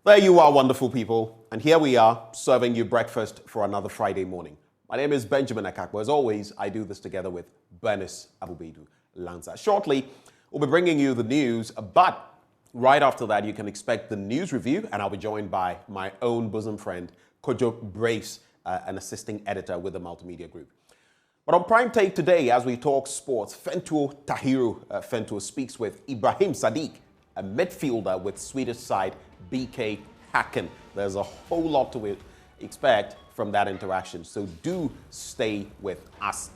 There you are, wonderful people. And here we are, serving you breakfast for another Friday morning. My name is Benjamin Akakpo. As always, I do this together with Bernice Abubedu Lansah. Shortly, we'll be bringing you the news, but right after that, you can expect the news review, and I'll be joined by my own bosom friend, Kojo Brace, an assisting editor with the Multimedia Group. But on Prime Take today, as we talk sports, Fentuo Tahiru Fentuo speaks with Ibrahim Sadiq, a midfielder with Swedish side BK Häcken. There's a whole lot to expect from that interaction, so do stay with us.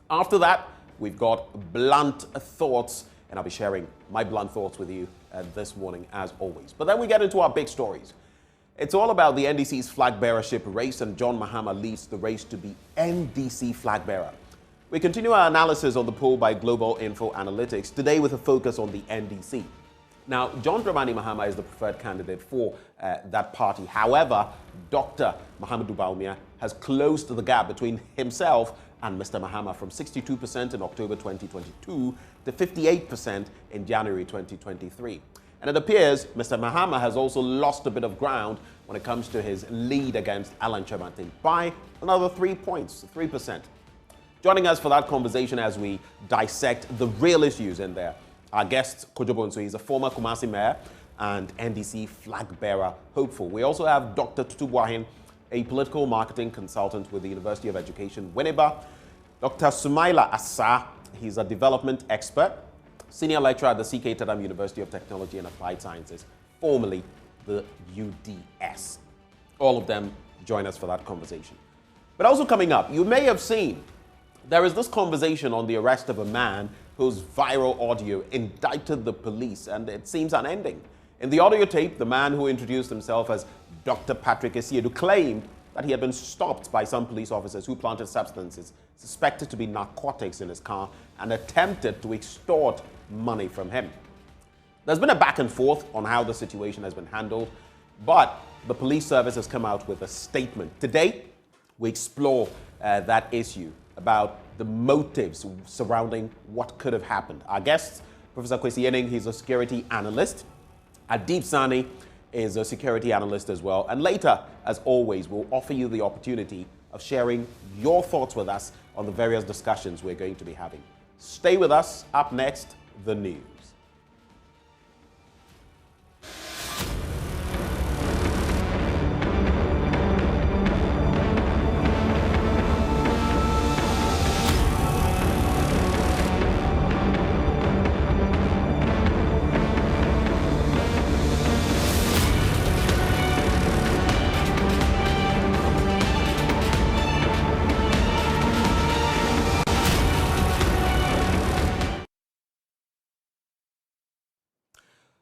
After that, we've got blunt thoughts, and I'll be sharing my blunt thoughts with you this morning as always. But then we get into our big stories. It's all about the NDC's flag bearership race, and John Mahama leads the race to be NDC flag bearer. We continue our analysis on the poll by Global Info Analytics, today with a focus on the NDC. Now, John Dramani Mahama is the preferred candidate for that party. However, Dr. Mahamudu Bawumia has closed the gap between himself and Mr. Mahama from 62% in October 2022 to 58% in January 2023. And it appears Mr. Mahama has also lost a bit of ground when it comes to his lead against Alan Chemantin by another 3 points, 3%. Joining us for that conversation as we dissect the real issues in there, our guest, Kojo Bonsu, is a former Kumasi mayor and NDC flag bearer hopeful. We also have Dr. Tutu Buahin, a political marketing consultant with the University of Education, Winneba. Dr. Sumaila Asa, he's a development expert, senior lecturer at the CK Tadam University of Technology and Applied Sciences, formerly the UDS. All of them join us for that conversation. But also coming up, you may have seen there is this conversation on the arrest of a man whose viral audio indicted the police, and it seems unending. In the audio tape, the man who introduced himself as Dr. Patrick Esiedu claimed that he had been stopped by some police officers who planted substances suspected to be narcotics in his car and attempted to extort money from him. There's been a back and forth on how the situation has been handled, but the police service has come out with a statement. Today, we explore that issue about the motives surrounding what could have happened. Our guest, Professor Kwesi Yening, he's a security analyst. Adib Sani is a security analyst as well. And later, as always, we'll offer you the opportunity of sharing your thoughts with us on the various discussions we're going to be having. Stay with us. Up next, the news.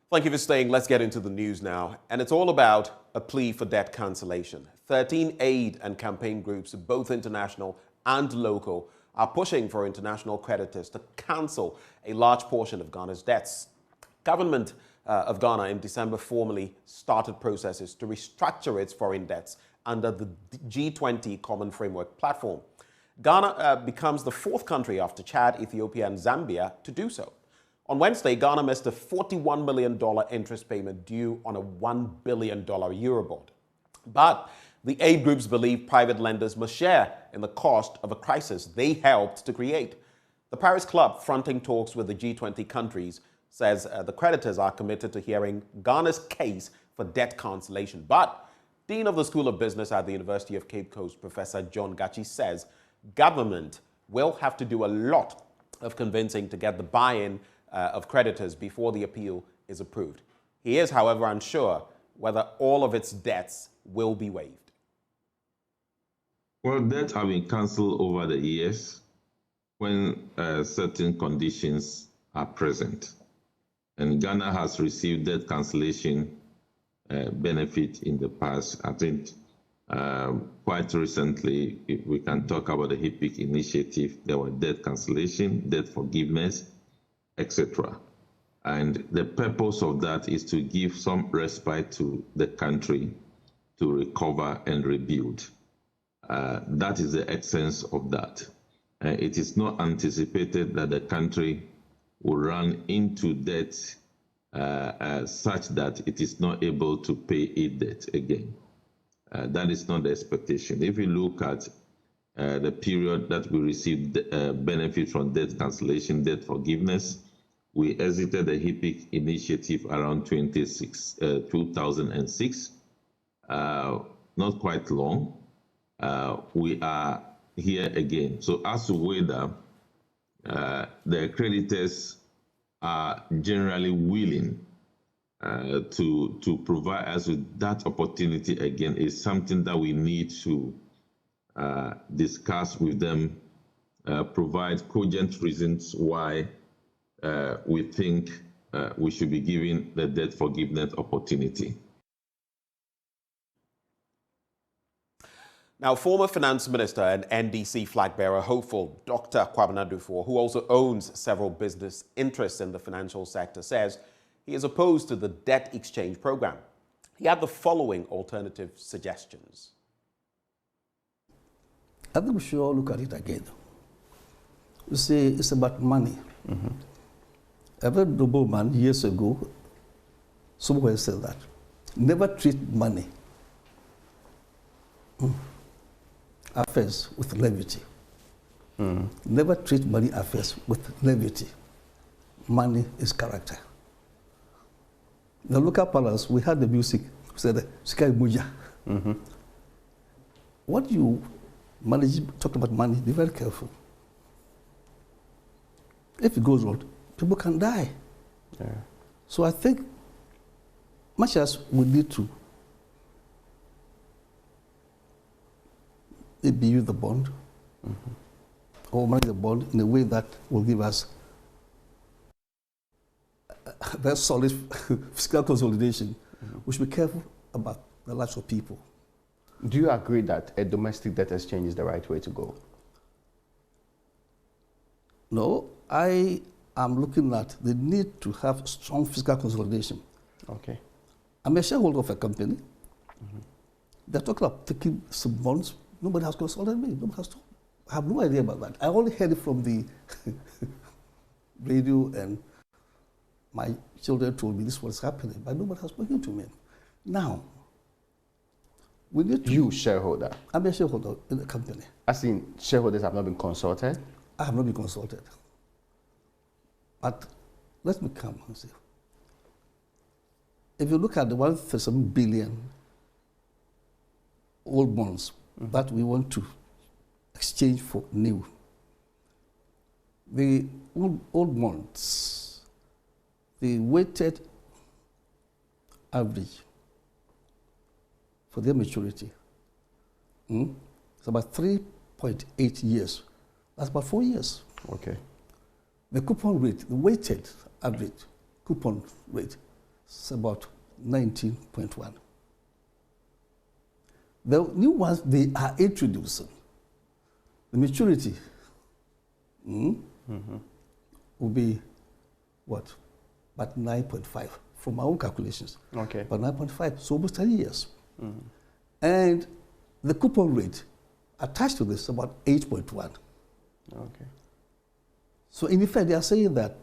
Thank you for staying. Let's get into the news now. And it's all about a plea for debt cancellation. 13 aid and campaign groups, both international and local, are pushing for international creditors to cancel a large portion of Ghana's debts. Government of Ghana in December formally started processes to restructure its foreign debts under the G20 Common Framework Platform. Ghana becomes the fourth country after Chad, Ethiopia, and Zambia to do so. On Wednesday, Ghana missed a $41 million interest payment due on a $1 billion Eurobond. But the aid groups believe private lenders must share in the cost of a crisis they helped to create. The Paris Club, fronting talks with the G20 countries, says the creditors are committed to hearing Ghana's case for debt cancellation. But Dean of the School of Business at the University of Cape Coast, Professor John Gachi, says government will have to do a lot of convincing to get the buy-in of creditors before the appeal is approved. He is, however, unsure whether all of its debts will be waived. Well, debts have been cancelled over the years when certain conditions are present. And Ghana has received debt cancellation benefit in the past. I think quite recently, we can talk about the HIPIC initiative. There was debt cancellation, debt forgiveness, etc. And the purpose of that is to give some respite to the country to recover and rebuild. That is the essence of that. It is not anticipated that the country will run into debt such that it is not able to pay its debt again. That is not the expectation. If you look at the period that we received benefit from debt cancellation, debt forgiveness, we exited the HIPIC initiative around 2006, not quite long. We are here again. So as to whether the creditors are generally willing to provide us with that opportunity again is something that we need to discuss with them, provide cogent reasons why we think we should be given the debt forgiveness opportunity. Now, former Finance Minister and NDC flag bearer hopeful Dr. Kwabena Dufour, who also owns several business interests in the financial sector, says he is opposed to the debt exchange program. He had the following alternative suggestions. I think we should all look at it again. You see, it's about money. Mm-hmm. A very noble man years ago somewhere said that never treat money affairs with levity. Mm. Never treat money affairs with levity. Money is character. In the local palace, we had the music, we said, Sky Muja. Mm-hmm. What you manage, talk about money, be very careful. If it goes wrong, people can die. Yeah. So I think, much as we need to maybe use the bond, mm-hmm, or manage the bond in a way that will give us a very solid fiscal consolidation, mm-hmm, we should be careful about the lives of people. Do you agree that a domestic debt exchange is the right way to go? No, I am looking at the need to have strong fiscal consolidation. Okay. I'm a shareholder of a company. Mm-hmm. They're talking about taking some bonds. Nobody has consulted me. Nobody has told. I have no idea about that. I only heard it from the radio, and my children told me this was happening, but nobody has spoken to me. Now, we need to... You, shareholder? I'm a shareholder in the company. As in, shareholders have not been consulted? I have not been consulted. But let me come and say, if you look at the 137 billion old bonds, mm-hmm, that we want to exchange for new, the old bonds, the weighted average for their maturity, it's about 3.8 years. That's about 4 years. Okay. The coupon rate, the weighted average coupon rate, is about 19.1. The new ones they are introducing, the maturity mm-hmm, will be what? About 9.5 from my own calculations. Okay. About 9.5, so almost 10 years. Mm-hmm. And the coupon rate attached to this is about 8.1. Okay. So in effect, they are saying that,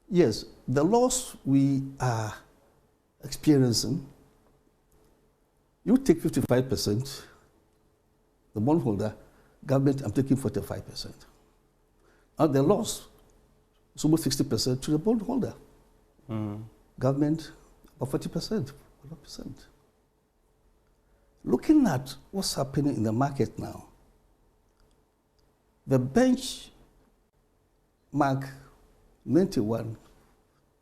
yes, the loss we are experiencing, you take 55%, the bondholder, government, I'm taking 45%. And the loss is almost 60% to the bondholder. Mm. Government, about 40%, 40%. Looking at what's happening in the market now, the benchmark 91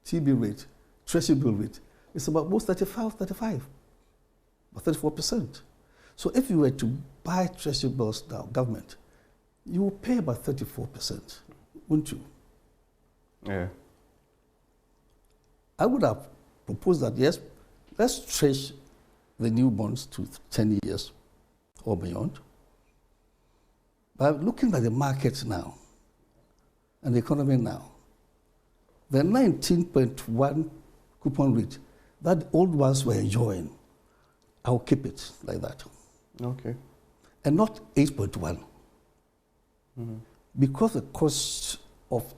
TB rate, treasury bill rate, is about almost 35, about 34%. So if you were to buy treasury bills now, government, you will pay about 34%, wouldn't you? Yeah. I would have proposed that, yes, let's stretch the new bonds to 10 years or beyond. But looking at the market now and the economy now, the 19.1 coupon rate that old ones were enjoying, I'll keep it like that. Okay. And not 8.1. Mm-hmm. Because the cost of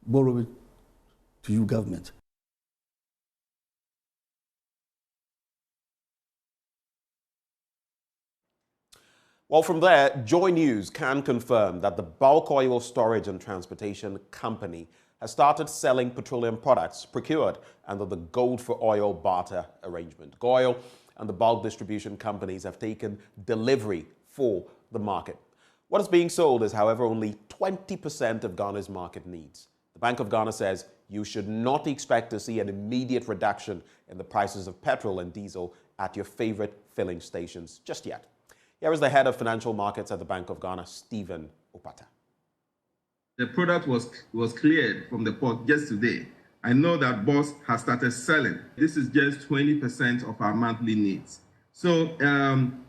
borrowing to you government Well, from there, JoyNews can confirm that the bulk oil storage and transportation company has started selling petroleum products procured under the gold for oil barter arrangement. GOIL and the bulk distribution companies have taken delivery for the market. What is being sold is, however, only 20% of Ghana's market needs. The Bank of Ghana says you should not expect to see an immediate reduction in the prices of petrol and diesel at your favorite filling stations just yet. Here is the head of financial markets at the Bank of Ghana, Stephen Opata. The product was cleared from the port just today. I know that Boss has started selling. This is just 20% of our monthly needs. So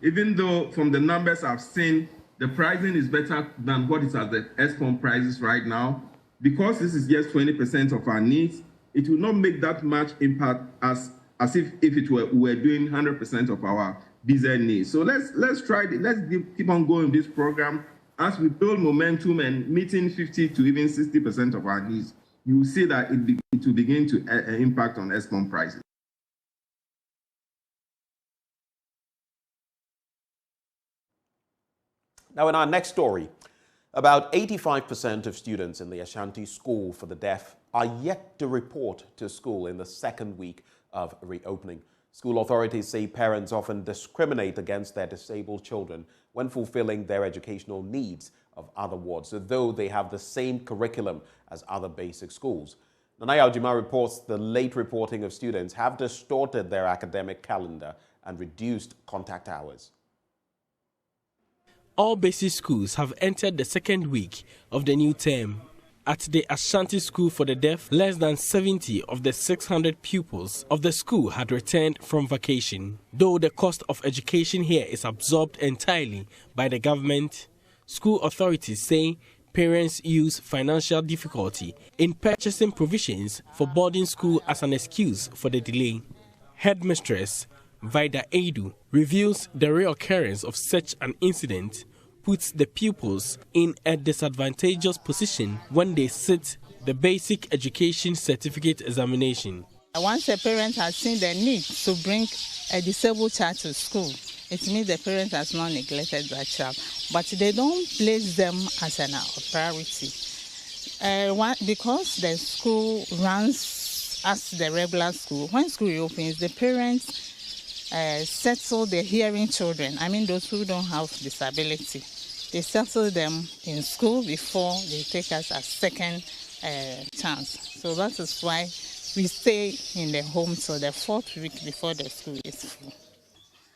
even though from the numbers I've seen, the pricing is better than what is at the ESCOM prices right now, because this is just 20% of our needs, it will not make that much impact as if we were doing 100% of our diesel needs. So let's try it. Let's keep on going this program. As we build momentum and meeting 50 to even 60% of our needs, you will see that it will begin to impact on ESCOM prices. Now, in our next story, about 85% of students in the Ashanti School for the Deaf are yet to report to school in the second week of reopening. School authorities say parents often discriminate against their disabled children when fulfilling their educational needs of other wards, though they have the same curriculum as other basic schools. Nanaya Ojima reports the late reporting of students have distorted their academic calendar and reduced contact hours. All basic schools have entered the second week of the new term. At the Ashanti School for the Deaf, less than 70 of the 600 pupils of the school had returned from vacation. Though the cost of education here is absorbed entirely by the government, school authorities say parents use financial difficulty in purchasing provisions for boarding school as an excuse for the delay. Headmistress Vida Edu reveals the reoccurrence of such an incident puts the pupils in a disadvantageous position when they sit the basic education certificate examination. Once a parent has seen the need to bring a disabled child to school, it means the parent has not neglected that child, but they don't place them as a priority. Because the school runs as the regular school, when school reopens, the parents settle the hearing children, those who don't have disability. They settle them in school before they take us a second chance. So that is why we stay in the home till the 4th week before the school is full.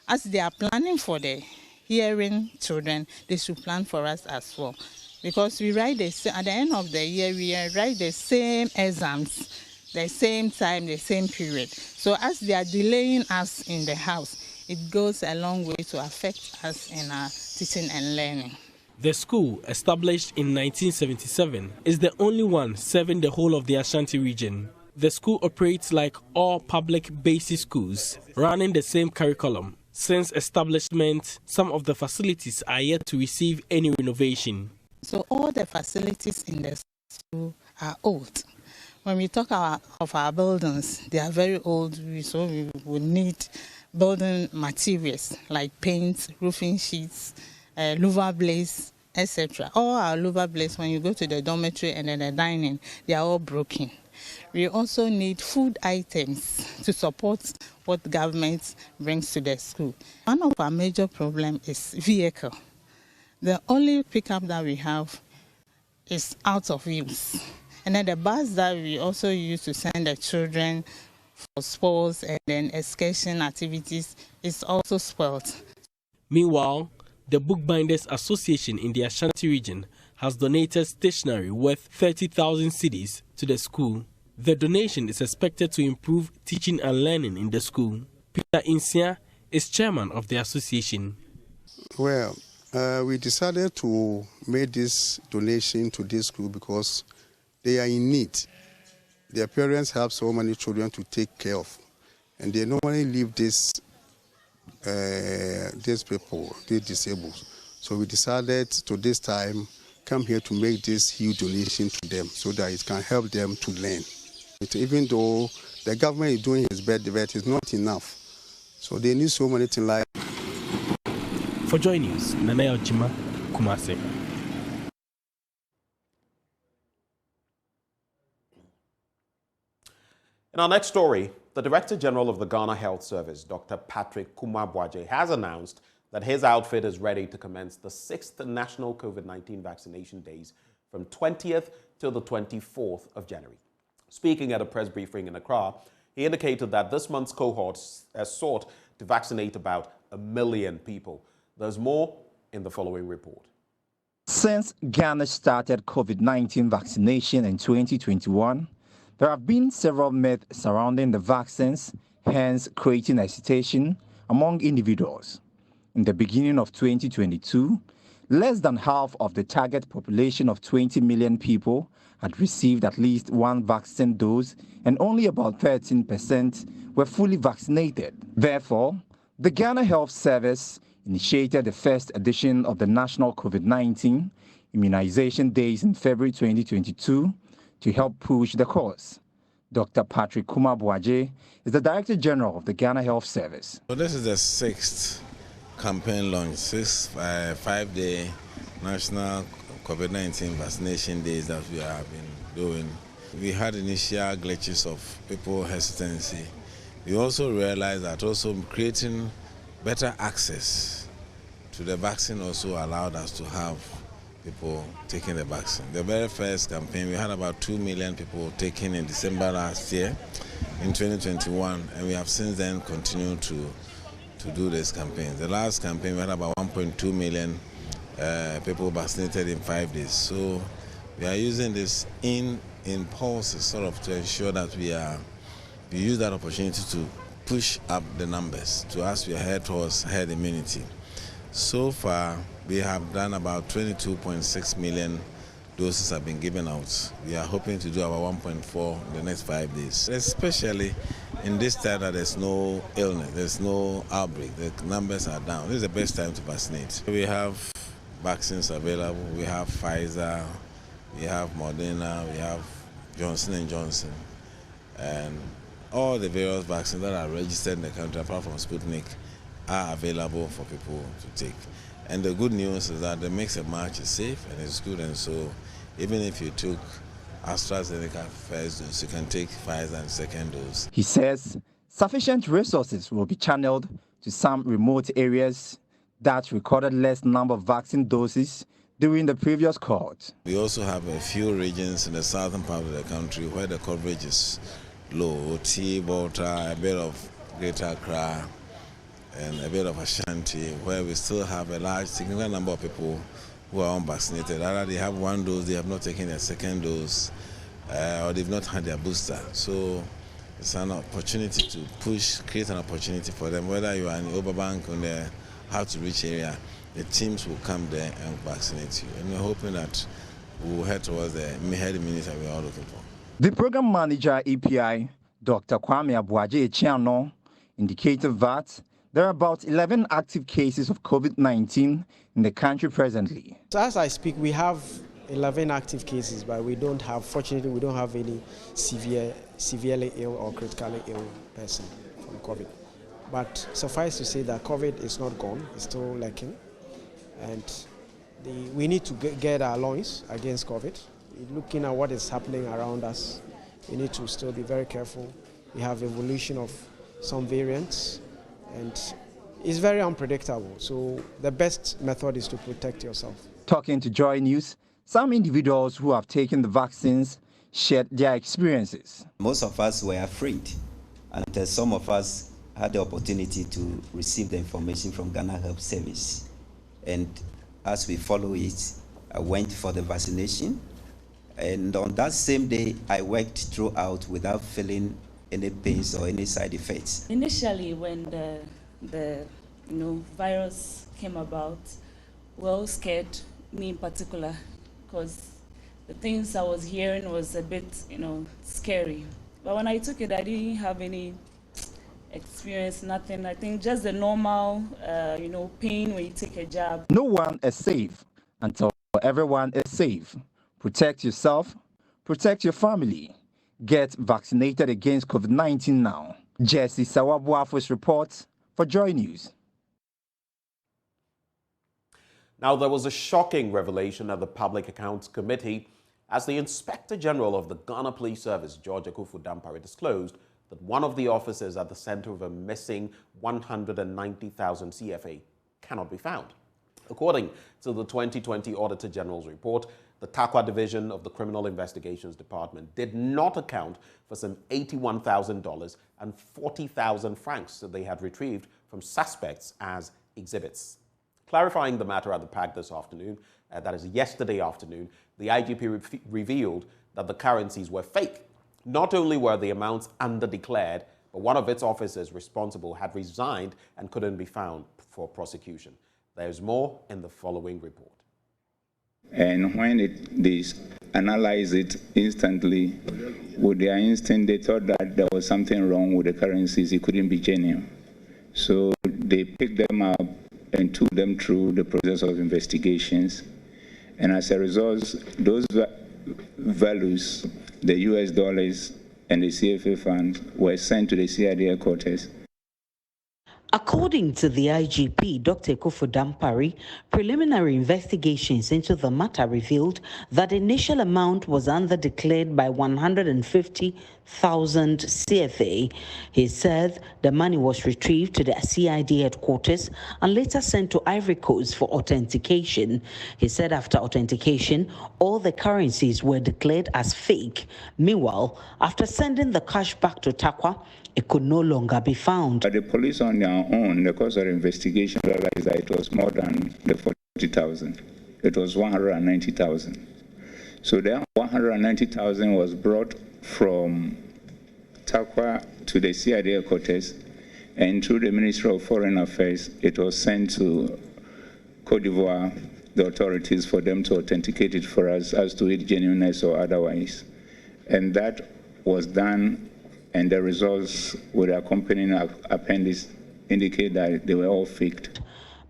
As they are planning for the hearing children, they should plan for us as well. Because we write at the end of the year, we write the same exams, the same time, the same period. So as they are delaying us in the house, it goes a long way to affect us in our teaching and learning. The school, established in 1977, is the only one serving the whole of the Ashanti region. The school operates like all public basic schools, running the same curriculum. Since establishment, some of the facilities are yet to receive any renovation. So all the facilities in the school are old. When we talk of our buildings, they are very old, so we would need building materials like paint, roofing sheets, louver blades, etc. All our louver blades, when you go to the dormitory and then the dining, they are all broken. We also need food items to support what the government brings to the school. One of our major problems is vehicle. The only pickup that we have is out of use. And then the bus that we also use to send the children for sports and then excursion activities is also spoiled. Meanwhile, the Bookbinders Association in the Ashanti region has donated stationery worth 30,000 cedis to the school. The donation is expected to improve teaching and learning in the school. Peter Insia is chairman of the association. Well, we decided to make this donation to this school because they are in need. Their parents have so many children to take care of, and they normally leave these people, these disabled. So we decided to this time come here to make this huge donation to them so that it can help them to learn. Even though the government is doing its best, it's not enough. So they need so many things like. For JoyNews, Nanaya Ojima, Kumasi. In our next story, the Director General of the Ghana Health Service, Dr. Patrick Kumar-Boaje, has announced that his outfit is ready to commence the 6th National COVID-19 vaccination days from 20th till the 24th of January. Speaking at a press briefing in Accra, he indicated that this month's cohort has sought to vaccinate about 1 million people. There's more in the following report. Since Ghana started COVID-19 vaccination in 2021, there have been several myths surrounding the vaccines, hence creating hesitation among individuals. In the beginning of 2022, less than half of the target population of 20 million people had received at least one vaccine dose, and only about 13% were fully vaccinated. Therefore, the Ghana Health Service initiated the first edition of the National COVID-19 Immunization Days in February 2022 to help push the cause. Dr. Patrick Kumar-Boaje is the Director General of the Ghana Health Service. So this is the 6th campaign launch, 5-day National COVID-19 Vaccination Days that we have been doing. We had initial glitches of people hesitancy. We also realized that also creating better access to the vaccine also allowed us to have people taking the vaccine. The very first campaign, we had about 2 million people taken in December last year, in 2021, and we have since then continued to do this campaign. The last campaign, we had about 1.2 million people vaccinated in 5 days. So we are using this in pulses sort of to ensure that we use that opportunity to push up the numbers to as we head towards herd immunity. So far, we have done about 22.6 million doses have been given out. We are hoping to do about 1.4 in the next 5 days. Especially in this time that there's no illness, there's no outbreak, the numbers are down. This is the best time to vaccinate. We have vaccines available. We have Pfizer, we have Moderna, we have Johnson & Johnson, and all the various vaccines that are registered in the country, apart from Sputnik, are available for people to take. And the good news is that the mix and match is safe and it's good, and so even if you took AstraZeneca first dose, you can take Pfizer and second dose. He says sufficient resources will be channeled to some remote areas that recorded less number of vaccine doses during the previous cohort. We also have a few regions in the southern part of the country where the coverage is low, T, Volta, a bit of Greater Accra, and a bit of Ashanti, where we still have a large, significant number of people who are unvaccinated. Either they have one dose, they have not taken their second dose, or they've not had their booster. So it's an opportunity to create an opportunity for them. Whether you are in the Overbank or the hard-to-reach area, the teams will come there and vaccinate you. And we're hoping that we will head towards the herd immunity that we are all looking for. The program manager, EPI, Dr. Kwame Abuaje Echiano, indicated that there are about 11 active cases of COVID-19 in the country presently. So as I speak, we have 11 active cases, but fortunately, we don't have any severely ill or critically ill person from COVID. But suffice to say that COVID is not gone, it's still lurking. And we need to get our loins against COVID. Looking at what is happening around us, we need to still be very careful. We have evolution of some variants, and it's very unpredictable. So the best method is to protect yourself. Talking to JoyNews, some individuals who have taken the vaccines shared their experiences. Most of us were afraid, and some of us had the opportunity to receive the information from Ghana Health Service. And as we follow it, I went for the vaccination. And on that same day, I worked throughout without feeling any pains or any side effects. Initially, when the virus came about, we were all scared, me in particular, because the things I was hearing was a bit, scary. But when I took it, I didn't have any experience, nothing. I think just the normal, pain when you take a jab. No one is safe until everyone is safe. Protect yourself, protect your family. Get vaccinated against COVID-19 now. Jesse Sawabuafo's report for JoyNews. Now, there was a shocking revelation at the Public Accounts Committee as the Inspector General of the Ghana Police Service, George Akakpo Dampare, disclosed that one of the officers at the center of a missing 190,000 CFA cannot be found. According to the 2020 Auditor General's report, the Takwa Division of the Criminal Investigations Department did not account for some $81,000 and 40,000 francs that they had retrieved from suspects as exhibits. Clarifying the matter at the PAC this afternoon, that is yesterday afternoon, the IGP revealed that the currencies were fake. Not only were the amounts underdeclared, but one of its officers responsible had resigned and couldn't be found for prosecution. There's more in the following report. And when they analyzed it instantly, with their instinct, they thought that there was something wrong with the currencies. It couldn't be genuine. So they picked them up and took them through the process of investigations. And as a result, those values, the US dollars and the CFA funds, were sent to the CID headquarters. According to the IGP, Dr. Akakpo Dampare, preliminary investigations into the matter revealed that the initial amount was underdeclared by 150,000 CFA. He said the money was retrieved to the CID headquarters and later sent to Ivory Coast for authentication. He said after authentication, all the currencies were declared as fake. Meanwhile, after sending the cash back to Takwa, it could no longer be found. The police on their own, the course of investigation, realized that it was more than the 40,000. It was 190,000. So that 190,000 was brought from Takwa to the CID headquarters, and through the Ministry of Foreign Affairs, it was sent to Cote d'Ivoire, the authorities, for them to authenticate it for us as to its genuineness or otherwise. And that was done, and the results with the accompanying appendix indicate that they were all faked.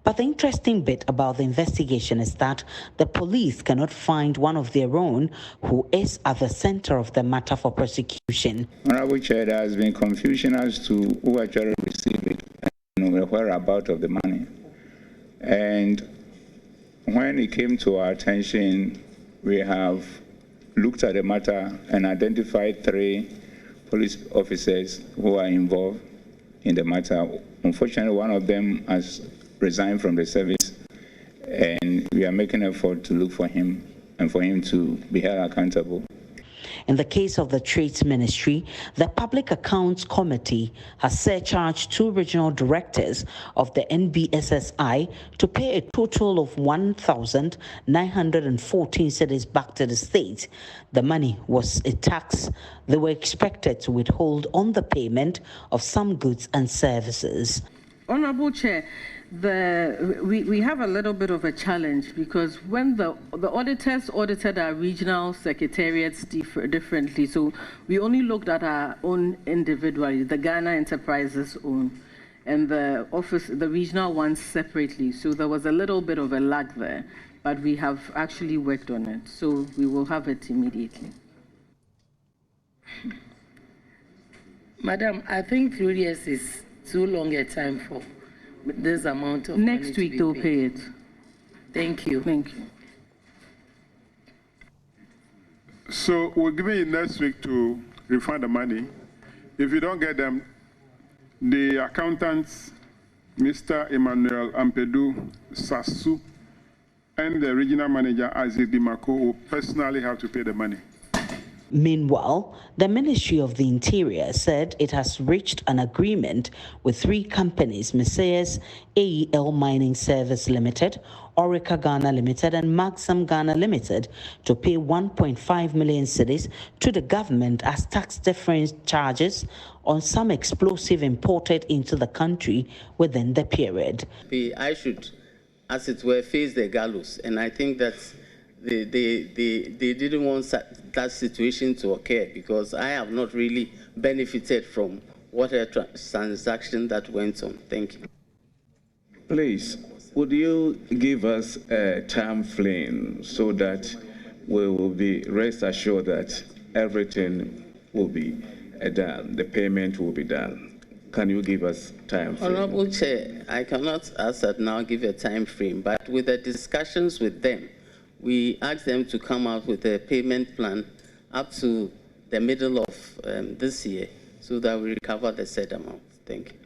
But the interesting bit about the investigation is that the police cannot find one of their own who is at the center of the matter for prosecution. Honorable Chair, there has been confusion as to who actually received it and the whereabouts of the money. And when it came to our attention, we have looked at the matter and identified 3 police officers who are involved in the matter. Unfortunately, one of them has resigned from the service, and we are making an effort to look for him and for him to be held accountable. In the case of the Trades Ministry, the Public Accounts Committee has surcharged 2 regional directors of the NBSSI to pay a total of 1,914 cedis back to the state. The money was a tax they were expected to withhold on the payment of some goods and services. Honorable Chair, we have a little bit of a challenge because when the auditors audited our regional secretariats differently, so we only looked at our own individually, the Ghana Enterprises own, and the regional ones separately. So there was a little bit of a lag there, but we have actually worked on it, so we will have it immediately. Madam, I think 3 years is too long a time for this amount of money. Next week they'll pay it. Thank you. Thank you. So we're giving you next week to refund the money. If you don't get them, the accountants, Mr. Emmanuel Ampedu Sasu, and the regional manager, Isaac Dimako, will personally have to pay the money. Meanwhile, the Ministry of the Interior said it has reached an agreement with 3 companies, Messiah's AEL Mining Service Limited, Orica Ghana Limited, and Maxam Ghana Limited to pay 1.5 million cedis to the government as tax difference charges on some explosive imported into the country within the period. I should, as it were, face the gallows, and I think that they didn't want that situation to occur because I have not really benefited from what a transaction that went on. Thank you. Please, would you give us a time frame so that we will be rest assured that everything will be done, the payment will be done? Can you give us time frame? Honorable Chair, I cannot, as at now, give a time frame, but with the discussions with them, we asked them to come out with a payment plan up to the middle of this year so that we recover the said amount. Thank you.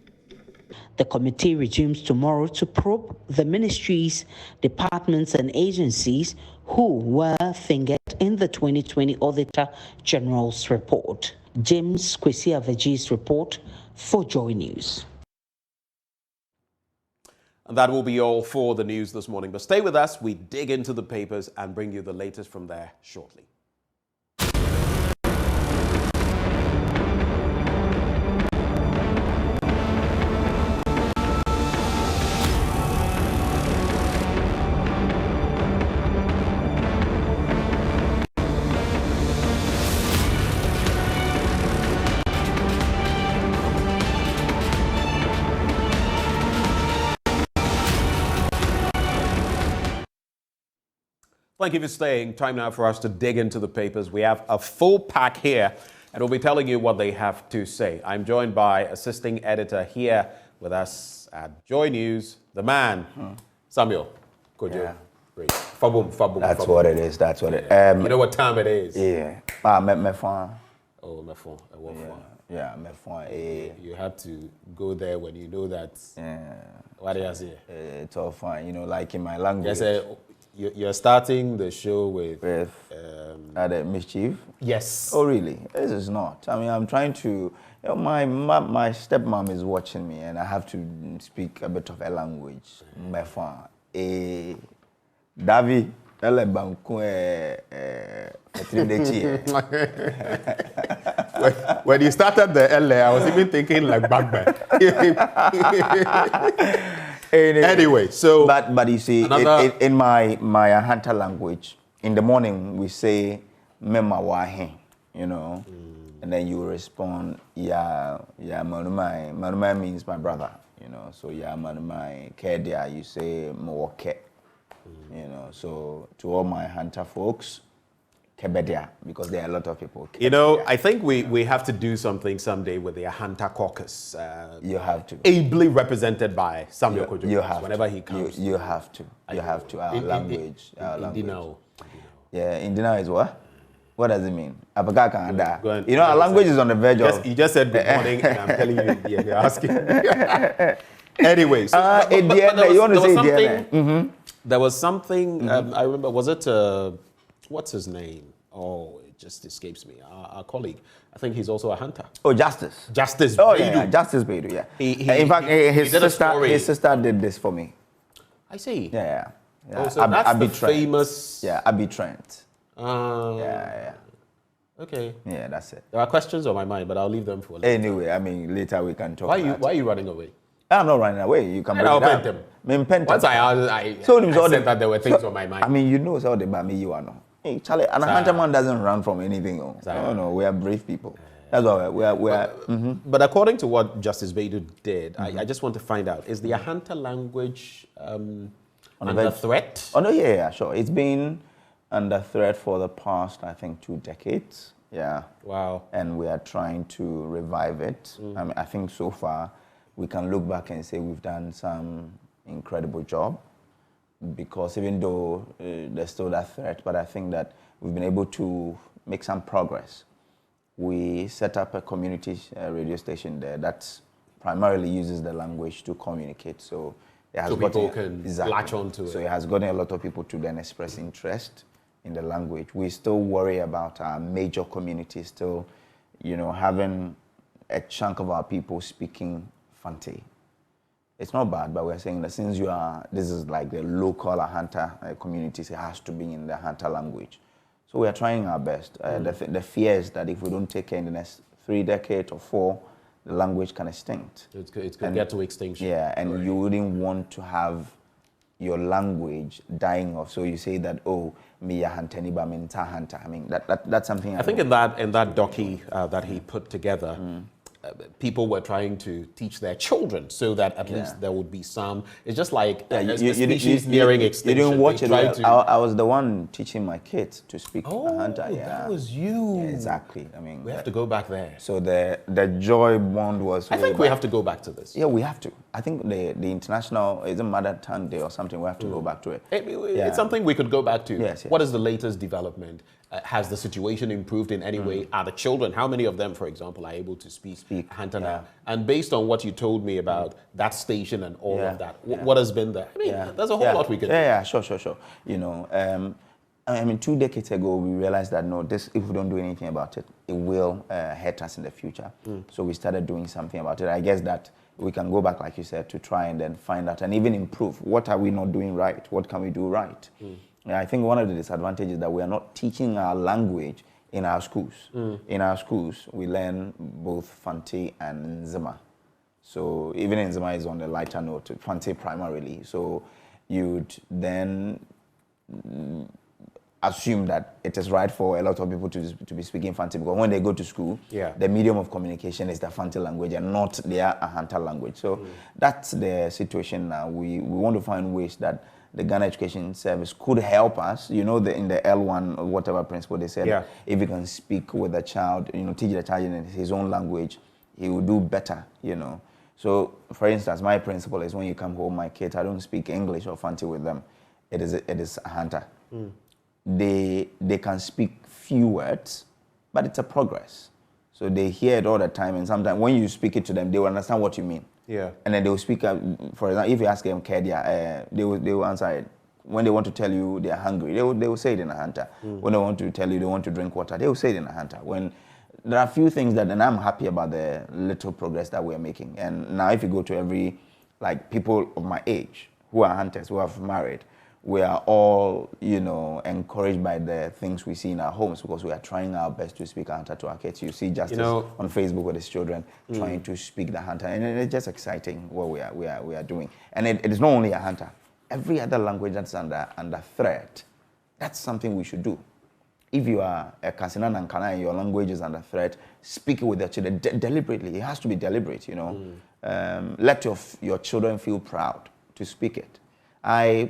The committee resumes tomorrow to probe the ministries, departments, and agencies who were fingered in the 2020 Auditor General's report. James Kwesi Aveji's report for Joy News. And that will be all for the news this morning. But stay with us. We dig into the papers and bring you the latest from there shortly. Thank you for staying. Time now for us to dig into the papers. We have a full pack here, and we'll be telling you what they have to say. I'm joined by assisting editor here with us at Joy News, the man, Samuel Kojo. Yeah. Great. Fabum. That's what it is. That's what it. You know what time it is? Yeah. Me phone. Oh, me phone. Yeah, me phone. You have to go there when you know that. Yeah. What do you say? It's all fine. You know, like in my language. Yes, you're starting the show with the mischief. Yes. Oh, really? This is not. I mean, I'm trying to. You know, my stepmom is watching me, and I have to speak a bit of a language. Me phone. Davi. When you started the LA, I was even thinking like Bagman. Anyway, so but you see, in my Hunter language, in the morning we say "Mema wahe," you know, and then you respond, "Ya manumai." Manumai means my brother, you know. So "Ya manumai kedia," you say "Mwoke," you know. So to all my Hunter folks, Kebedia, because there are a lot of people. Kebedia. You know, I think we have to do something someday with the Hunter caucus. You have to. Ably represented by Samuel Kojo. You have whenever to. He comes. You have to. You have to. Our language. Indinao. Yeah, Indinao is what? What does it mean? You know, our language is on the verge of... You just said good morning, and I'm telling you, you're asking. Anyway, so, there was something, I remember, was it, what's his name? Oh, it just escapes me. Our colleague, I think he's also a hunter. Oh, Justice. Justice Oh, Beidou. yeah, Justice Beidou, yeah. In fact, his sister did this for me. I see. Yeah. Oh, so that's the famous... Yeah, Abby Trent. Yeah. Okay. Yeah, that's it. There are questions on my mind, but I'll leave them for later. Anyway, I mean, later we can talk Why are you running away? I'm not running away. You can bring it up. Once I said that there were things on my mind. I mean, you know how they ban me, you are no. Hey, Charlie, and a hunter man doesn't run from anything. No, we are brave people. That's why we are. But according to what Justice Beidou did, I just want to find out, is the Hunter language under threat? Oh, no, yeah, sure. It's been under threat for the past, I think, 2 decades. Yeah. Wow. And we are trying to revive it. I mean, I think so far we can look back and say we've done some incredible job, because even though there's still that threat, but I think that we've been able to make some progress. We set up a community radio station there that primarily uses the language to communicate. So it has people can latch on to it. So it has gotten a lot of people to then express interest in the language. We still worry about our major community still, having a chunk of our people speaking Fante. It's not bad, but we're saying that since this is like the local Hunter communities, it has to be in the Hunter language. So we are trying our best. The fear is that if we don't take care in the next 3 decades or 4, the language can extinct. It's going to get to extinction. Yeah, and you wouldn't want to have your language dying off. So you say that, me Hunter, me Hunter. I mean, that's something. I think in that docu that he put together, people were trying to teach their children so that at least there would be some. It's just like the species nearing extinction. You didn't watch it. I was the one teaching my kids to speak Ahanta. Yeah, that was you. Yeah, exactly. I mean, we have to go back there. So the joy bond was. I think we have to go back to this. Yeah, we have to. I think the international, is a Mother Tongue Day or something. We have to go back to it. It's something we could go back to. Yes. What is the latest development? Has the situation improved in any way? Are the children, how many of them, for example, are able to speak Ahanta now? And based on what you told me about that station and all of that, what has been there? I mean, there's a whole lot we could do. Yeah, sure. You know, I mean, 2 decades ago, we realized that, no, if we don't do anything about it, it will hurt us in the future. So we started doing something about it. I guess that we can go back, like you said, to try and then find out and even improve. What are we not doing right? What can we do right? I think one of the disadvantages is that we are not teaching our language in our schools. In our schools, we learn both Fante and Nzima. So even Nzima is on a lighter note, Fante primarily. So you'd then assume that it is right for a lot of people to be speaking Fante, because when they go to school, the medium of communication is the Fante language and not their Ahanta language. So that's the situation now. We want to find ways that the Ghana Education Service could help us. You know, in the L1 or whatever principle they said, if you can speak with the child, you know, teach the child in his own language, he will do better, you know. So, for instance, my principle is when you come home, my kids, I don't speak English or Fante with them. It is Ahanta. They can speak few words, but it's a progress. So they hear it all the time, and sometimes when you speak it to them, they will understand what you mean. Yeah. And then they will speak, for example, if you ask them Kedia, they will answer it. When they want to tell you they are hungry, they will say it in Ahanta. When they want to tell you they want to drink water, they will say it in Ahanta. When there are a few things that, and I'm happy about the little progress that we're making. And now if you go to every, like people of my age who are hunters, who have married, we are all, you know, encouraged by the things we see in our homes, because we are trying our best to speak Ahanta to our kids. You see Justice on Facebook with his children trying to speak the Ahanta, and it's just exciting what we are doing. And it is not only Ahanta. Every other language that's under threat, that's something we should do. If you are a Kasina Nankana and your language is under threat, speak it with your children deliberately. It has to be deliberate, you know. Let your children feel proud to speak it. My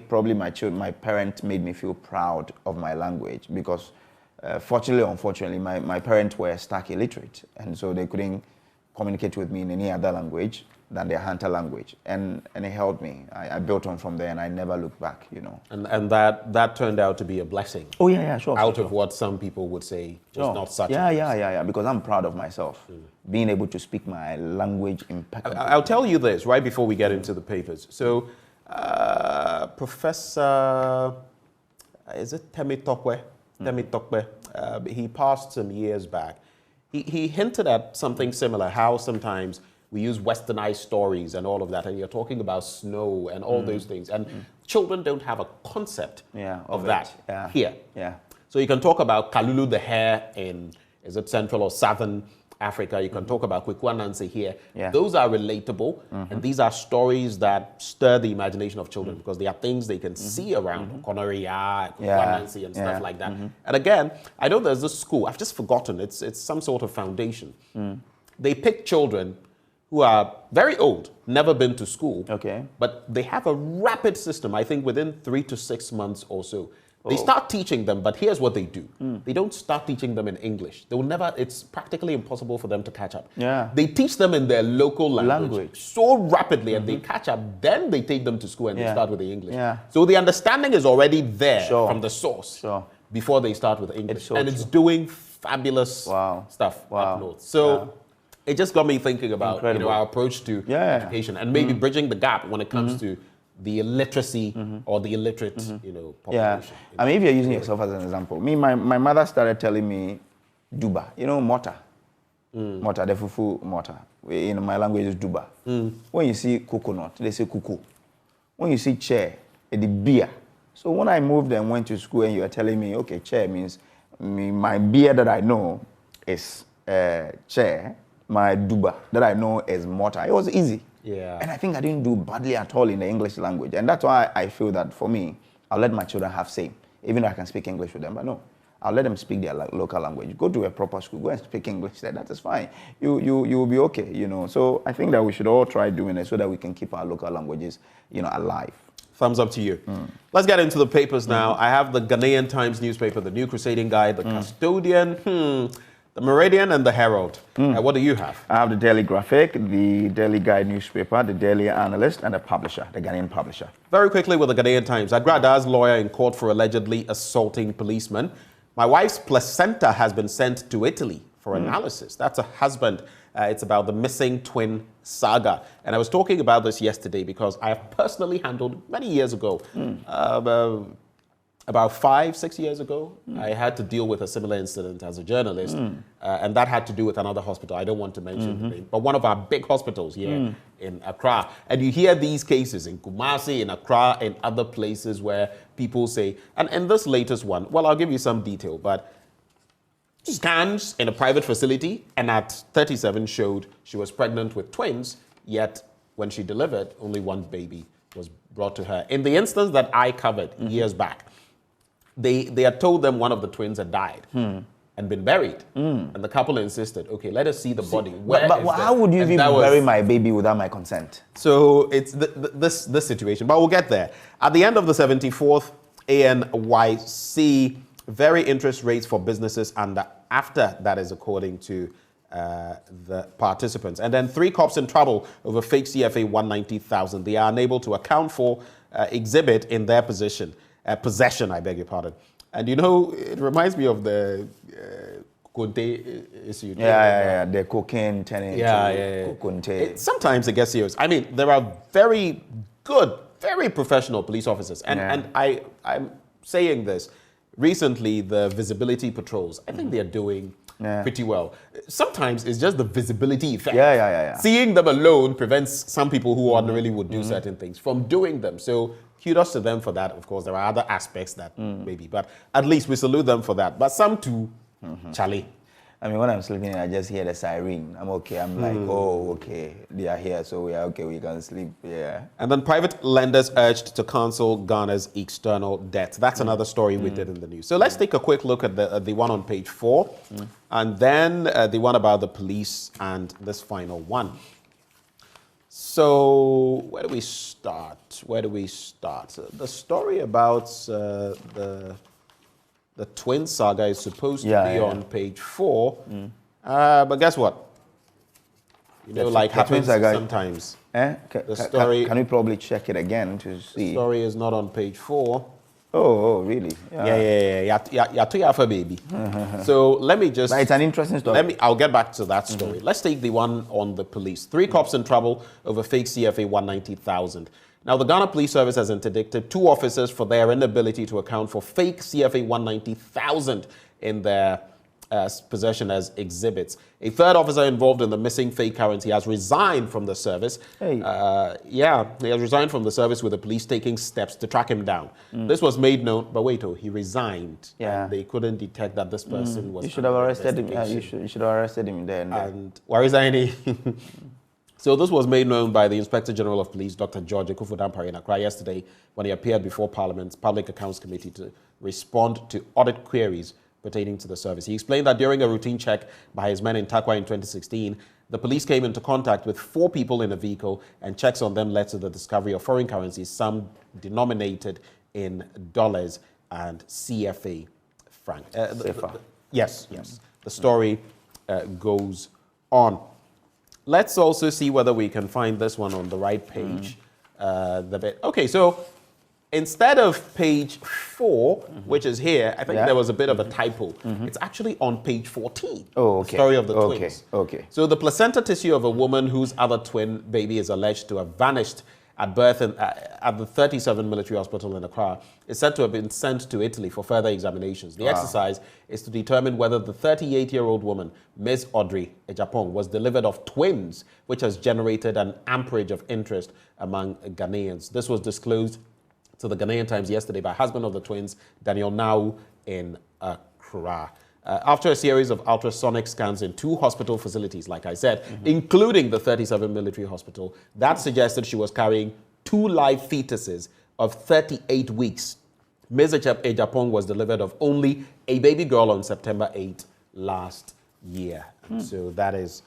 parents made me feel proud of my language, because fortunately or unfortunately, my parents were stark illiterate, and so they couldn't communicate with me in any other language than their Ahanta language, and it helped me. I built on from there, and I never looked back, you know. And that turned out to be a blessing. Oh yeah, sure. Out of what some people would say was not such. Yeah. Because I'm proud of myself, being able to speak my language impeccably. I'll tell you this right before we get into the papers. So, Professor, is it Temi Tokwe? He passed some years back. He hinted at something similar, how sometimes we use westernized stories and all of that, and you're talking about snow and all those things, and children don't have a concept of that here. Yeah. So you can talk about Kalulu the hare in, is it Central or Southern Africa? You can talk about Kwekwananse here. Those are relatable, and these are stories that stir the imagination of children, because they are things they can see around Konoria, Kwekwananse and stuff like that. And again, I know there's this school, I've just forgotten, it's some sort of foundation. They pick children who are very old, never been to school, but they have a rapid system, I think within 3 to 6 months or so. They start teaching them, but here's what they do. They don't start teaching them in English. They will never, it's practically impossible for them to catch up. They teach them in their local language so rapidly, and they catch up, then they take them to school and they start with the English. So the understanding is already there from the source before they start with English. It's doing fabulous stuff up north. So it just got me thinking about our approach to education, and maybe bridging the gap when it comes to the illiteracy or the illiterate, population. I mean, if you're using yourself as an example, my mother started telling me duba, mortar. Mortar, the fufu mortar. In my language is duba. When you see coconut, they say kuku. When you see chair, it's beer. So when I moved and went to school, and you are telling me, okay, chair means my beer that I know is chair, my duba that I know is mortar. It was easy. And I think I didn't do badly at all in the English language. And that's why I feel that for me, I'll let my children have say, even though I can speak English with them. But no, I'll let them speak their local language. Go to a proper school, go and speak English there. That is fine. You will be okay, you know. So I think that we should all try doing it so that we can keep our local languages, you know, alive. Thumbs up to you. Let's get into the papers now. I have the Ghanaian Times newspaper, the New Crusading Guide, the Custodian, the Meridian, and the Herald. What do you have? I have the Daily Graphic, the Daily Guide newspaper, the Daily Analyst, and the publisher, the Ghanaian publisher. Very quickly with the Ghanaian Times. Agrada's lawyer in court for allegedly assaulting policeman. My wife's placenta has been sent to Italy for analysis. That's a husband. It's about the missing twin saga. And I was talking about this yesterday because I have personally handled many years ago, about 5-6 years ago, I had to deal with a similar incident as a journalist. And that had to do with another hospital. I don't want to mention the name, but one of our big hospitals here in Accra. And you hear these cases in Kumasi, in Accra, and other places where people say, and this latest one, well, I'll give you some detail, but scans in a private facility, and at 37 showed she was pregnant with twins, yet when she delivered, only one baby was brought to her. In the instance that I covered years back, they had told them one of the twins had died and been buried. And the couple insisted, okay, let us see the body. But how would you even bury my baby without my consent? So it's this situation, but we'll get there. At the end of the 74th ANYC, very interest rates for businesses, and after that is according to the participants. And then 3 cops in trouble over fake CFA 190,000. They are unable to account for exhibit in their possession, I beg your pardon. And you know, it reminds me of the Conte issue. Yeah, the cocaine turning into Conte. Sometimes it gets serious. I mean, there are very good, very professional police officers. And I'm saying this. Recently, the visibility patrols, I think they're doing pretty well. Sometimes it's just the visibility effect. Seeing them alone prevents some people who ordinarily would do certain things from doing them. So kudos to them for that. Of course, there are other aspects that maybe, but at least we salute them for that. But some too, Charlie. I mean, when I'm sleeping, I just hear the siren. I'm okay. I'm like, oh, okay, they are here, so we are okay. We can sleep. Yeah. And then private lenders urged to cancel Ghana's external debt. That's another story we did in the news. So let's take a quick look at the one on page 4, and then the one about the police and this final one. So where do we start? The story about the twin saga is supposed to be on page 4, but guess what? You know, like happens sometimes. The story. Can we probably check it again to see? The story is not on page 4. Oh, really? Yeah. Baby. So let me just. But it's an interesting story. I'll get back to that story. Let's take the one on the police. 3 cops in trouble over fake CFA 190,000. Now, the Ghana Police Service has interdicted 2 officers for their inability to account for fake CFA 190,000 in their possession as exhibits. A 3rd officer involved in the missing fake currency has resigned from the service. He has resigned from the service with the police taking steps to track him down. This was made known, but wait, he resigned. And they couldn't detect that this person was. You should have arrested him. You should have arrested him then. And where is he? So this was made known by the Inspector General of Police, Dr. George Ekufu-Dampare in Accra yesterday when he appeared before Parliament's Public Accounts Committee to respond to audit queries pertaining to the service. He explained that during a routine check by his men in Takwa in 2016, the police came into contact with 4 people in a vehicle, and checks on them led to the discovery of foreign currencies, some denominated in dollars and CFA franc. Yes. The story goes on. Let's also see whether we can find this one on the right page. Okay, so instead of page 4, which is here, I think there was a bit of a typo. It's actually on page 14. Oh, okay. The story of the twins. Okay. So the placenta tissue of a woman whose other twin baby is alleged to have vanished at birth at the 37 Military Hospital in Accra is said to have been sent to Italy for further examinations. The exercise is to determine whether the 38-year-old woman, Ms. Audrey Ejapong, was delivered of twins, which has generated an amperage of interest among Ghanaians. This was disclosed to the Ghanaian Times yesterday by husband of the twins, Daniel Nau, in Accra. After a series of ultrasonic scans in 2 hospital facilities, like I said, including the 37 Military Hospital, that suggested she was carrying 2 live fetuses of 38 weeks Ms. Ejapong was delivered of only a baby girl on September 8 last year. And so that is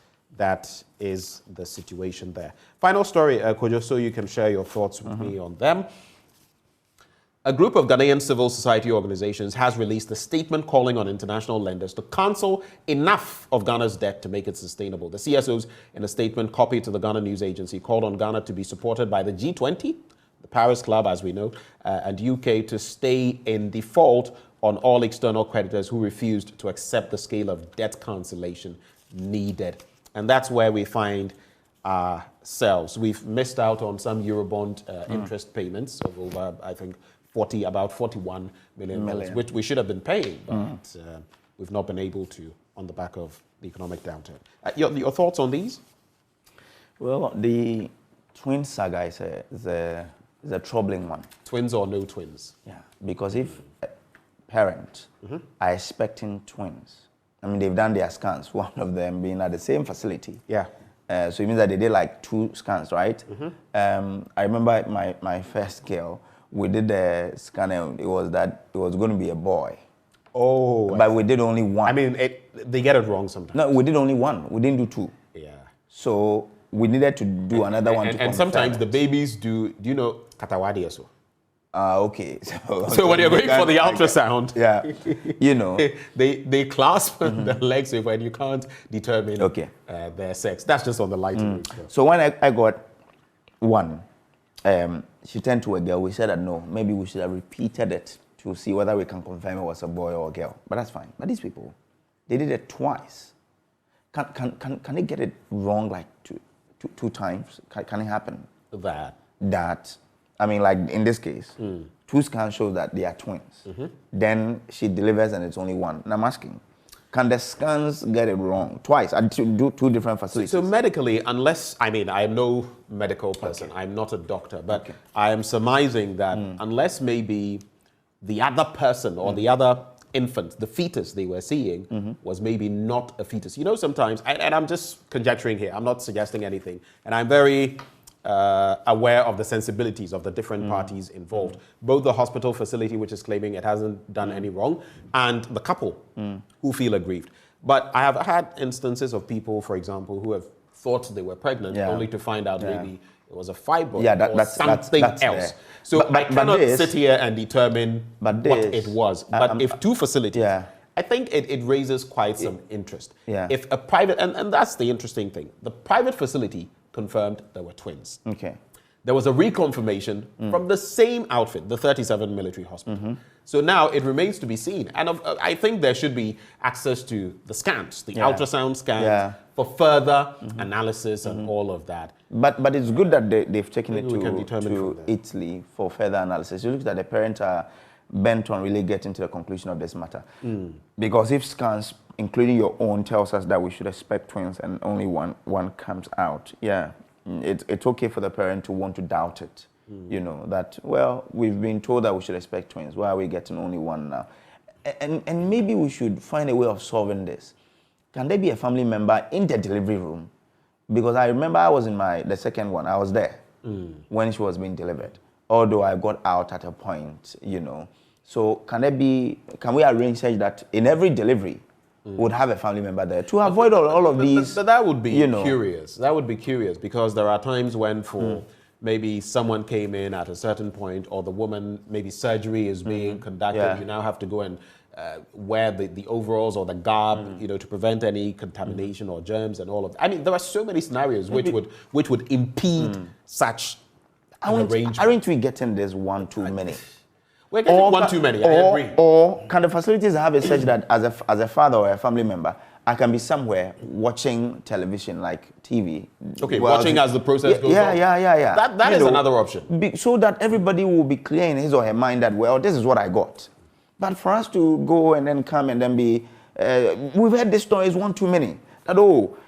the situation there. Final story, Kojo, so you can share your thoughts with me on them. A group of Ghanaian civil society organizations has released a statement calling on international lenders to cancel enough of Ghana's debt to make it sustainable. The CSOs, in a statement copied to the Ghana News Agency, called on Ghana to be supported by the G20, the Paris Club, as we know, and UK to stay in default on all external creditors who refused to accept the scale of debt cancellation needed. And that's where we find ourselves. We've missed out on some Eurobond interest payments of over, I think, about 41 million, which we should have been paying, but we've not been able to on the back of the economic downturn. Your thoughts on these? Well, the twin saga is a troubling one. Twins or no twins? Yeah, because if parents are expecting twins, I mean, they've done their scans, one of them being at the same facility. Yeah. So it means that they did like 2 scans, right? I remember my first girl, we did the scan and it was going to be a boy. Oh. But we did only 1. I mean, they get it wrong sometimes. No, we did only 1. We didn't do 2. Yeah. So we needed to do another one to and sometimes the babies do you know katawadi or so? Okay. So when you're going for the ultrasound, yeah, you know, they clasp the legs over and you can't determine their sex. That's just on the lighter weight. So when I got 1, she turned to a girl. We said that no, maybe we should have repeated it to see whether we can confirm it was a boy or a girl. But that's fine. But these people, they did it twice. Can they get it wrong like two times? Can it happen? That. I mean, like in this case, 2 scans show that they are twins. Then she delivers and it's only 1. And I'm asking, can the scans get it wrong twice and do 2 different facilities? So medically, unless, I mean, I'm no medical person, I'm not a doctor, but I am surmising that unless maybe the other person or the other infant, the fetus they were seeing was maybe not a fetus. You know, sometimes, and I'm just conjecturing here, I'm not suggesting anything, and I'm very aware of the sensibilities of the different parties involved. Both the hospital facility, which is claiming it hasn't done any wrong, and the couple who feel aggrieved. But I have had instances of people, for example, who have thought they were pregnant only to find out maybe it was a fibroid or something else. There. So I cannot sit here and determine what it was. But if 2 facilities, I think it raises quite some interest. If a private, and that's the interesting thing, the private facility confirmed there were twins. Okay. There was a reconfirmation from the same outfit, the 37 military hospital. So now it remains to be seen. And I think there should be access to the scans, the ultrasound scans, for further analysis and all of that. But it's good that they've taken it to Italy for further analysis. You look at the parents are bent on really getting to the conclusion of this matter. Because if scans, including your own, tells us that we should expect twins and only one comes out, it's okay for the parent to want to doubt it. You know, that, well, we've been told that we should expect twins. Why are we getting only 1 now? And maybe we should find a way of solving this. Can there be a family member in the delivery room? Because I remember I was in the second one. I was there when she was being delivered. Although I got out at a point, you know. So can we arrange such that in every delivery, would have a family member there to avoid all of these? But that would be curious. That would be curious because there are times when maybe someone came in at a certain point or the woman, maybe surgery is being conducted. You now have to go and wear the overalls or the garb, you know, to prevent any contamination or germs and all of that. I mean, there are so many scenarios which would impede such an arrangement. Aren't we getting this 1 too many? We're getting 1 too many, I agree. Or can the facilities have it such that as a father or a family member, I can be somewhere watching television, like TV. Okay, watching as the process goes on. Yeah. That is another option. So that everybody will be clear in his or her mind that, well, this is what I got. But for us to go and then come and then be, we've heard this story is 1 too many. That,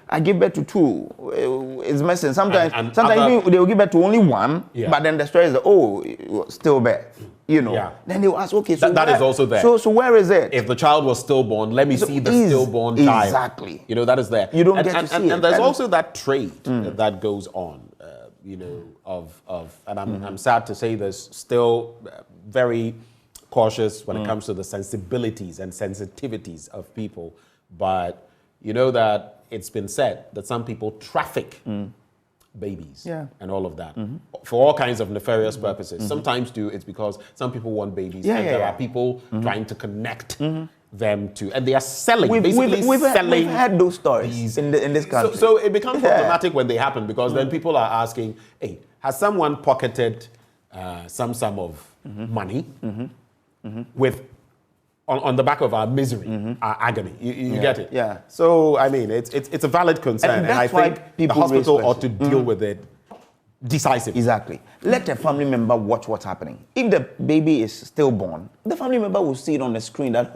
I give birth to 2, it's messing. Sometimes they will give birth to only 1, but then the story is, still birth. You know, then they will ask, okay, so that is also there. So where is it? If the child was stillborn, let me see the stillborn child. Exactly. You know, that is there. You don't get to see it. And there's also that trade that goes on, you know, and I'm sad to say there's still very cautious when it comes to the sensibilities and sensitivities of people. But you know that it's been said that some people traffic babies and all of that for all kinds of nefarious purposes. Sometimes it's because some people want babies and there are people trying to connect them to, and they are selling, we've had those stories in this country. So it becomes problematic when they happen, because then people are asking, hey, has someone pocketed some sum of money with on the back of our misery, our agony? You get it? Yeah. So I mean, it's a valid concern, and I think the hospital ought to deal with it decisively. Exactly. Let a family member watch what's happening. If the baby is stillborn, the family member will see it on the screen that,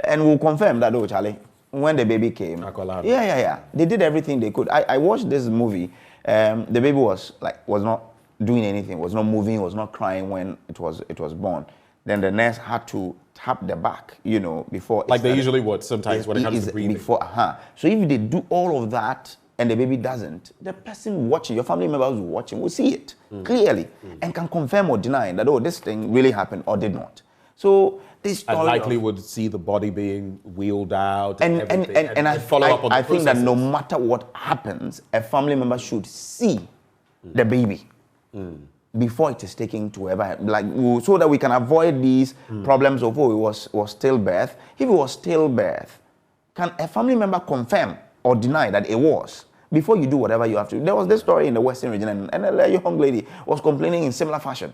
and will confirm that, Charlie, when the baby came. They did everything they could. I watched this movie. The baby was not doing anything, was not moving, was not crying when it was born. Then the nurse had to tap the back, before. Like they usually would sometimes when it comes to breathing. So if they do all of that and the baby doesn't, the person watching, your family member who's watching, will see it clearly and can confirm or deny that, this thing really happened or did not. So this story and likely would see the body being wheeled out and follow up on the I think that no matter what happens, a family member should see the baby before it is taken to wherever, so that we can avoid these problems of, it was stillbirth. If it was stillbirth, can a family member confirm or deny that it was before you do whatever you have to? There was this story in the Western region, and a young lady was complaining in similar fashion.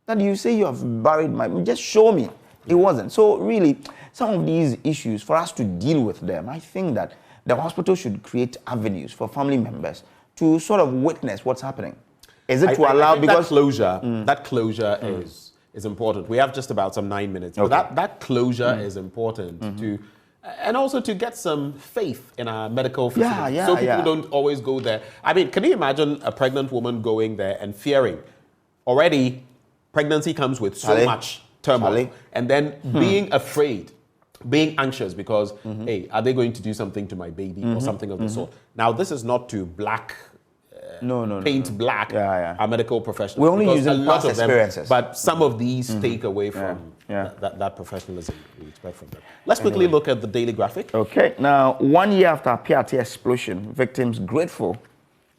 That you say you have buried just show me. It wasn't. So really, some of these issues, for us to deal with them, I think that the hospital should create avenues for family members to sort of witness what's happening. Is it to allow, because that closure is important. We have just about some 9 minutes, but that closure is important to, and also to get some faith in our medical facilities. So people don't always go there. I mean, can you imagine a pregnant woman going there and fearing? Already, pregnancy comes with so much turmoil, and then being afraid, being anxious because, hey, are they going to do something to my baby or something of the sort? Now, this is not to paint black our medical professionals. We're only using past experiences. But some of these take away from that professionalism we expect from them. Let's quickly look at the daily graphic. Okay, now 1 year after PRT explosion, victims grateful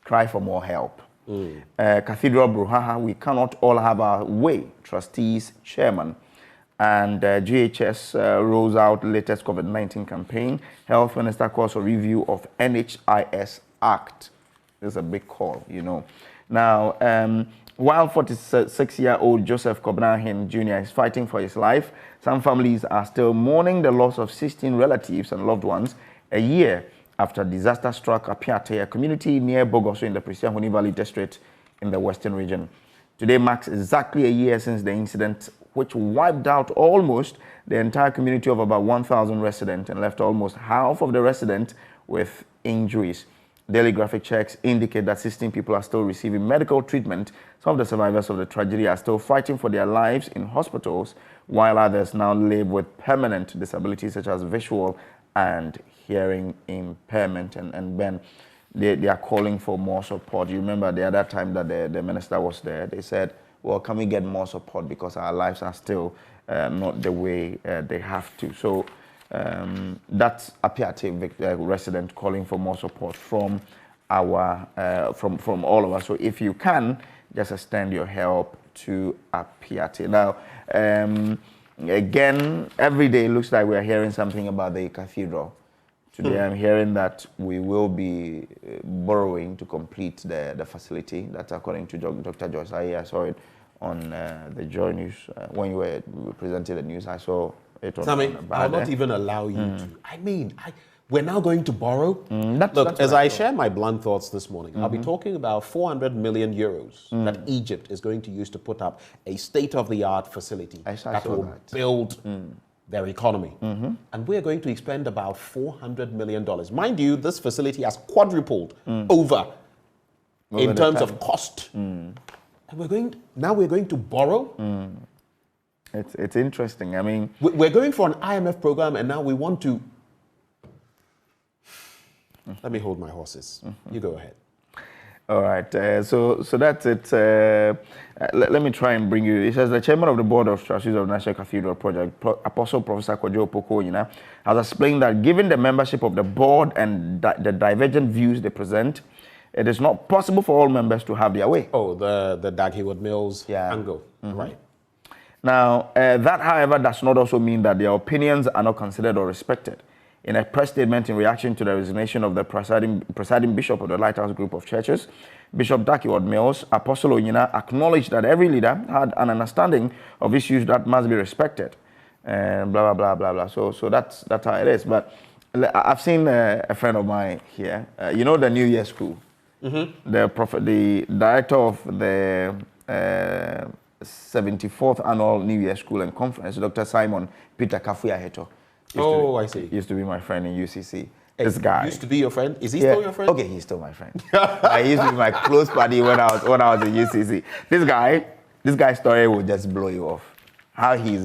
cry for more help. Cathedral Bruhaha, we cannot all have our way. Trustees, chairman. And GHS rolls out latest COVID-19 campaign. Health Minister calls for review of NHIS Act. This is a big call, Now, while 46-year-old Joseph Kobnahin Jr. is fighting for his life, some families are still mourning the loss of 16 relatives and loved ones a year after disaster struck Apiate, a community near Bogoso in the Prisiahuni Valley district in the Western region. Today marks exactly a year since the incident, which wiped out almost the entire community of about 1,000 residents and left almost half of the residents with injuries. Daily graphic checks indicate that 16 people are still receiving medical treatment. Some of the survivors of the tragedy are still fighting for their lives in hospitals, while others now live with permanent disabilities such as visual and hearing impairment. And Ben, they are calling for more support. You remember the other time that the minister was there, they said, well, can we get more support because our lives are still not the way they have to. So that's Apiate resident calling for more support from from all of us. So if you can, just extend your help to Apiate. Now, again, every day it looks like we are hearing something about the cathedral. Today I'm hearing that we will be borrowing to complete the facility. That's according to Dr. Joyce. I saw it on the JoyNews when you were presenting the news. I saw it on I'll not even allow you to. I mean, we're now going to borrow. Look, as I share my blunt thoughts this morning, I'll be talking about 400 million euros that Egypt is going to use to put up a state-of-the-art facility that will build their economy. And we're going to spend about $400 million. Mind you, this facility has quadrupled over in terms of cost. And we're going to borrow. It's interesting. I mean, we're going for an IMF program, and now we want to. Let me hold my horses. You go ahead. All right, so that's it. Let me try and bring you. It says the chairman of the board of trustees of National Cathedral Project, Apostle Professor Kojo Opoku, has explained that given the membership of the board and the divergent views they present, it is not possible for all members to have their way. Oh, the Dagwood Mills angle, right? Now, that, however, does not also mean that their opinions are not considered or respected. In a press statement in reaction to the resignation of the presiding bishop of the Lighthouse Group of Churches, Bishop Dagwood Mills, Apostle Onyina acknowledged that every leader had an understanding of issues that must be respected. Blah, blah, blah, blah, blah. So that's how it is. But I've seen a friend of mine here. You know the New Year School? The director of the 74th Annual New Year School and Conference, Dr. Simon Peter Kafuya-Heto. I see. Used to be my friend in UCC. Hey, this guy used to be your friend. Is he still your friend? Okay, he's still my friend. He used to be my close buddy when I was in UCC. This guy's story will just blow you off. How he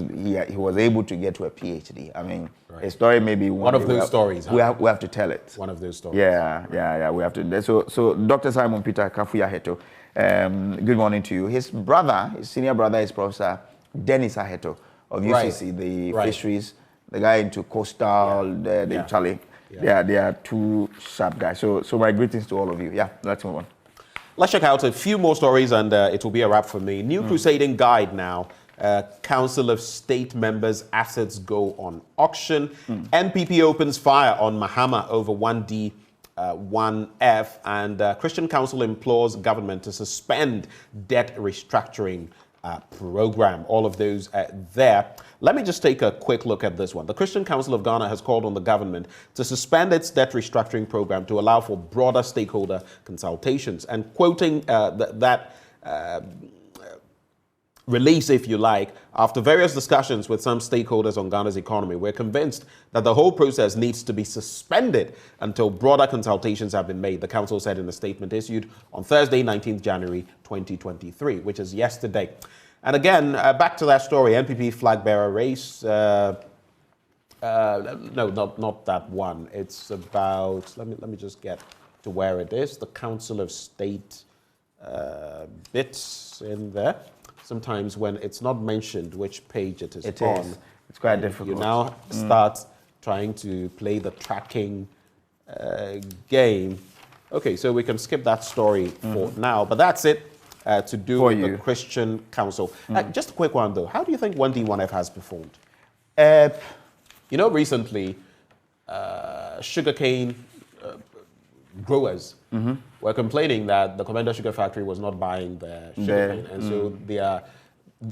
was able to get to a PhD. I mean, his story may be one of those stories. We have to tell it. One of those stories. Yeah. We have to. So Dr. Simon Peter Kafuya-Heto, good morning to you. His senior brother is Professor Bernice Aheto of UCC, the fisheries. The guy into coastal, Charlie. Yeah. They are two sharp guys. So my greetings to all of you. Yeah, let's move on. Let's check out a few more stories and it will be a wrap for me. New Crusading Guide now. Council of State members' assets go on auction. NPP opens fire on Mahama over 1D, 1F. And Christian Council implores government to suspend debt restructuring program. All of those there. Let me just take a quick look at this one. The Christian Council of Ghana has called on the government to suspend its debt restructuring program to allow for broader stakeholder consultations. And quoting that release, if you like, after various discussions with some stakeholders on Ghana's economy, we're convinced that the whole process needs to be suspended until broader consultations have been made, the council said in a statement issued on Thursday, 19th January 2023, which is yesterday. And again, back to that story, NPP flag bearer race. No, not that one. It's about, let me just get to where it is. The Council of State bits in there. Sometimes when it's not mentioned which page it is on. It's quite difficult. You now start trying to play the tracking game. Okay, so we can skip that story for now, but that's it. To do with the Christian Council. Just a quick one though. How do you think 1D, 1F has performed? Recently, sugarcane growers were complaining that the Commander Sugar Factory was not buying their sugarcane. And so they are,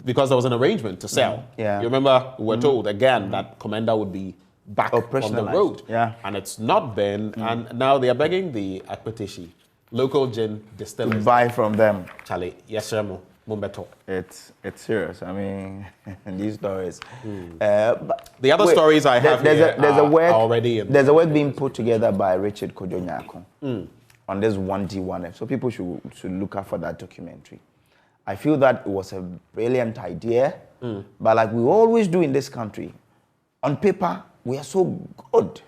because there was an arrangement to sell. You remember we were told again that Commander would be back on the road. And it's not been. And now they are begging the Akpetishi local gin distillers. Buy from them. Charlie, yes, sir, Mumbeto. It's serious. I mean, these stories. But the other stories I have there's a work already. There's a work being put together by Richard Kojo on this 1D, 1F. So people should look out for that documentary. I feel that it was a brilliant idea, but like we always do in this country, on paper, we are so good.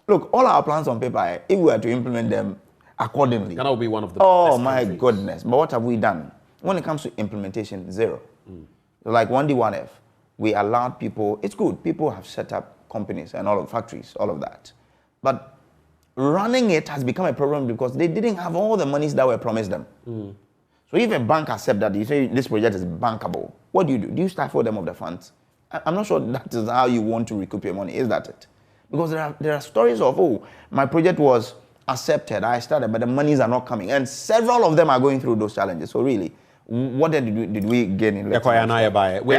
Look, all our plans on paper, if we were to implement them accordingly. Ghana will be one of the best my countries. Goodness. But what have we done? When it comes to implementation, zero. Like 1D, 1F, we allowed people, it's good. People have set up companies and all of factories, all of that. But running it has become a problem because they didn't have all the monies that were promised them. So if a bank accepts that, you say this project is bankable, what do? Do you stifle them of the funds? I'm not sure that is how you want to recoup your money. Is that it? Because there are stories of, my project was accepted, I started, but the monies are not coming. And several of them are going through those challenges. So really, what did we gain in We have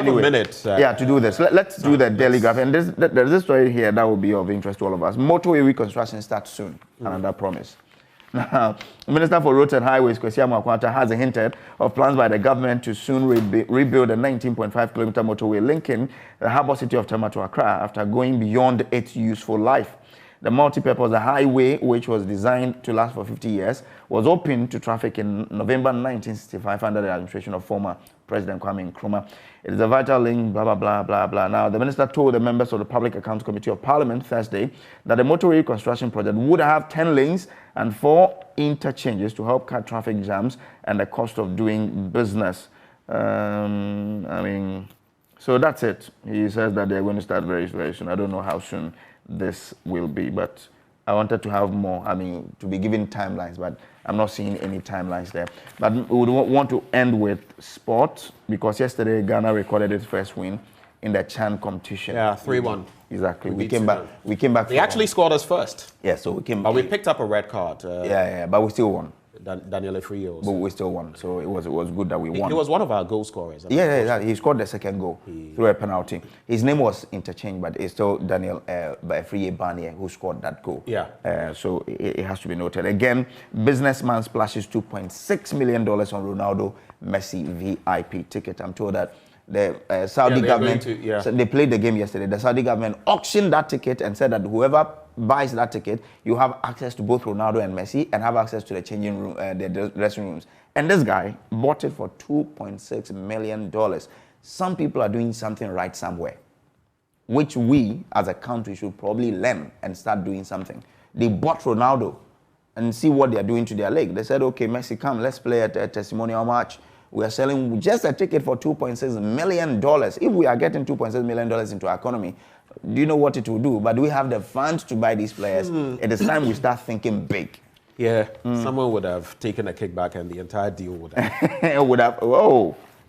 a minute. To do this. Let's do the daily graph. And there's this story here that will be of interest to all of us. Motorway reconstruction starts soon. Another promise. Now, the Minister for Roads and Highways, Kwesi Amoakwanta, has hinted of plans by the government to soon rebuild a 19.5-kilometer motorway linking the harbour city of Tema to Accra after going beyond its useful life. The multi-purpose highway, which was designed to last for 50 years, was opened to traffic in November 1965 under the administration of former President Kwame Nkrumah. It is a vital link, blah, blah, blah, blah, blah. Now, the minister told the members of the Public Accounts Committee of Parliament Thursday that the motorway construction project would have 10 lanes and 4 interchanges to help cut traffic jams and the cost of doing business. So that's it. He says that they're going to start very, very soon. I don't know how soon this will be, but I wanted to have more, to be given timelines, but I'm not seeing any timelines there. But we would want to end with sport, because yesterday Ghana recorded its first win in the CHAN competition. Yeah, 3-1. Exactly. We came back. They actually scored us first. Yeah, so we came. But we picked up a red card. But we still won. Daniel Efriye also. But we still won, so it was good that we won. He was one of our goal scorers. He scored the second goal through a penalty. His name was interchanged, but it's still Daniel Efriye Barnier who scored that goal. Yeah. So it has to be noted. Again, businessman splashes $2.6 million on Ronaldo Messi VIP ticket. I'm told that the Saudi government, so they played the game yesterday. The Saudi government auctioned that ticket and said that whoever buys that ticket, you have access to both Ronaldo and Messi and have access to the changing room, the dressing rooms. And this guy bought it for $2.6 million. Some people are doing something right somewhere, which we as a country should probably learn and start doing something. They bought Ronaldo and see what they are doing to their league. They said, okay, Messi, come, let's play at a testimonial match. We are selling just a ticket for $2.6 million. If we are getting $2.6 million into our economy, do you know what it will do? But do we have the funds to buy these players? It is time we start thinking big. Yeah, someone would have taken a kickback and the entire deal would have.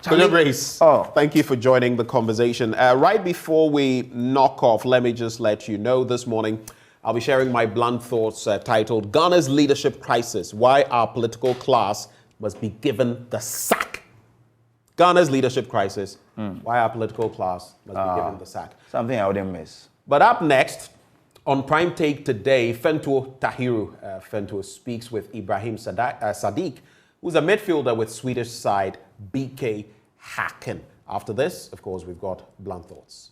Bernice, thank you for joining the conversation. Right before we knock off, let me just let you know this morning, I'll be sharing my blunt thoughts titled Ghana's Leadership Crisis, Why Our Political Class Must Be Given the Sack. Ghana's leadership crisis, why our political class must be given the sack. Something I wouldn't miss. But up next, on Prime Take today, Fentuo Tahiru. Fentuo speaks with Ibrahim Sadiq, who's a midfielder with Swedish side BK Häcken. After this, of course, we've got Blunt Thoughts.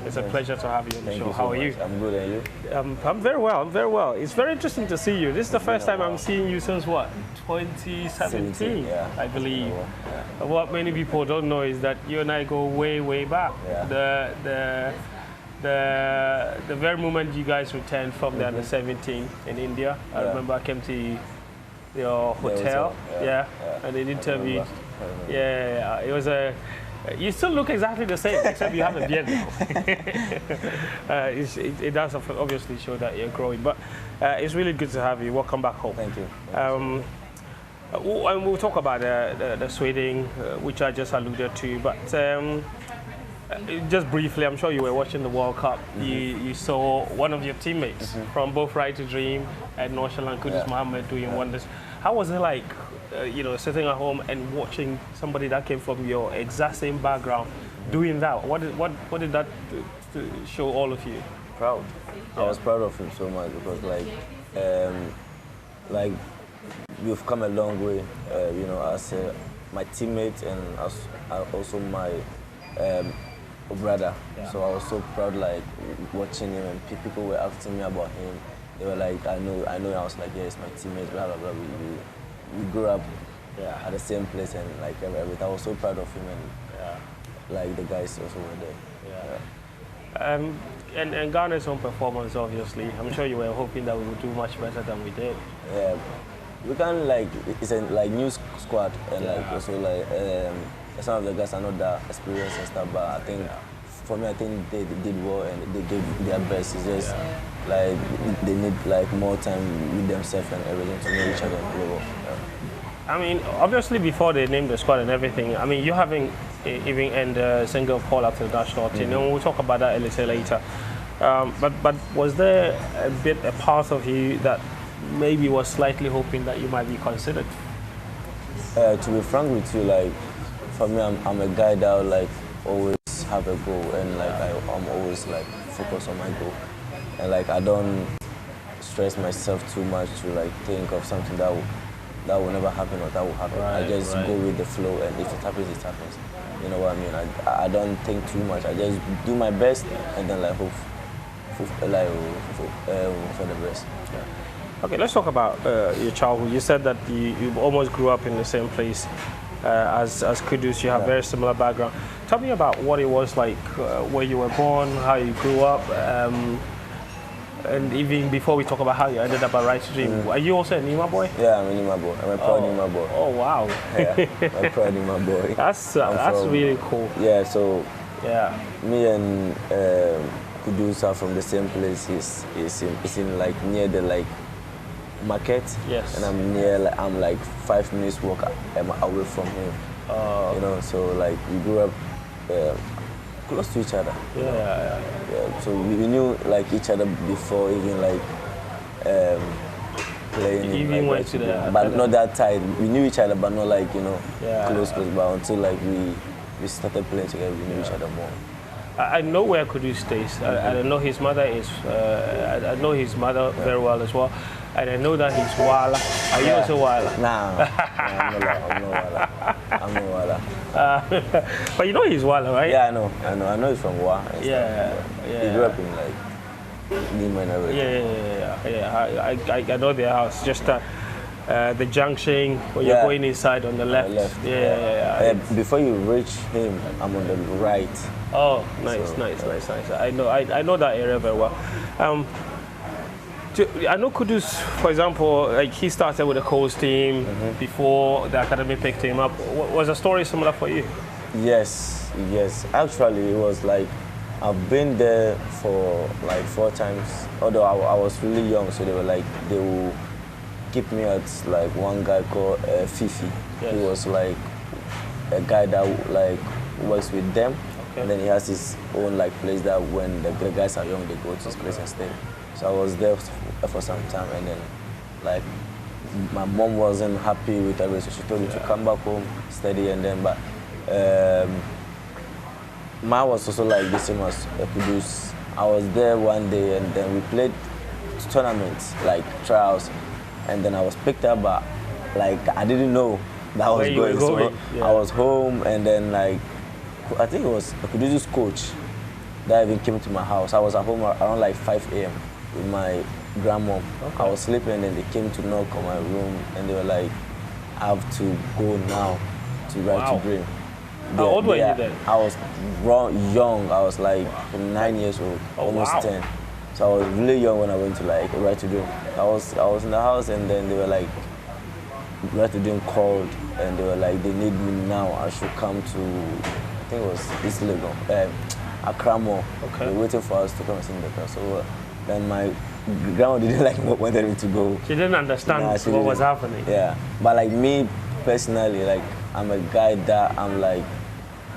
It's a pleasure to have you on the show. How are you? I'm good, and you? I'm very well. It's very interesting to see you. This is the first time I'm seeing you since what? 2017, I believe. Yeah. What many people don't know is that you and I go way back. Yeah. The very moment you guys returned from the under 17 in India, I remember I came to your hotel, and they interviewed. It was a. You still look exactly the same, except you have a beard now. It does obviously show that you're growing, but it's really good to have you. Welcome back home. Thank you. And we'll talk about the Sweden, which I just alluded to, but just briefly, I'm sure you were watching the World Cup. You saw one of your teammates from both Right to Dream and North-Shalan Kudus Mohammed doing wonders. How was it like, sitting at home and watching somebody that came from your exact same background doing that? What did that show all of you? Proud. I was proud of him so much because we've come a long way, as my teammate and as also my brother. So I was so proud, watching him, and people were asking me about him. They were like, I know. I was like, yeah, it's my teammate, blah, blah, blah. We grew up at the same place and everything. I was so proud of him, and the guys also were there. And Ghana's own performance, obviously. I'm sure you were hoping that we would do much better than we did. Yeah, we can it's a new squad, and also some of the guys are not that experienced and stuff. But I think for me, I think they did well and they did their best. It's just they need more time with themselves and everything to know each other. I mean, obviously before they named the squad and everything, I mean, you haven't even earned a single call up to the national team. And we'll talk about that a little later. But was there a part of you that maybe was slightly hoping that you might be considered? To be frank with you, like, for me, I'm a guy that will, like, always have a goal, and like I'm always like focused on my goal, and like I don't stress myself too much to like think of something that will never happen or that will happen. I just go with the flow, and if it happens, it happens. You know what I mean? I don't think too much. I just do my best, and then like hope for the best. Yeah. Okay, let's talk about your childhood. You said that you almost grew up in the same place as Kudus. You have very similar background. Tell me about what it was like where you were born, how you grew up, and even before we talk about how you ended up at Right to Dream. Are you also a Nima boy? Yeah, I'm a Nima boy. I'm a proud Nima boy. Oh wow! Yeah, I'm a proud Nima boy. That's really cool. Yeah, so yeah, me and Kudus are from the same place. It's in like near the like market. Yes. And I'm like 5 minutes walk away from him. You know, so like we grew up close to each other. Yeah. So we knew like each other before even like playing. You even went to the but not that tight. We knew each other, but not like close. But until like we started playing together, we knew each other more. I know where Kudus stays. I know his mother is. I know his mother very well as well, and I know that he's Wala. Are you also Wala? Nah, I'm not Wala. But you know he's Wala, right? Yeah, I know he's from Wa. Yeah. He grew up in like Nima and everything. Yeah. I know their house. Just the junction when you're going inside on the left. Yeah. Before you reach him, I'm on the right. Oh, nice. I know that area very well. I know Kudus, for example, like he started with the Coast team before the academy picked him up. Was the story similar for you? Yes. Actually, it was like I've been there for like 4 times. Although I was really young, so they will keep me at like one guy called Fifi. Yes. He was like a guy that like works with them. Okay. And then he has his own like place that when the guys are young, they go to his place and stay. So I was there for some time, and then like my mom wasn't happy with everything, so she told me to come back home, study, and then but mine was also like the same as Kudus. I was there one day, and then we played tournaments like trials, and then I was picked up, but like I didn't know that I was going. So I was home, and then like I think it was Kudus' coach that even came to my house. I was at home around like 5 a.m. with my grandma. Okay. I was sleeping, and then they came to knock on my room, and they were like, I have to go now to Right to Dream. How old were you then? I was young. I was like 9 years old, almost 10. So I was really young when I went to like Right to Dream. I was in the house, and then they were like, Right to Dream called, and they were like, they need me now. I should come to, I think it was East Legon, Akakpo. Okay. They were waiting for us to come and sing the class. So then my grandma didn't like wanted me to go. She didn't understand what was happening. Yeah, but like me personally, like I'm a guy that I'm like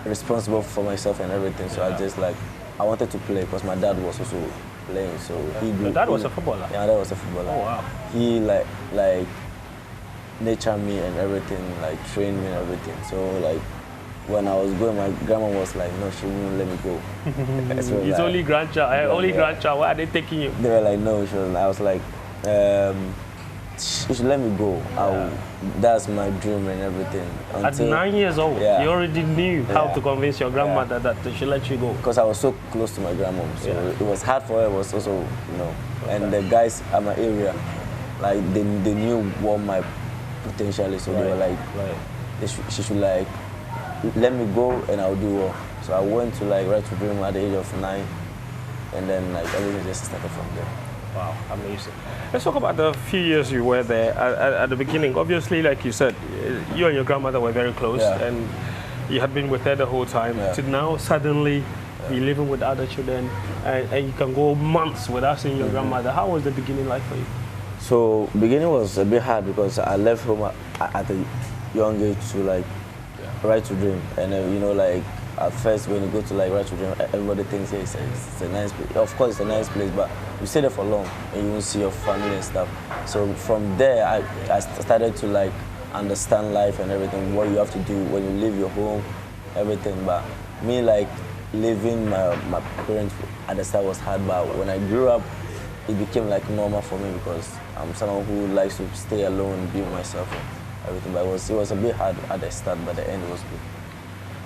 responsible for myself and everything. So I just like I wanted to play because my dad was also playing. So Your dad was a footballer? Yeah, my dad was a footballer. Oh wow. He like nurtured me and everything, like trained me and everything. So like when I was going, my grandma was like, no, she wouldn't let me go. It's like, only grandchild. Grandchild. Why are they taking you? They were like, no. I was like, you should let me go. That's my dream and everything. At 9 years old, you already knew how to convince your grandmother that she let you go. Because I was so close to my grandmom, so it was hard for her. It was also, and the guys at my area, like they knew what my potential is, so they were like, she should like let me go and I'll do well. So I went to like Right to Dream at the age of 9, and then like everything just started from there. Wow, amazing. Let's talk about the few years you were there. At the beginning, obviously, like you said, you and your grandmother were very close, and you had been with her the whole time. To now suddenly be living with other children, and you can go months without seeing your grandmother. How was the beginning like for you? So beginning was a bit hard because I left home at a young age to like Right to Dream, and like at first when you go to like Right to Dream, everybody thinks it's a nice place. Of course, it's a nice place, but you stay there for long and you won't see your family and stuff. So from there, I started to like understand life and everything, what you have to do when you leave your home, everything. But me, like, leaving my parents at the start was hard, but when I grew up, it became like normal for me because I'm someone who likes to stay alone, be with myself and everything. But it was a bit hard at the start, but the end was good.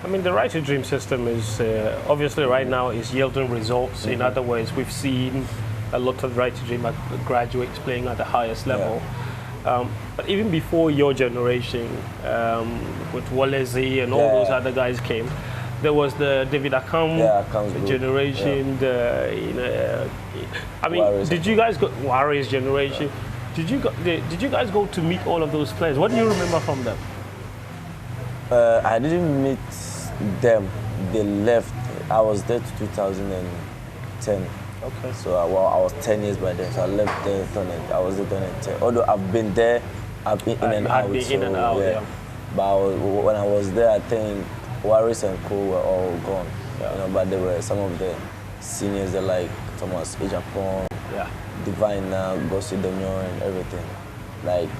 I mean, the Right to Dream system is obviously right now is yielding results. In other words, we've seen a lot of Right to Dream graduates playing at the highest level. But even before your generation, with Wallace and all those other guys came, there was the David Akam generation. I mean, Warriors. did you guys go Warriors generation? Did you guys go to meet all of those players? What do you remember from them? I didn't meet them. They left. I was there to 2010. Okay. So I was 10 years by then. So I left there. I was there 2010. Although I've been there, I've been in and out. Yeah. But when I was there, I think Warriors and Co were all gone. Yeah. You know, but there were some of the seniors that like Thomas Ejapon, Divine now, Gossi Dominion and everything. Like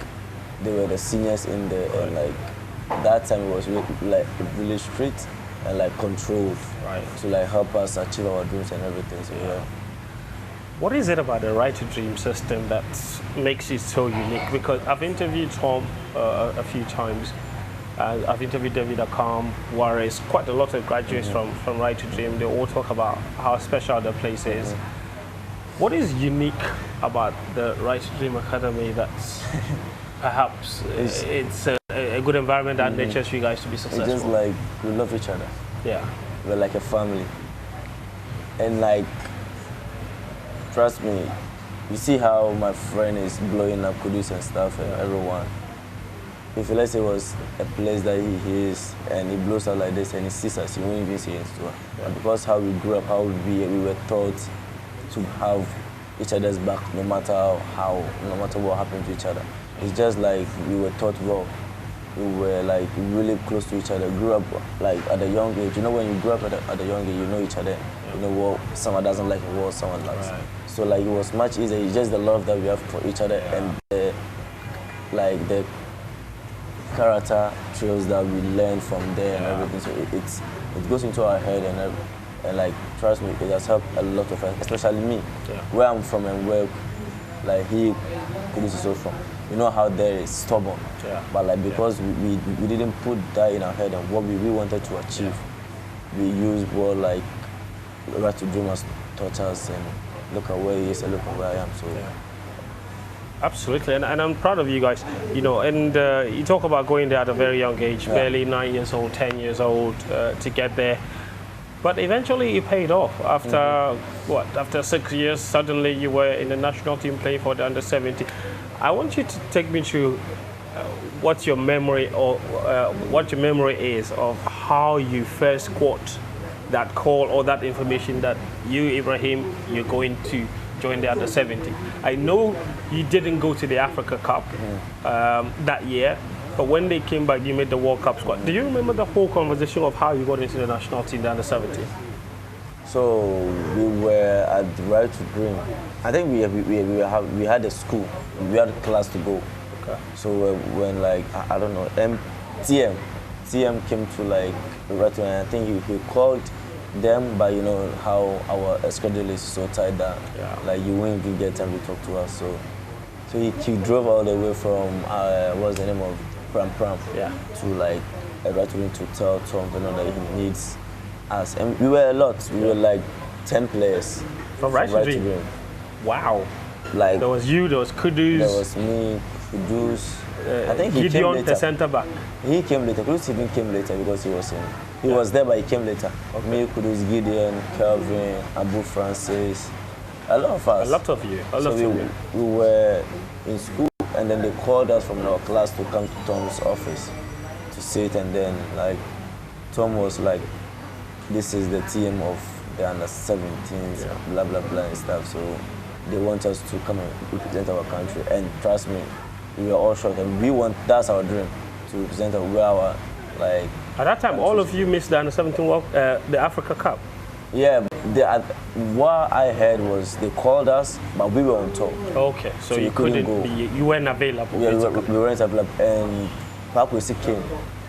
they were the seniors in there, and like that time it was really strict and like controlled to like help us achieve our dreams and everything. So yeah. What is it about the Right to Dream system that makes it so unique? Because I've interviewed Tom a few times. I've interviewed David Akam, Warriors, quite a lot of graduates from Right to Dream. They all talk about how special the place is. What is unique about the Right to Dream Academy that's perhaps it's a good environment that nurtures you guys to be successful? It's just like we love each other. Yeah. We're like a family. And like, trust me, you see how my friend is blowing up Kudus and stuff and everyone. If let's say it was a place that he is and he blows up like this and he sees us, he won't even see us. Yeah. Because how we grew up, how we were taught to have each other's back no matter no matter what happened to each other. It's just like we were taught well. We were like really close to each other. Grew up like at a young age. You know, when you grew up at a young age, you know each other. You know what someone doesn't like and what someone likes. Right. So like it was much easier. It's just the love that we have for each other and the character trails that we learn from there and everything. So it goes into our head and like trust me, it has helped a lot of us, especially me, where I'm from and where like he is also from. You know how there is stubborn, but like because we didn't put that in our head and what we wanted to achieve, we used what like Right to Dream has taught us and look at where he is and look at where I am. So. Absolutely, and I'm proud of you guys. You know, and you talk about going there at a very young age, barely 9 years old, 10 years old, to get there. But eventually it paid off. After after 6 years, suddenly you were in the national team playing for the under-17. I want you to take me through what your memory is of how you first got that call or that information that you, Ibrahim, you're going to join the under-17. I know you didn't go to the Africa Cup that year, but when they came back, you made the World Cup squad. Do you remember the whole conversation of how you got into the national team, the under-17? So we were at the Right to Dream. I think we had a school, we had a class to go. Okay. So when like I don't know, TM came to like Right to Dream, and I think he called them, but you know how our schedule is so tight that like you won't even get time to talk to us. So he drove all the way from what's the name of Pram to like Right to Dream to tell Tom that he needs us, and we were a lot. We were like 10 players from Right to Dream. Wow! Like there was you, there was Kudus, there was me, Kudus. I think he Gideon, came later. The centre back. He came later. Kudus even came later because he was there, but he came later. Okay. Me, Kudus, Gideon, Kelvin, Abu Francis, a lot of us. A lot of you. We were in school, and then they called us from our class to come to Tom's office to sit, and then like Tom was like, "This is the team of the under-17s, blah blah blah and stuff." So they want us to come and represent our country, and trust me, we were all shocked, and that's our dream, to represent our At that time, all of you missed the Under-17 the Africa Cup. Yeah, what I heard was they called us, but we were on tour. Okay, so you couldn't go. You weren't available. Yeah, we weren't available. And Pakwesi came,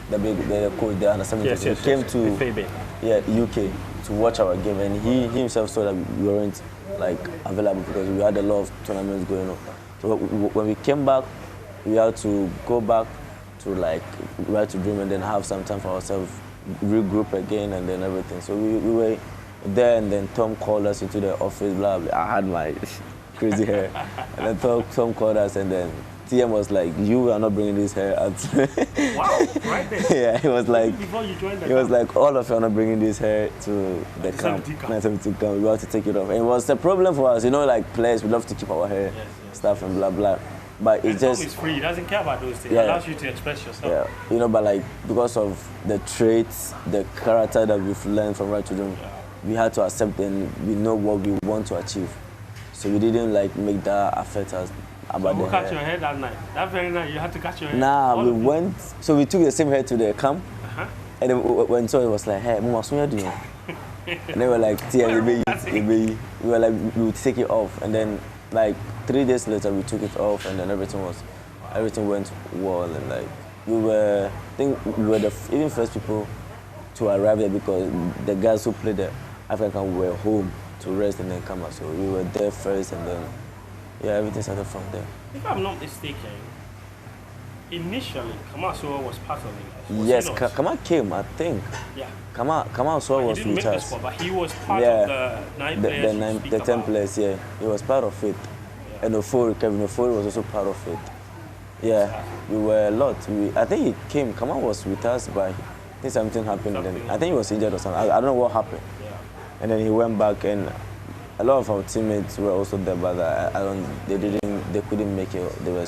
the coach, the Under-17. Yes, he came to UK to watch our game, and he himself saw that we weren't like available because we had a lot of tournaments going on. So when we came back, we had to go back to Right to Dream and then have some time for ourselves, regroup again, and then everything. So we were there, and then Tom called us into the office, blah, blah. I had my crazy hair. And then Tom called us, and then TM was like, you are not bringing this hair out. Wow, right there. Yeah, he was like, before you joined he was like, all of you are not bringing this hair to the camp. 970 camp. We have to take it off. And it was a problem for us, like players, we love to keep our hair, stuff and blah, blah. But it's just... Tom is free, he doesn't care about those things. It allows you to express yourself. Yeah, but because of the traits, the character that we've learned from Right to Dream, we had to accept and we know what we want to achieve. So we didn't make that affect us about the hair. cut your hair that night? That very night you had to cut your hair? Nah, we went, so we took the same hair to the camp. And then when so it was like, hey, Mama, what are you doing? And they were like, we were like, we would take it off. And then 3 days later we took it off, and then everything went well, and we were the even first people to arrive there because the guys who played the African Cup were home to rest and then come out. So we were there first, and then everything started from there. If I'm not mistaken, initially Kamaso was part of it. Yes, Kama came, I think. Yeah. Kamaso was with us. Squad, but he was part of the 9 players. The 10 players, yeah. He was part of it. And Kevin Ofori was also part of it. Yeah, we were a lot. I think he came, Kama was with us, but I think something happened. I think he was injured or something. I don't know what happened. Yeah. And then he went back, and a lot of our teammates were also there, but they couldn't make it. There were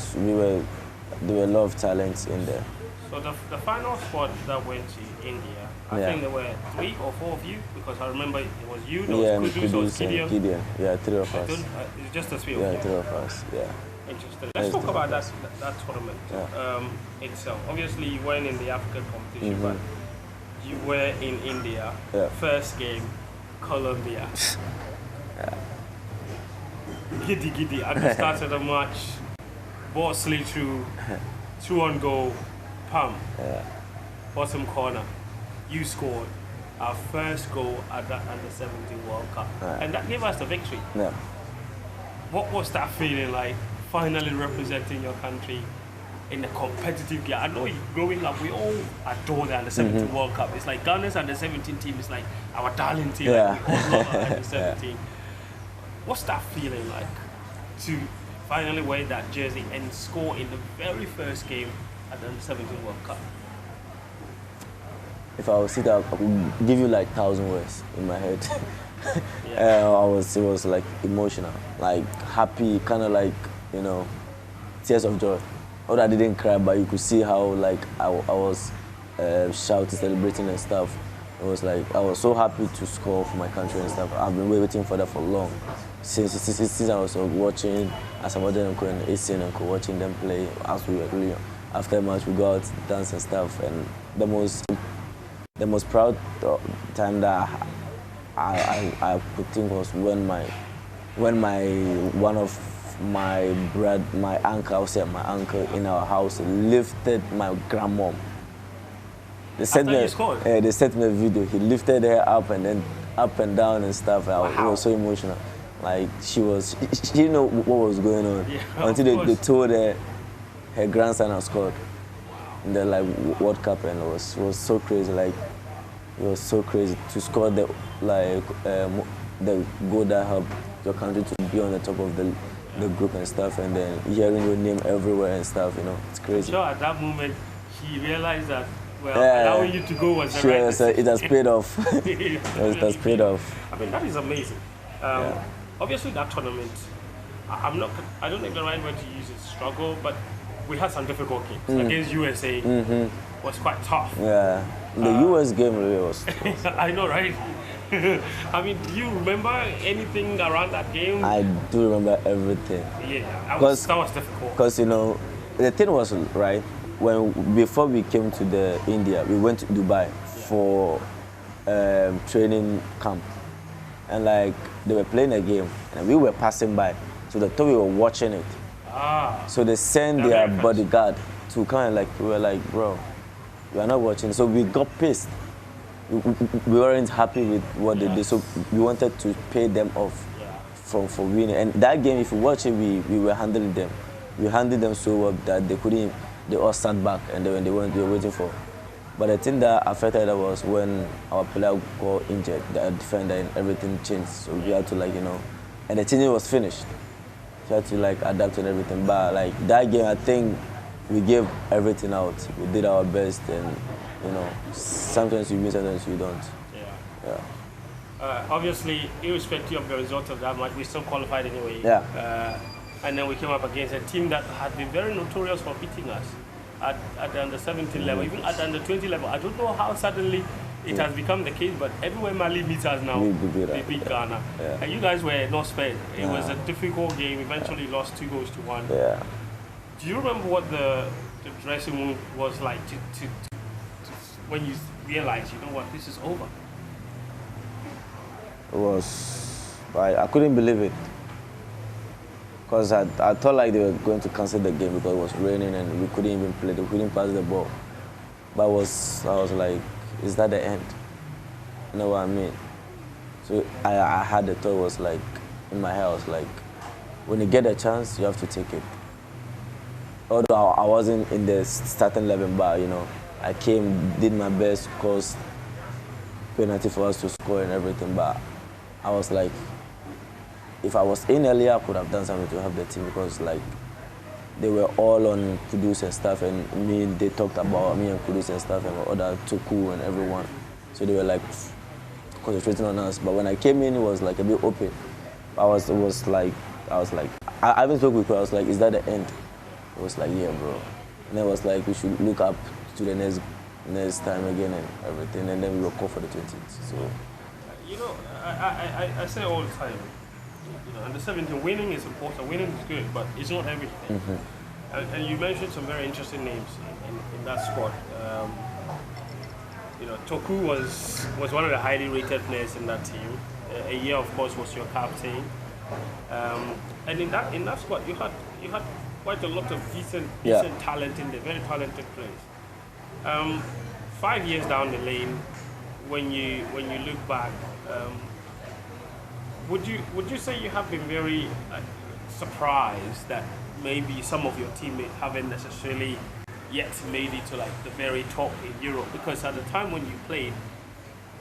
a lot of talents in there. So the final squad that went to India, I think there were 3 or 4 of you, because I remember it was you, there was Kudus, Gideon. Yeah, 3 of us. It's just the 3 of you. Yeah, 3 of us. Yeah. Interesting. Let's talk about that tournament itself. Obviously, you weren't in the African competition, but you were in India. Yeah. First game, Colombia. Giddy. At the start of the match, ball slid through, 2 on goal, pam, bottom corner. You scored our first goal at the Under-17 World Cup, and that gave us the victory. Yeah. What was that feeling like? Finally representing your country in a competitive game. I know growing up, we all adore the Under-17 World Cup. It's like Ghana's Under-17 team is like our darling team. Yeah. Like we all love our Under-17. What's that feeling like to finally wear that jersey and score in the very first game at the Under-17 World Cup? If I was sit down, I would give you 1,000 words in my head. It was emotional, happy, kind of tears of joy. Although I didn't cry, but you could see how I was shouting, celebrating and stuff. It was I was so happy to score for my country and stuff. I've been waiting for that for long. Since I was watching, as I'm watching and Asian and watching them play, as we were really, after the match we go out, dance and stuff. And the most proud time that I could think was when one of my uncle in our house lifted my grandmom. They sent me a video. He lifted her up and down and stuff. Wow. It was so emotional. She didn't know what was going on until they told her grandson had scored in the World Cup, and it was so crazy. It was so crazy to score the goal that helped your country to be on the top of the group and stuff, and then hearing your name everywhere and stuff. It's crazy. I'm sure at that moment he realized that allowing you to go was the right decision. It has paid off. It has paid off. I mean, that is amazing. Obviously, that tournament, I don't think the right word to use is struggle, but we had some difficult games. Against USA was quite tough. Yeah, the US game really was tough. I know, right? I mean, do you remember anything around that game? I do remember everything. Yeah, that was difficult. Because, the thing was, right, before we came to India, we went to Dubai for training camp, and like they were playing a game, and we were passing by, so they thought we were watching it. So they sent their bodyguard to come and we were like, bro, we are not watching. So we got pissed. We weren't happy with what they did, so we wanted to pay them off for winning. And that game, if you watch it, we were handling them. We handled them so well that they all sat back and they were waiting for. But the thing that affected us was when our player got injured, the defender, and everything changed. So we had to and the team was finished. We had to adapt and everything. But that game, I think we gave everything out. We did our best, and sometimes you win, sometimes you don't. Obviously, irrespective of the result of that match, we still qualified anyway. And then we came up against a team that had been very notorious for beating us at the under 17 level, even at the under 20 level. I don't know how suddenly it has become the case, but everywhere Mali meets us now, they beat Ghana. And you guys were not spared. It was a difficult game. Eventually lost 2-1. Do you remember what the dressing room was like to when you realized, you know what, this is over? It was, I couldn't believe it. Because I thought they were going to cancel the game because it was raining and we couldn't even play. They couldn't pass the ball. But I was like, is that the end? You know what I mean? So I had the thought was in my head, I was like, when you get a chance, you have to take it. Although I wasn't in the starting 11, but I came, did my best, caused penalty for us to score and everything. But I was like, if I was in earlier, I could have done something to help the team because they were all on Kudus and stuff, and they talked about me and Kudus and stuff and other Toku and everyone. So they were concentrating on us. But when I came in, it was a bit open. I haven't spoken with Kudus. I was like, is that the end? It was like, yeah, bro. And it was like, we should look up to the next time again and everything, and then we were called for the 20th. So, I say all the time, under 17, winning is important. Winning is good, but it's not everything. And you mentioned some very interesting names in that squad. Toku was one of the highly rated players in that team. A year, of course, was your captain. And in that squad, you had quite a lot of decent talent in there, very talented players. 5 years down the lane, when you look back, would you say you have been very surprised that maybe some of your teammates haven't necessarily yet made it to the very top in Europe? Because at the time when you played,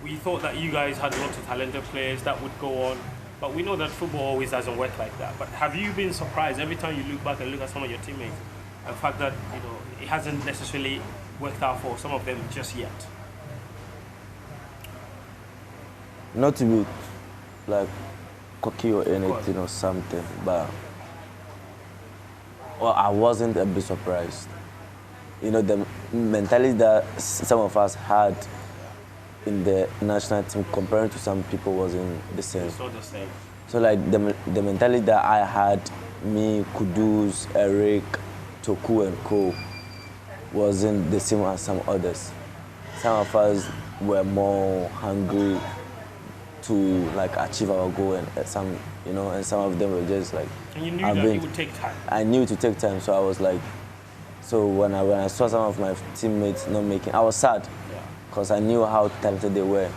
we thought that you guys had lots of talented players that would go on, but we know that football always doesn't work like that. But have you been surprised every time you look back and look at some of your teammates, the fact that it hasn't necessarily worked out for some of them just yet? Not to be cocky or anything or something, but I wasn't a bit surprised. The mentality that some of us had in the national team comparing to some people wasn't the same. It's not the same. So the mentality that I had, me, Kudus, Eric, Toku and Co, wasn't the same as some others. Some of us were more hungry to achieve our goal, and some and some of them were just And you knew that it would take time. I knew it would take time, so I was so when I saw some of my teammates not making, I was sad because I knew how talented they were,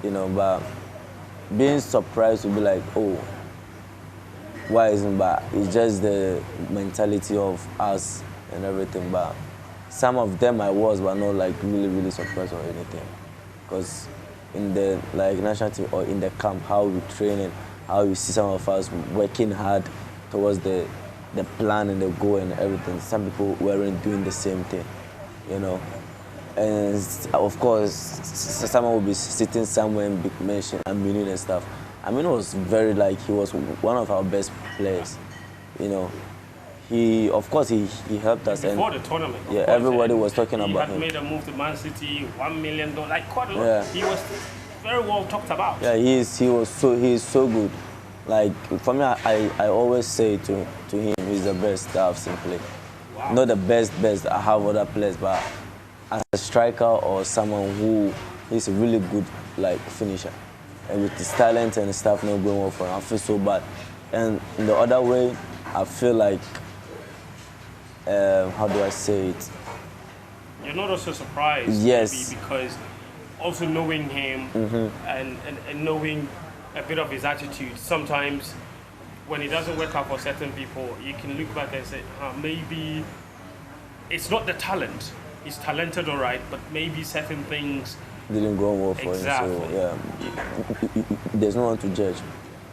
but being surprised would be oh, why isn't that? It's just the mentality of us and everything, but some of them I was, but not really, really surprised or anything, because in the national team or in the camp, how we train and how you see some of us working hard towards the plan and the goal and everything. Some people weren't doing the same thing, And of course, someone will be sitting somewhere in big mention and Amin and stuff. Amin was very he was one of our best players, He, of course, he helped us. Before the tournament. Yeah, everybody was talking about him. He had made a move to Man City, $1 million, quite a lot. Yeah. He was very well talked about. Yeah, he is so good. For me, I always say to him, he's the best that I've seen play. not the best. I have other players, but as a striker or someone who is a really good like finisher, and with his talent and stuff not going well for him, I feel so bad. And in the other way, I feel like, how do I say it? You're not also surprised, yes, maybe, because also knowing him and knowing a bit of his attitude, sometimes when it doesn't work out for certain people, you can look back and say, maybe it's not the talent. He's talented, all right, but maybe certain things didn't go well for him. So yeah, there's no one to judge.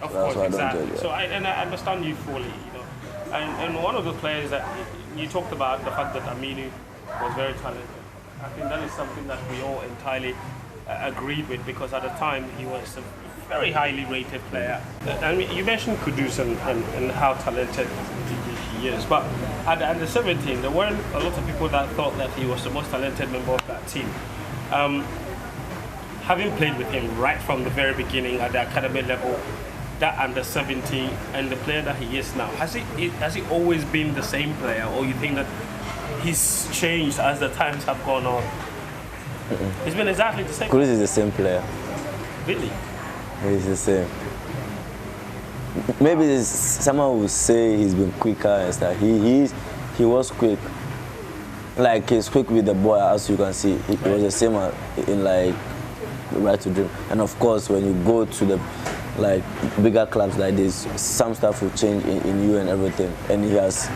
Of That's course, why exactly. I don't judge. So I understand you fully, you know. And one of the players that you talked about, the fact that Aminu was very talented. I think that is something that we all entirely agreed with, because at the time he was a very highly rated player. And you mentioned Kudus and how talented he is, but at the under 17, there weren't a lot of people that thought that he was the most talented member of that team. Having played with him right from the very beginning at the academy level, that under 17, and the player that he is now, has he always been the same player, or you think that he's changed as the times have gone on? He's been exactly the same. Kudus is the same player. Really? He's the same. Maybe someone will say he's been quicker and stuff. He was quick. Like, he's quick with the ball, as you can see. It was the same in like right to dream. And of course, when you go to the like bigger clubs like this, some stuff will change in you and everything. And he has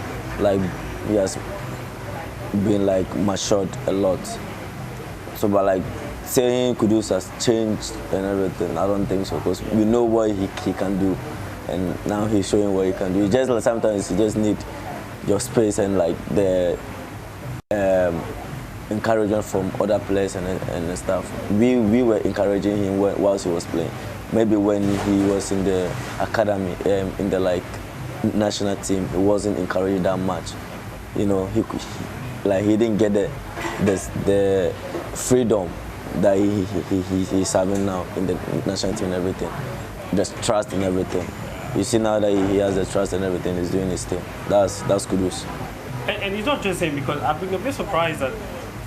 been like matured a lot. So, but like saying Kudus has changed and everything, I don't think so, because we know what he can do, and now he's showing what he can do. It's just like sometimes you just need your space and like the encouragement from other players and stuff. We were encouraging him whilst he was playing. Maybe when he was in the academy, in the like national team, he wasn't encouraged that much. You know, he didn't get the freedom that he's having now in the national team and everything. Just trust and everything. You see now that he has the trust and everything, he's doing his thing. That's Kudus. And he's not just saying, because I've been a bit surprised that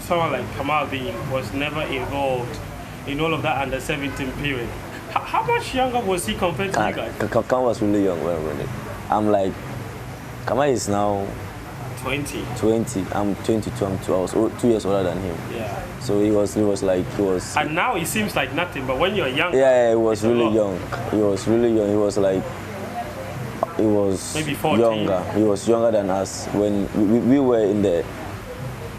someone like Kamaldeen was never involved in all of that under 17 period. How much younger was he compared to you guys? Kam was really young when running. I'm like, Kamal is now 20. I'm 22. I was 2 years older than him. Yeah. So he was. And now it seems like nothing, but when you're young. Yeah, he was really young. He was really young. He was like, he was maybe 14. Younger. He was younger than us when we were in the.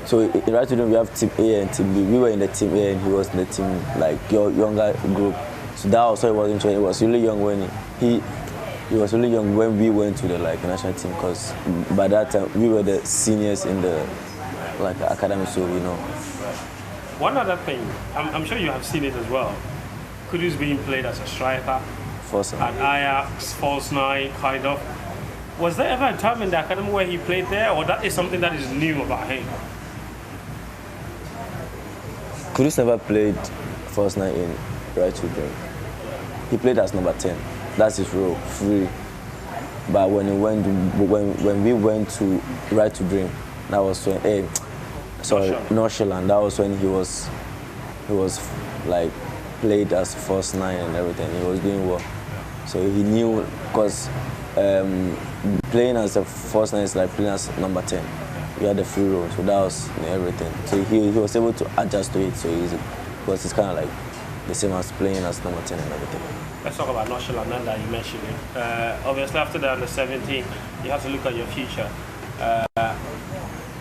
So right today we have team A and team B. We were in the team A and he was in the team like younger group. So that also he wasn't. He was really young when he was really young when we went to the like national team, because by that time we were the seniors in the like academy. So you know. One other thing, I'm sure you have seen it as well. Kudus being played as a striker at Ajax, false nine, kind of. Was there ever a time in the academy where he played there, or that is something that is new about him? Kudus never played false nine in right to dream. He played as number 10. That's his role, free. But when we went to right to dream, that was when Nonchalant. That was when he was like played as false nine and everything. He was doing well. So he knew, because playing as a false nine is like playing as number 10. You had the free role, so that was everything. So he was able to adjust to it so easy, because it's kind of like the same as playing as number 10 and everything. Let's talk about Nonchalant that you mentioned. Obviously, after the under 17, you have to look at your future.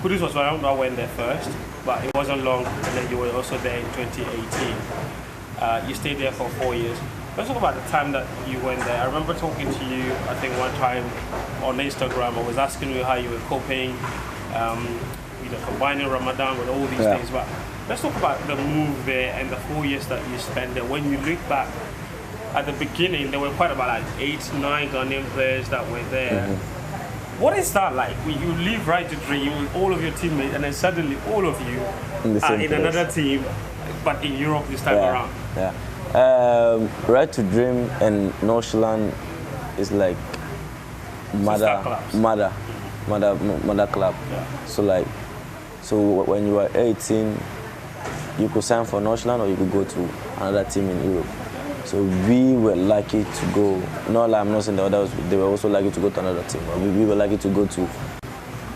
Kudus was around when went there first, but it wasn't long, and then you were also there in 2018. You stayed there for 4 years. Let's talk about the time that you went there. I remember talking to you, I think one time on Instagram. I was asking you how you were coping, combining Ramadan with all these things. But let's talk about the move there and the 4 years that you spent there. When you look back, at the beginning, there were quite about like 8-9 Ghanaian players that were there. Mm-hmm. What is that like? When you leave Right to Dream with all of your teammates, and then suddenly all of you are in another team, but in Europe this time around? Yeah. Right to Dream and Nonchalant is like mother. mother club. Yeah. So when you were 18, you could sign for Northland or you could go to another team in Europe. So we were lucky to go. Not I'm not saying the others, they were also lucky to go to another team. But we were lucky to go to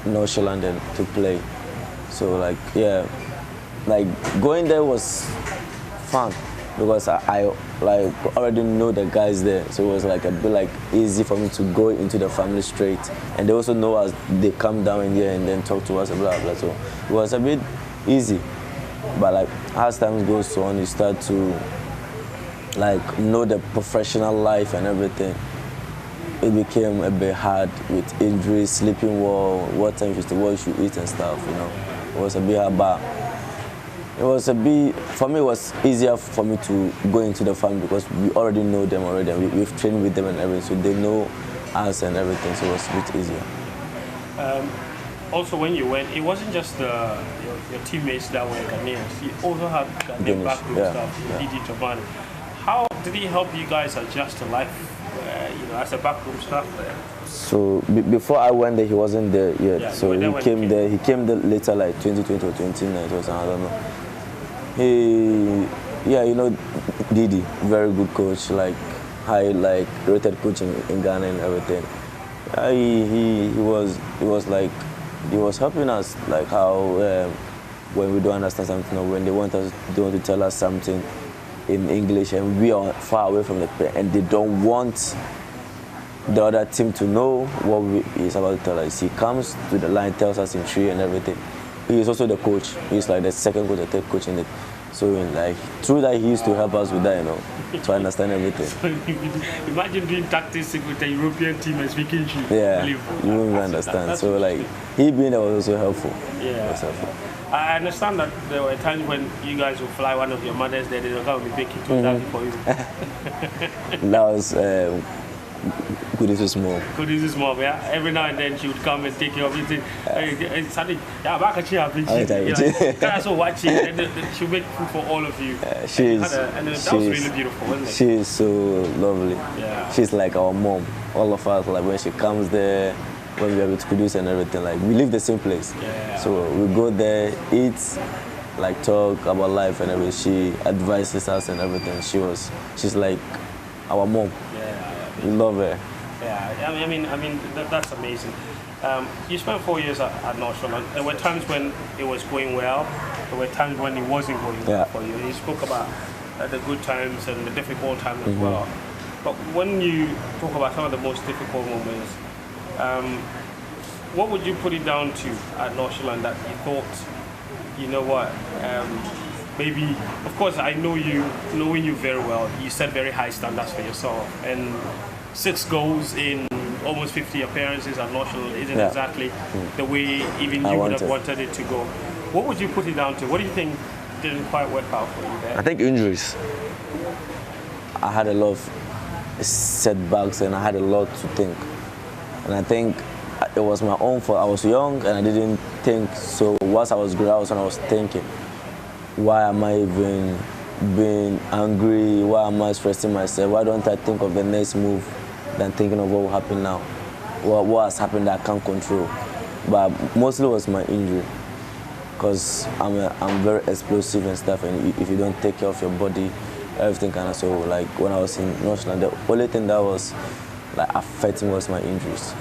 Northland and to play. So going there was fun because I already know the guys there. So it was like a bit easy for me to go into the family straight. And they also know us. They come down in here and then talk to us and blah blah. So it was a bit easy. But as time goes on, you start to know the professional life and everything. It became a bit hard with injuries, sleeping well, what time you should eat and stuff, It was a bit hard, but for me it was easier for me to go into the family because we already know them already. We've trained with them and everything, so they know us and everything, so it was a bit easier. Also, when you went, it wasn't just your teammates that were Ghanaians. You also had Ghanaian backroom staff, Didi Giovanni. How did he help you guys adjust to life, as a backroom staff there? So before I went there, he wasn't there yet. Yeah, so he came there later, 2020 or 2019 or something, I don't know. Didi, very good coach, high rated coach in Ghana and everything. He was helping us, how when we don't understand something or when they want to tell us something in English and we are far away from the player and they don't want the other team to know what he's about to tell us. He comes to the line, tells us in tree and everything. He is also the coach. He's the second coach, the third coach in it. So through that he used to help us with that, to understand everything. So imagine doing tactics with the European team and speaking tree. Yeah, you won't even understand. So he being there was also helpful. Yeah. Was helpful. I understand that there were times when you guys would fly one of your mothers there, they don't come and be baking to for you. That was good is small. Good is small, yeah. Every now and then she would come and take care of it. Back at you, also watching, and she'll make food for all of you. That was really beautiful, wasn't it? She is so lovely. Yeah. She's like our mom. All of us, when she comes there, when we are able to produce and everything, we live the same place. Yeah. So we go there, eat, talk about life and everything. She advises us and everything. She's like our mom. We love her. Yeah, I mean that's amazing. You spent 4 years at Northland. There were times when it was going well. There were times when it wasn't going well for you. You spoke about the good times and the difficult times as well. But when you talk about some of the most difficult moments, what would you put it down to at Northland that you thought, maybe, of course, I know you, knowing you very well, you set very high standards for yourself. And 6 goals in almost 50 appearances at Northland isn't exactly the way even you would have wanted it to go. What would you put it down to? What do you think didn't quite work out for you there? I think injuries. I had a lot of setbacks and I had a lot to think. And I think it was my own fault. I was young and I didn't think. So once I was growing, I was thinking, why am I even being angry? Why am I stressing myself? Why don't I think of the next move than thinking of what will happen now? What has happened that I can't control? But mostly it was my injury. Because I'm very explosive and stuff, and if you don't take care of your body, everything kind of so. When I was in Northland, the only thing that was affecting was my injuries.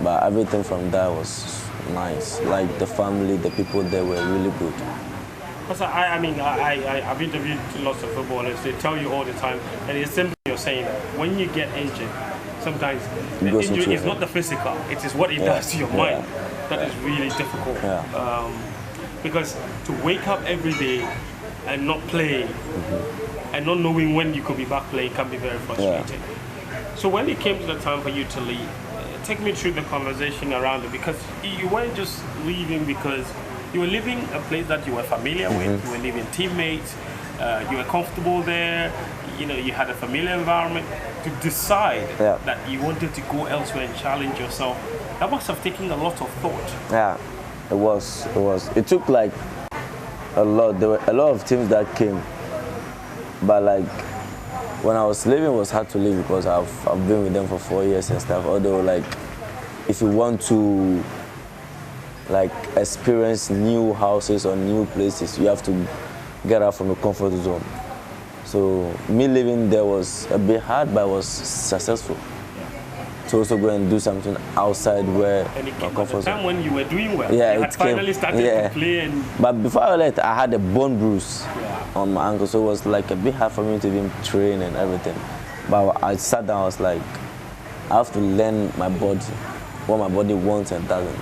But everything from that was nice. The family, the people there were really good. Because I've interviewed lots of footballers. They tell you all the time, and it's simply you're saying that when you get injured, sometimes the injury is not the physical; it is what it does to your mind. That is really difficult. Because to wake up every day and not play, and not knowing when you could be back playing can be very frustrating. So when it came to the time for you to leave, take me through the conversation around it, because you weren't just leaving because you were leaving a place that you were familiar with, you were leaving teammates, you were comfortable there, you had a familiar environment. To decide that you wanted to go elsewhere and challenge yourself, that must have taken a lot of thought. Yeah, it was. It took a lot. There were a lot of teams that came, but when I was leaving, it was hard to leave because I've been with them for 4 years and stuff. Although if you want to like experience new houses or new places, you have to get out from the comfort zone. So me living there was a bit hard, but I was successful. To also go and do something outside where And it my came at comfort the time zone. when you were doing well. Yeah, you it had finally came. started Yeah. to play. And But before I left, I had a bone bruise on my ankle, so it was like a bit hard for me to even train and everything. But I sat down, I was like, I have to learn my body, what my body wants and doesn't.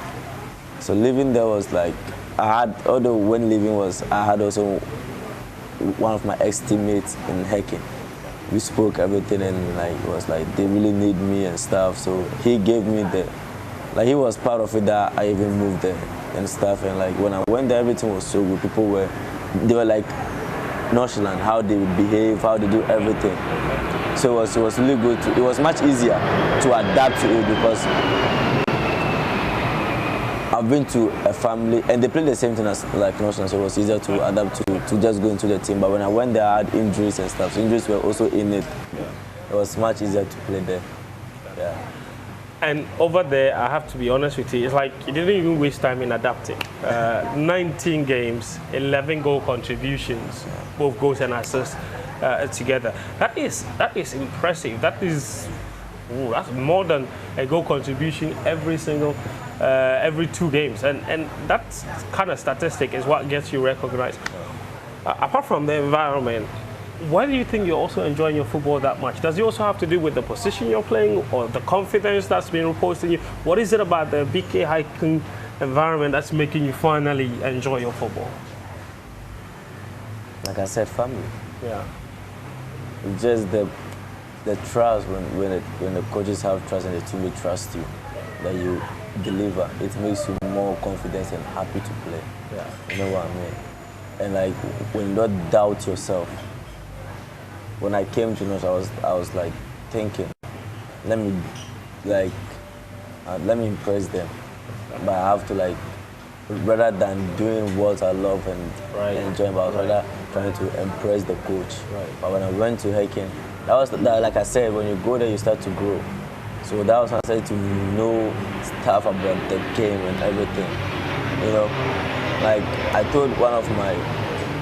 So living there was like, although when living was, I had also one of my ex-teammates in Hacking. We spoke everything and like it was like they really need me and stuff. So he gave me he was part of it that I even moved there and stuff. And like when I went there, everything was so good. They were like nonchalant, how they behave, how they do everything. So it was really good. It was much easier to adapt to it because I've been to a family and they play the same thing as like nonchalant, so it was easier to adapt to just go into the team. But when I went there, I had injuries and stuff. So injuries were also in it. It was much easier to play there. Yeah. And over there, I have to be honest with you, it's like you didn't even waste time in adapting. 19 games, 11 goal contributions, both goals and assists together. That is impressive. That's more than a goal contribution every 2 games. And that kind of statistic is what gets you recognized. Apart from the environment, why do you think you're also enjoying your football that much? Does it also have to do with the position you're playing or the confidence that's been reposed in you? What is it about the BK hiking environment that's making you finally enjoy your football? Like I said, family. Yeah. It's just the trust when the coaches have trust and the team trust you, that you deliver. It makes you more confident and happy to play. Yeah. You know what I mean? And like when you don't doubt yourself. When I came to North, I was like thinking, let me impress them. But I have to like, rather than doing what I love and enjoying, but I was rather trying to impress the coach. Right. But when I went to Hacking, like I said, when you go there, you start to grow. So that was when I started to know stuff about the game and everything. You know, like I told one of my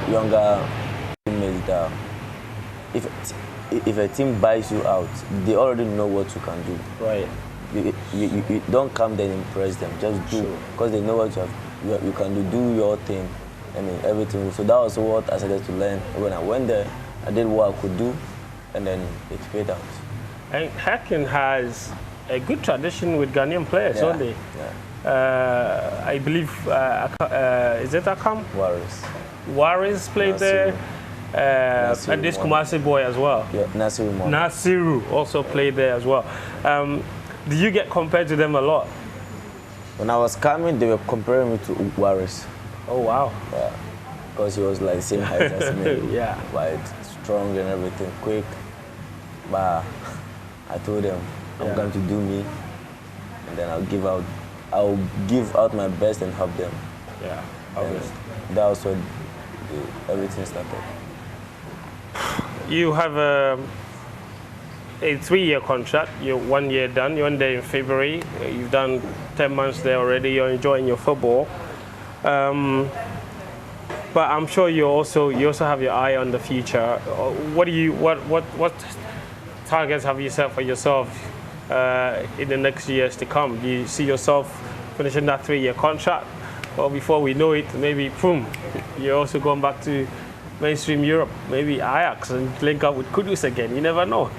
younger teammates that if a team buys you out, they already know what you can do. Right. You don't come there and impress them. Just do, because they know what you can do. Do your thing. I mean, everything. So that was what I started to learn. When I went there, I did what I could do, and then it paid out. And Hacking has a good tradition with Ghanaian players, don't they? Yeah. I believe, is it Akam? Waris played there. And this Kumasi boy as well. Yeah, Nasiru. Nasiru also played there as well. Do you get compared to them a lot? When I was coming, they were comparing me to Waris. Oh, wow. Yeah, because he was like same height as me. Yeah. Like strong and everything, quick. But I told them, I'm going to do me, and then I'll give out my best and help them. Yeah, obviously. That was when everything started. You have a 3-year contract. You're 1 year done. You went there in February. You've done 10 months there already. You're enjoying your football. But I'm sure you also have your eye on the future. What targets have you set for yourself in the next years to come? Do you see yourself finishing that 3-year contract? Or before we know it, maybe boom, you're also going back to mainstream Europe, maybe Ajax, and link up with Kudus again. You never know.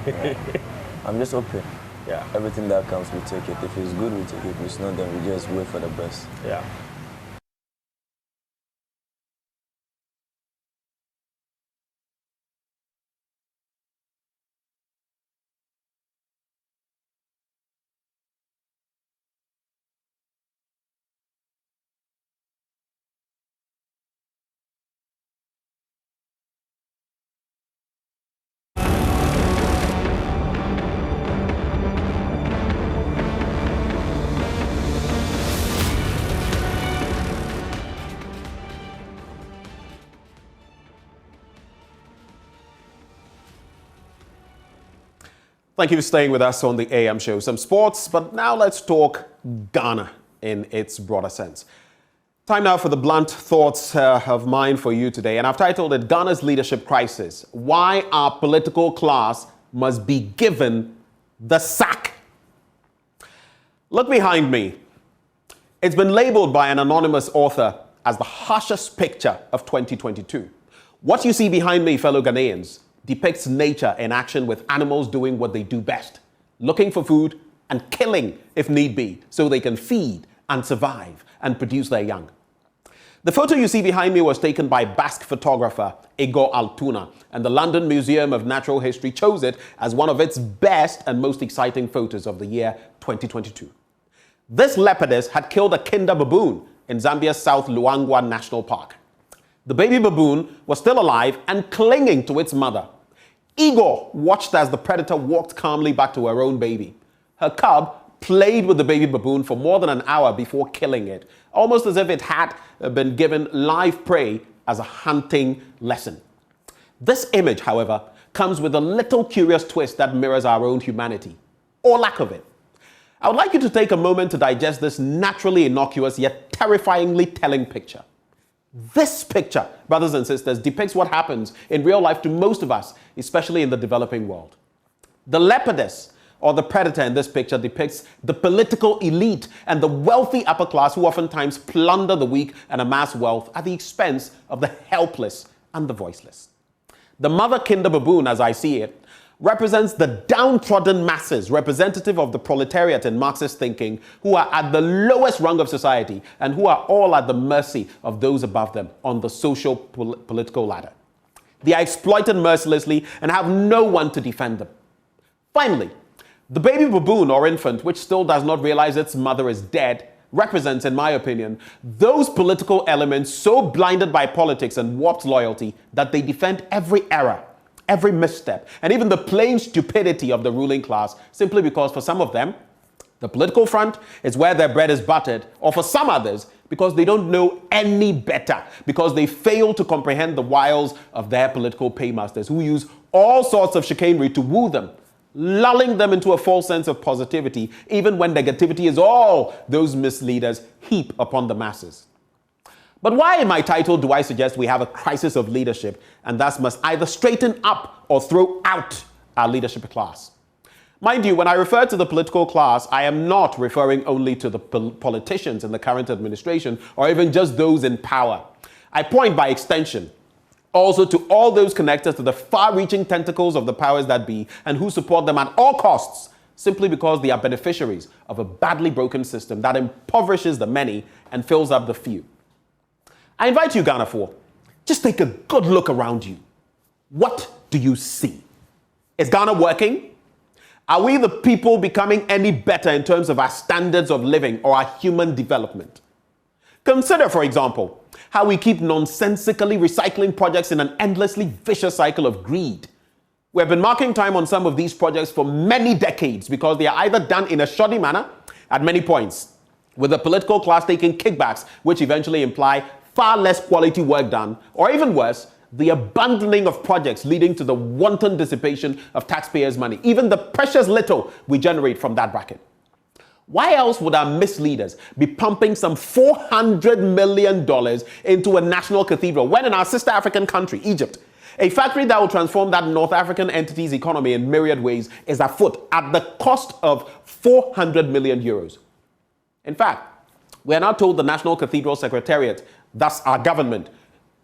I'm just open. Yeah. Everything that comes, we take it. If it's good, we take it. If it's not, then we just wait for the best. Yeah. Thank you for staying with us on the AM show. Some sports, but now let's talk Ghana in its broader sense. Time now for the blunt thoughts of mine for you today. And I've titled it Ghana's Leadership Crisis. Why our political class must be given the sack. Look behind me. It's been labeled by an anonymous author as the harshest picture of 2022. What you see behind me, fellow Ghanaians, depicts nature in action with animals doing what they do best, looking for food and killing if need be, so they can feed and survive and produce their young. The photo you see behind me was taken by Basque photographer Igor Altuna, and the London Museum of Natural History chose it as one of its best and most exciting photos of the year 2022. This leopardess had killed a kinder baboon in Zambia's South Luangwa National Park. The baby baboon was still alive and clinging to its mother. Igor watched as the predator walked calmly back to her own baby. Her cub played with the baby baboon for more than an hour before killing it, almost as if it had been given live prey as a hunting lesson. This image, however, comes with a little curious twist that mirrors our own humanity, or lack of it. I would like you to take a moment to digest this naturally innocuous yet terrifyingly telling picture. This picture, brothers and sisters, depicts what happens in real life to most of us, especially in the developing world. The leopardess, or the predator in this picture, depicts the political elite and the wealthy upper class who oftentimes plunder the weak and amass wealth at the expense of the helpless and the voiceless. The mother kinder baboon, as I see it, represents the downtrodden masses, representative of the proletariat in Marxist thinking, who are at the lowest rung of society and who are all at the mercy of those above them on the social political ladder. They are exploited mercilessly and have no one to defend them. Finally, the baby baboon or infant, which still does not realize its mother is dead, represents, in my opinion, those political elements so blinded by politics and warped loyalty that they defend every error, every misstep, and even the plain stupidity of the ruling class, simply because for some of them, the political front is where their bread is buttered, or for some others, because they don't know any better, because they fail to comprehend the wiles of their political paymasters who use all sorts of chicanery to woo them, lulling them into a false sense of positivity, even when negativity is all those misleaders heap upon the masses. But why in my title do I suggest we have a crisis of leadership and thus must either straighten up or throw out our leadership class? Mind you, when I refer to the political class, I am not referring only to the politicians in the current administration or even just those in power. I point by extension also to all those connected to the far-reaching tentacles of the powers that be and who support them at all costs, simply because they are beneficiaries of a badly broken system that impoverishes the many and fills up the few. I invite you, Ghana, just take a good look around you. What do you see? Is Ghana working? Are we the people becoming any better in terms of our standards of living or our human development? Consider, for example, how we keep nonsensically recycling projects in an endlessly vicious cycle of greed. We have been marking time on some of these projects for many decades because they are either done in a shoddy manner at many points, with the political class taking kickbacks, which eventually imply far less quality work done, or even worse, the abandoning of projects leading to the wanton dissipation of taxpayers' money, even the precious little we generate from that bracket. Why else would our misleaders be pumping some $400 million into a national cathedral when in our sister African country, Egypt, a factory that will transform that North African entity's economy in myriad ways is afoot at the cost of 400 million euros? In fact, we are now told the National Cathedral Secretariat, thus our government,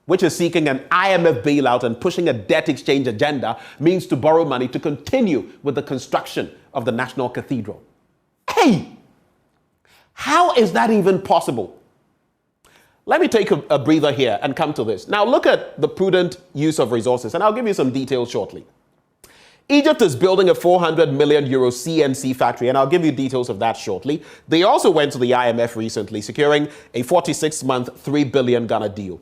which is seeking an IMF bailout and pushing a debt exchange agenda, means to borrow money to continue with the construction of the National Cathedral. Hey! How is that even possible? Let me take a breather here and come to this. Now look at the prudent use of resources, and I'll give you some details shortly. Egypt is building a 400 million euro CNC factory, and I'll give you details of that shortly. They also went to the IMF recently, securing a 46-month, 3 billion Ghana deal.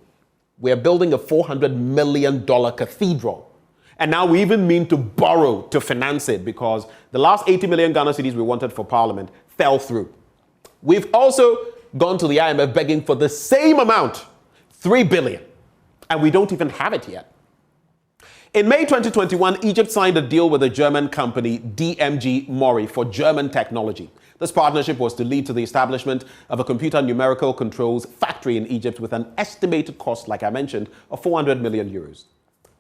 We're building a $400 million cathedral. And now we even mean to borrow to finance it because the last 80 million Ghana cedis we wanted for Parliament fell through. We've also gone to the IMF begging for the same amount, 3 billion, and we don't even have it yet. In May 2021, Egypt signed a deal with the German company DMG Mori for German technology. This partnership was to lead to the establishment of a computer numerical controls factory in Egypt with an estimated cost, like I mentioned, of 400 million euros.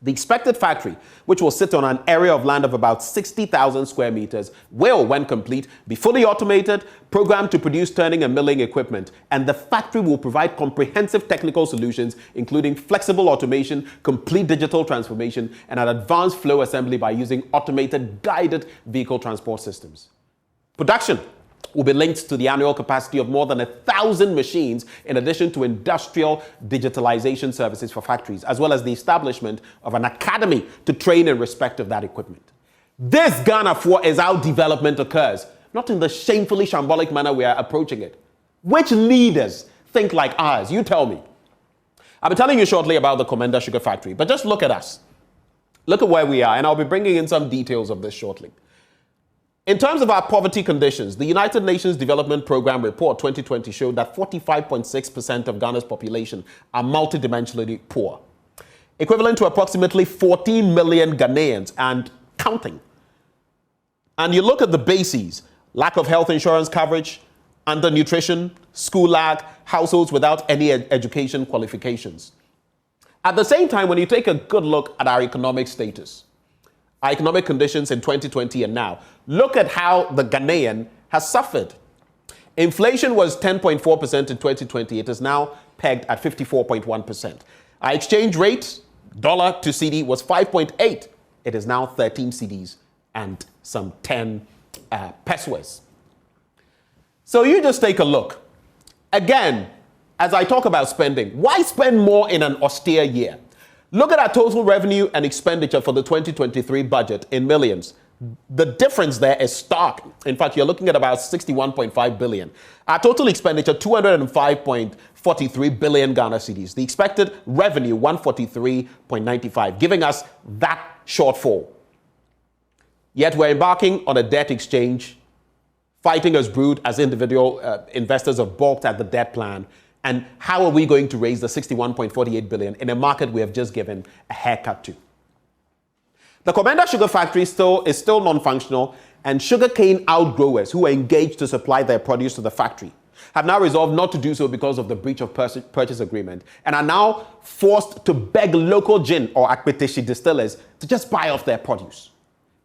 The expected factory, which will sit on an area of land of about 60,000 square meters, will, when complete, be fully automated, programmed to produce turning and milling equipment, and the factory will provide comprehensive technical solutions, including flexible automation, complete digital transformation, and an advanced flow assembly by using automated guided vehicle transport systems. Production will be linked to the annual capacity of more than 1,000 machines, in addition to industrial digitalization services for factories, as well as the establishment of an academy to train in respect of that equipment. This Ghana 4 is how development occurs, not in the shamefully shambolic manner we are approaching it. Which leaders think like ours? You tell me. I'll be telling you shortly about the Commander Sugar Factory, but just look at us. Look at where we are, and I'll be bringing in some details of this shortly. In terms of our poverty conditions, the United Nations Development Programme report 2020 showed that 45.6% of Ghana's population are multidimensionally poor, equivalent to approximately 14 million Ghanaians and counting. And you look at the bases: lack of health insurance coverage, undernutrition, school lag, households without any education qualifications. At the same time, when you take a good look at our economic status, our economic conditions in 2020 and now, look at how the Ghanaian has suffered. Inflation was 10.4% in 2020. It is now pegged at 54.1%. Our exchange rate, dollar to CD, was 5.8. It is now 13 CDs and some 10 pesos. So you just take a look. Again, as I talk about spending, why spend more in an austere year? Look at our total revenue and expenditure for the 2023 budget in millions. The difference there is stark. In fact, you're looking at about 61.5 billion. Our total expenditure, 205.43 billion Ghana cedis. The expected revenue, 143.95, giving us that shortfall. Yet we're embarking on a debt exchange, fighting as brood as individual investors have balked at the debt plan. And how are we going to raise the 61.48 billion in a market we have just given a haircut to? The Commander Sugar Factory is still non-functional, and sugarcane outgrowers who are engaged to supply their produce to the factory have now resolved not to do so because of the breach of purchase agreement, and are now forced to beg local gin or akpeteshi distillers to just buy off their produce.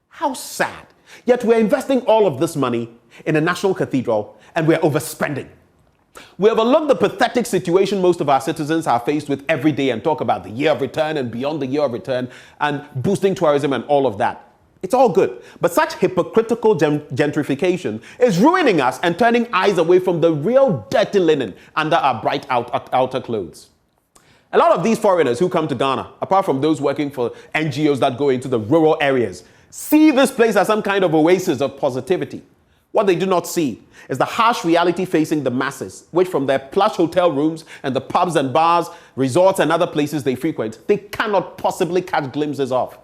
How sad. Yet we're investing all of this money in a national cathedral, and we're overspending. We overlook the pathetic situation most of our citizens are faced with every day and talk about the year of return and beyond the year of return and boosting tourism and all of that. It's all good. But such hypocritical gentrification is ruining us and turning eyes away from the real dirty linen under our bright outer clothes. A lot of these foreigners who come to Ghana, apart from those working for NGOs that go into the rural areas, see this place as some kind of oasis of positivity. What they do not see is the harsh reality facing the masses, which from their plush hotel rooms and the pubs and bars, resorts and other places they frequent, they cannot possibly catch glimpses of.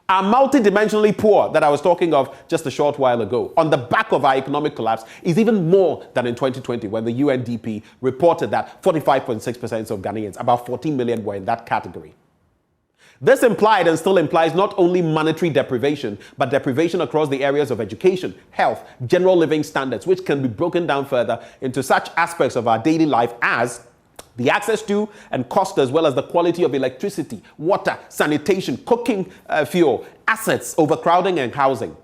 Our multidimensionally poor that I was talking of just a short while ago, on the back of our economic collapse, is even more than in 2020 when the UNDP reported that 45.6% of Ghanaians, about 14 million, were in that category. This implied and still implies not only monetary deprivation, but deprivation across the areas of education, health, general living standards, which can be broken down further into such aspects of our daily life as the access to and cost, as well as the quality of electricity, water, sanitation, cooking fuel, assets, overcrowding, and housing.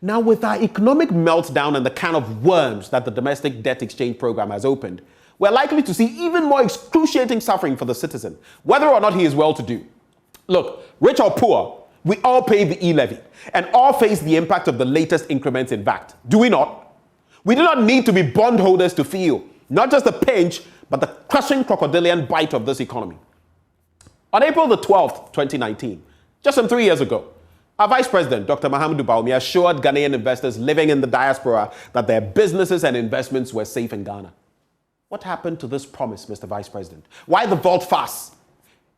Now, with our economic meltdown and the can of worms that the domestic debt exchange program has opened, we're likely to see even more excruciating suffering for the citizen, whether or not he is well-to-do. Look, rich or poor, we all pay the e-levy and all face the impact of the latest increments in VAT. Do we not? We do not need to be bondholders to feel not just the pinch, but the crushing crocodilian bite of this economy. On April the 12th, 2019, just some 3 years ago, our Vice President, Dr. Mahamudu Bawumia, assured Ghanaian investors living in the diaspora that their businesses and investments were safe in Ghana. What happened to this promise, Mr. Vice President? Why the vault fast?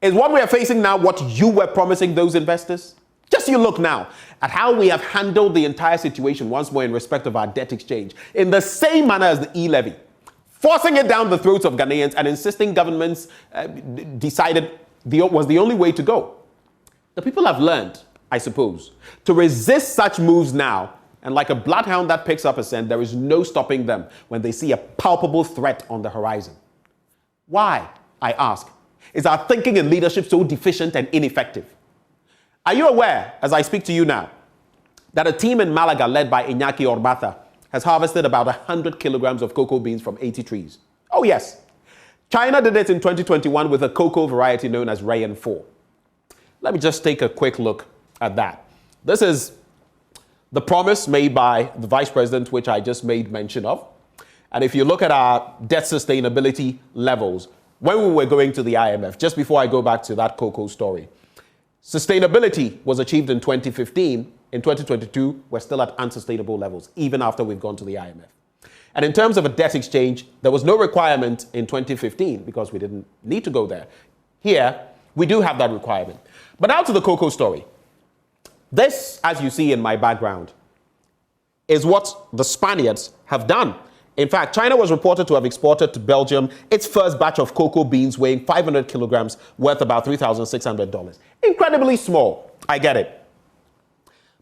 Is what we are facing now what you were promising those investors? Just you look now at how we have handled the entire situation once more in respect of our debt exchange, in the same manner as the e-levy, forcing it down the throats of Ghanaians and insisting governments decided was the only way to go. The people have learned, I suppose, to resist such moves now, and like a bloodhound that picks up a scent, there is no stopping them when they see a palpable threat on the horizon. Why, I ask, is our thinking and leadership so deficient and ineffective? Are you aware, as I speak to you now, that a team in Malaga led by Iñaki Orbata has harvested about 100 kilograms of cocoa beans from 80 trees? Oh yes. China did it in 2021 with a cocoa variety known as Rayan 4. Let me just take a quick look at that. This is the promise made by the vice president, which I just made mention of. And if you look at our debt sustainability levels, when we were going to the IMF, just before I go back to that cocoa story, sustainability was achieved in 2015. In 2022, we're still at unsustainable levels, even after we've gone to the IMF. And in terms of a debt exchange, there was no requirement in 2015 because we didn't need to go there. Here, we do have that requirement. But now to the cocoa story. This, as you see in my background, is what the Spaniards have done. In fact, China was reported to have exported to Belgium its first batch of cocoa beans weighing 500 kilograms worth about $3,600. Incredibly small, I get it.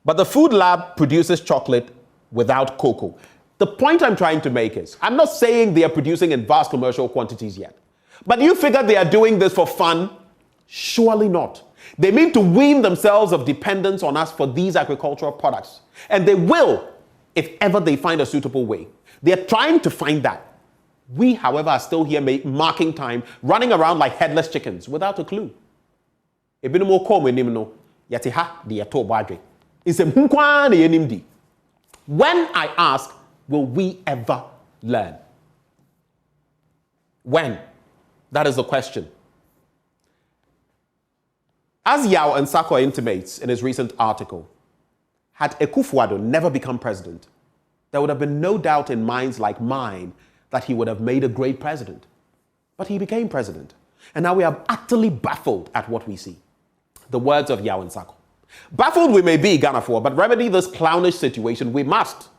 But the food lab produces chocolate without cocoa. The point I'm trying to make is, I'm not saying they are producing in vast commercial quantities yet. But you figure they are doing this for fun? Surely not. They mean to wean themselves of dependence on us for these agricultural products. And they will, if ever they find a suitable way. They are trying to find that. We, however, are still here marking time, running around like headless chickens without a clue. When I ask, will we ever learn? When? That is the question. As Yao Nsako intimates in his recent article, had Akufo-Addo never become president, there would have been no doubt in minds like mine that he would have made a great president. But he became president, and now we are utterly baffled at what we see. The words of Yao Nsako. Baffled we may be, Ghana, but remedy this clownish situation we must.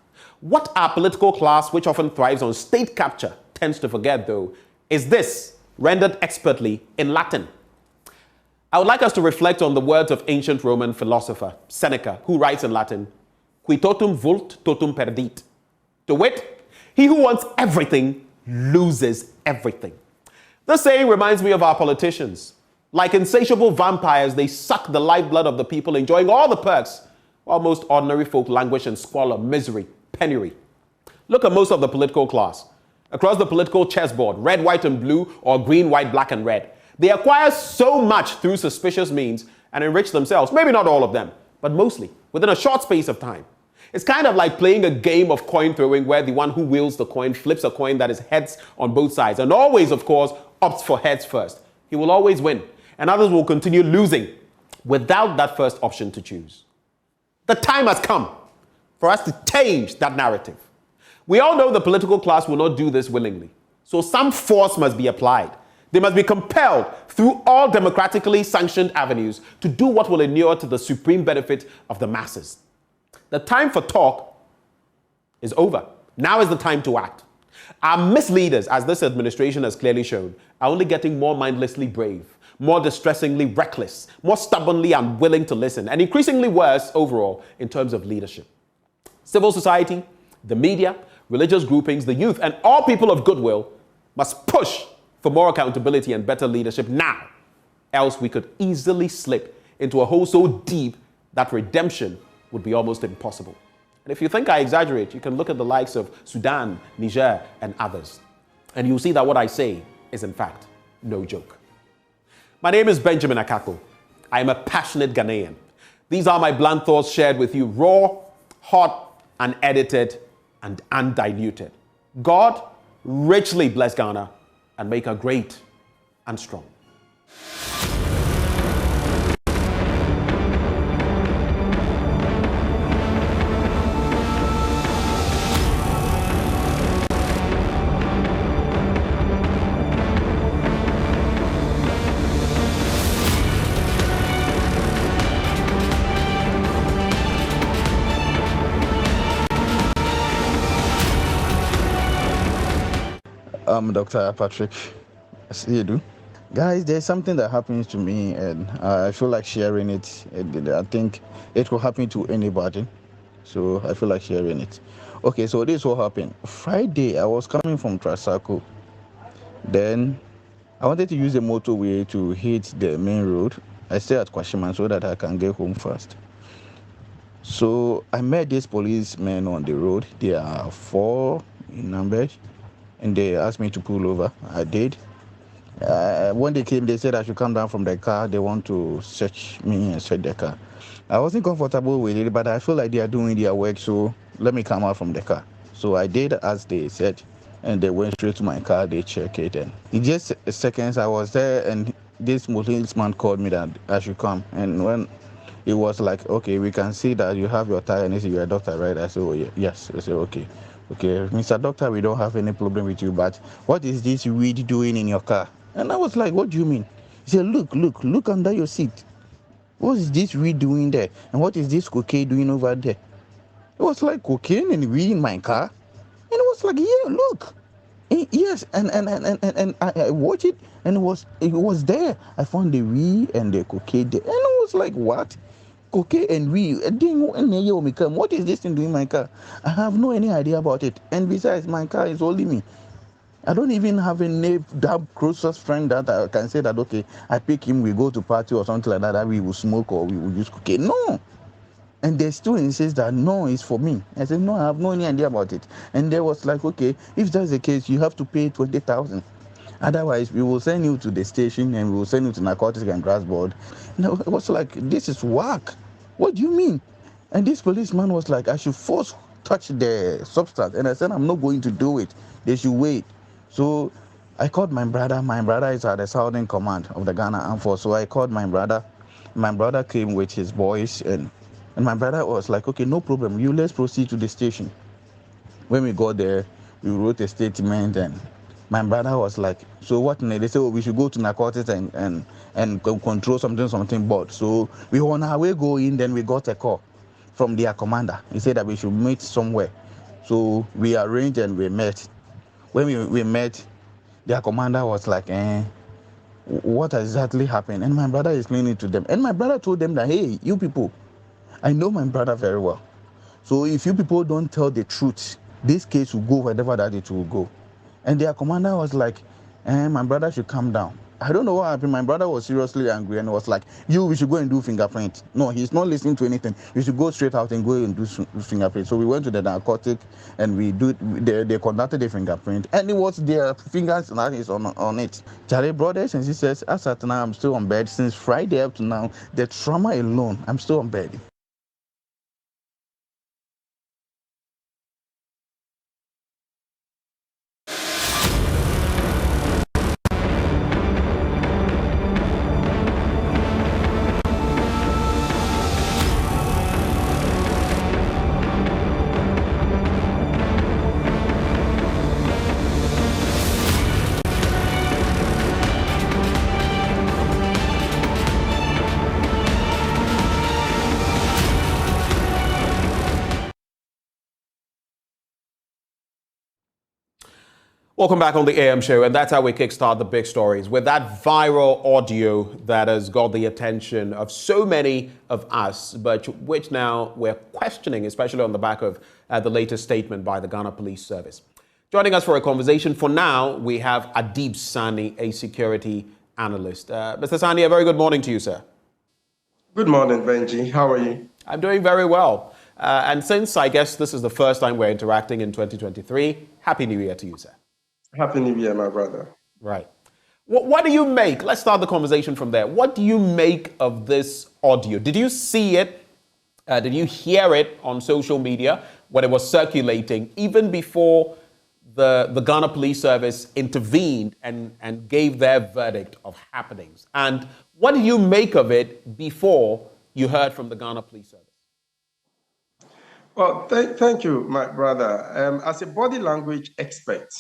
What our political class, which often thrives on state capture, tends to forget, though, is this, rendered expertly in Latin. I would like us to reflect on the words of ancient Roman philosopher Seneca, who writes in Latin, qui totum vult, totum perdit. To wit, he who wants everything loses everything. This saying reminds me of our politicians. Like insatiable vampires, they suck the lifeblood of the people, enjoying all the perks, while most ordinary folk languish in squalor, misery, penury. Look at most of the political class. Across the political chessboard, red, white, and blue, or green, white, black, and red. They acquire so much through suspicious means and enrich themselves, maybe not all of them, but mostly, within a short space of time. It's kind of like playing a game of coin throwing where the one who wields the coin flips a coin that is heads on both sides and always, of course, opts for heads first. He will always win, and others will continue losing without that first option to choose. The time has come for us to change that narrative. We all know the political class will not do this willingly, so some force must be applied. They must be compelled through all democratically sanctioned avenues to do what will inure to the supreme benefit of the masses. The time for talk is over. Now is the time to act. Our misleaders, as this administration has clearly shown, are only getting more mindlessly brave, more distressingly reckless, more stubbornly unwilling to listen, and increasingly worse overall in terms of leadership. Civil society, the media, religious groupings, the youth, and all people of goodwill must push for more accountability and better leadership now. Else we could easily slip into a hole so deep that redemption would be almost impossible. And if you think I exaggerate, you can look at the likes of Sudan, Niger, and others. And you'll see that what I say is in fact no joke. My name is Benjamin Akakpo. I am a passionate Ghanaian. These are my blunt thoughts shared with you, raw, hot, unedited, and undiluted. God richly bless Ghana and make her great and strong. I'm Dr. Patrick Asiedu, Guys, there's something that happens to me, and I feel like sharing it. I think it will happen to anybody, so I feel like sharing it. Okay, so this will happen. Friday, I was coming from Trasaco. Then I wanted to use the motorway to hit the main road. I stay at Kwashiman so that I can get home fast. So I met these policemen on the road. There are 4 in numbers, and they asked me to pull over. I did. When they came, they said I should come down from the car. They want to search me and search the car. I wasn't comfortable with it, but I feel like they are doing their work, so let me come out from the car. So I did as they said, and they went straight to my car. They checked it, and in just seconds I was there, and this policeman called me that I should come. And when it was like, okay, we can see that you have your tie, and he said, you're a doctor, right? I said, oh, yeah. Yes. I said, okay. Okay, Mr. Doctor, we don't have any problem with you, but what is this weed doing in your car? And I was like, what do you mean? He said, look under your seat. What is this weed doing there? And what is this cocaine doing over there? It was like cocaine and weed in my car. And it was like, yeah, look. Yes, and I watched it, and it was there. I found the weed and the cocaine there. And I was like, what? Cocaine and weed? What is this thing doing in my car? I have no any idea about it. And besides, my car is holding me. I don't even have a name, that closest friend that I can say that, okay, I pick him, we go to party or something like that we will smoke or we will use cocaine. No. And they still insist that no, it's for me. I said, no, I have no any idea about it. And they was like, okay, if that's the case, you have to pay 20,000. Otherwise, we will send you to the station and we will send you to Narcotics and Grass Board. And I was like, this is whack. What do you mean? And this policeman was like, I should force touch the substance. And I said, I'm not going to do it. They should wait. So I called my brother. My brother is at the Southern Command of the Ghana Armed Force. So I called my brother. My brother came with his boys, and my brother was like, okay, no problem. Let's proceed to the station. When we got there, we wrote a statement, and my brother was like, so what? They said, oh, we should go to Narcotics and control something board. So we were on our way going, then we got a call from their commander. He said that we should meet somewhere. So we arranged and we met. When we met, their commander was like, what exactly happened? And my brother explained it to them. And my brother told them that, hey, you people, I know my brother very well. So if you people don't tell the truth, this case will go wherever that it will go. And their commander was like, my brother should calm down. I don't know what happened. My brother was seriously angry and was like, we should go and do fingerprint. No, he's not listening to anything. We should go straight out and go and do fingerprint. So we went to the narcotic and they conducted the fingerprint. And it was their fingers on it. Charlie, brothers and sisters, as at now, I'm still on bed. Since Friday up to now, the trauma alone, I'm still on bed. Welcome back on the AM show, and that's how we kickstart the big stories with that viral audio that has got the attention of so many of us, but which now we're questioning, especially on the back of the latest statement by the Ghana Police Service. Joining us for a conversation for now, we have Adib Sani, a security analyst. Mr. Sani, a very good morning to you, sir. Good morning, Benji. How are you? I'm doing very well. And since I guess this is the first time we're interacting in 2023, Happy New Year to you, sir. Happy New Year, my brother. Right. What do you make? Let's start the conversation from there. What do you make of this audio? Did you see it? Did you hear it on social media when it was circulating, even before the Ghana Police Service intervened and gave their verdict of happenings? And what did you make of it before you heard from the Ghana Police Service? Well, thank you, my brother. As a body language expert,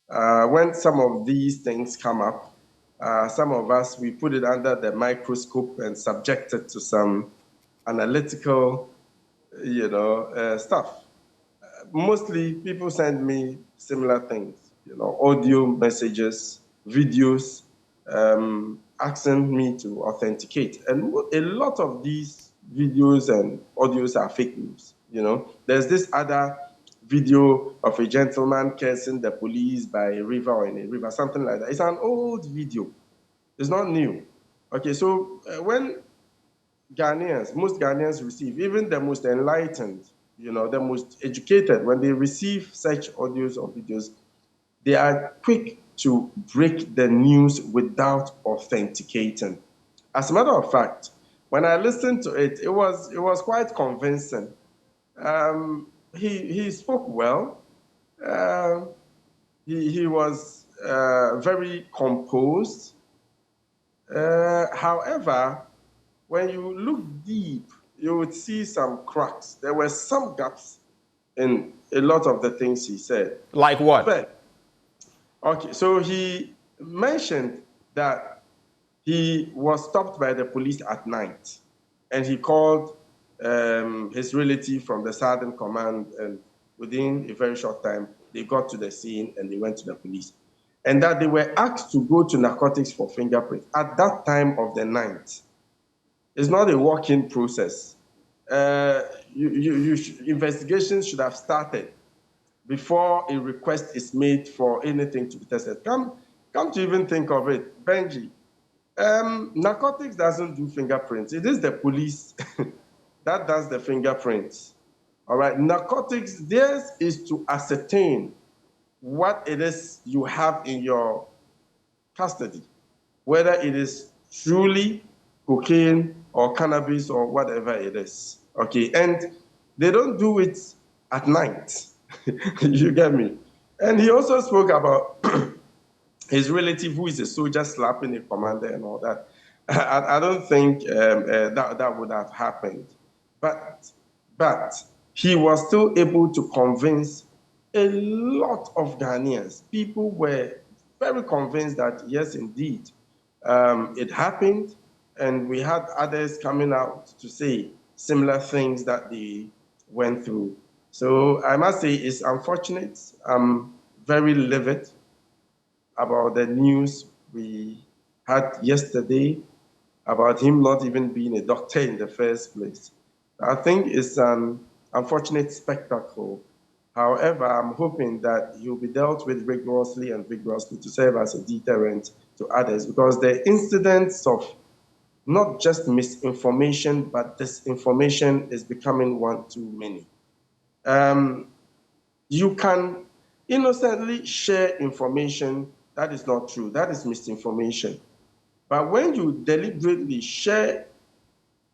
when some of these things come up, some of us, we put it under the microscope and subject it to some analytical, stuff. Mostly people send me similar things, audio messages, videos, asking me to authenticate. And a lot of these videos and audios are fake news. There's this other video of a gentleman cursing the police by a river or in a river, something like that. It's an old video. It's not new. Okay, so when most Ghanaians receive, even the most enlightened, the most educated, when they receive such audios or videos, they are quick to break the news without authenticating. As a matter of fact, when I listened to it, it was quite convincing. He spoke well. He was very composed. However, when you look deep, you would see some cracks. There were some gaps in a lot of the things he said. Like what? Okay, so he mentioned that he was stopped by the police at night, and he called his relative from the Southern Command, and within a very short time, they got to the scene and they went to the police. And that they were asked to go to narcotics for fingerprints at that time of the night. It's not a walk-in process. Investigations should have started before a request is made for anything to be tested. Come to even think of it, Benji, narcotics doesn't do fingerprints. It is the police that does the fingerprints. All right, narcotics, theirs is to ascertain what it is you have in your custody, whether it is truly cocaine or cannabis or whatever it is. Okay, and they don't do it at night. You get me? And he also spoke about his relative who is a soldier slapping a commander and all that. I don't think that would have happened. But he was still able to convince a lot of Ghanaians. People were very convinced that, yes, indeed, it happened. And we had others coming out to say similar things that they went through. So I must say it's unfortunate. I'm very livid about the news we had yesterday about him not even being a doctor in the first place. I think it's an unfortunate spectacle. However, I'm hoping that he'll be dealt with rigorously and vigorously to serve as a deterrent to others, because the incidents of not just misinformation, but disinformation is becoming one too many. You can innocently share information that is not true. That is misinformation. But when you deliberately share